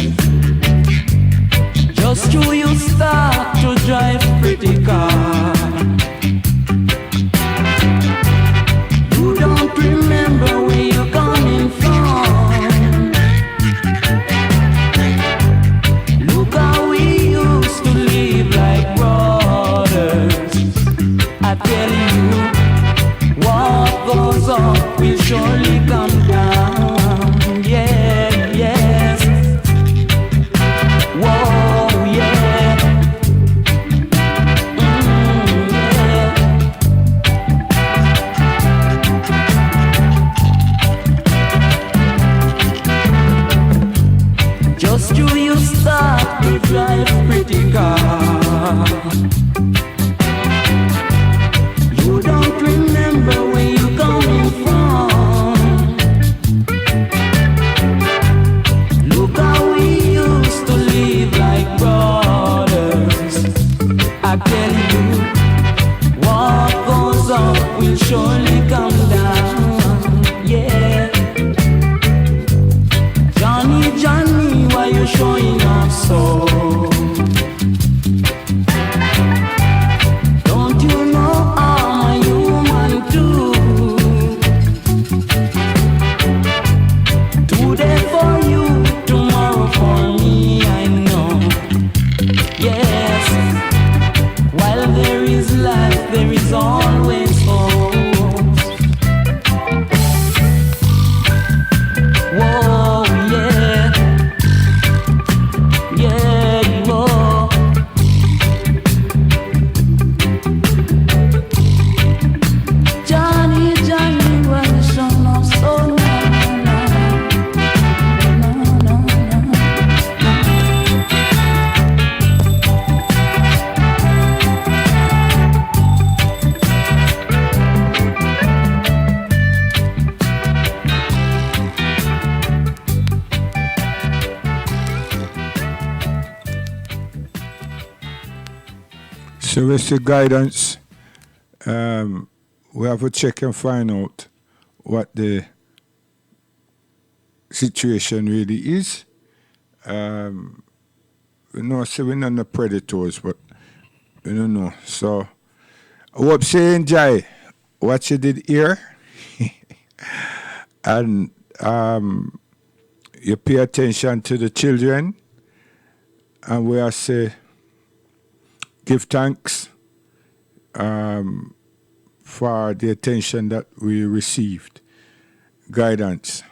just till you start to drive pretty car. You don't remember where you're coming from. So with the guidance, we have to check and find out what the situation really is. We know, so we're not the predators, but we don't know. So I hope you enjoy what you did here. And you pay attention to the children. And we are say, give thanks for the attention that we received. Guidance.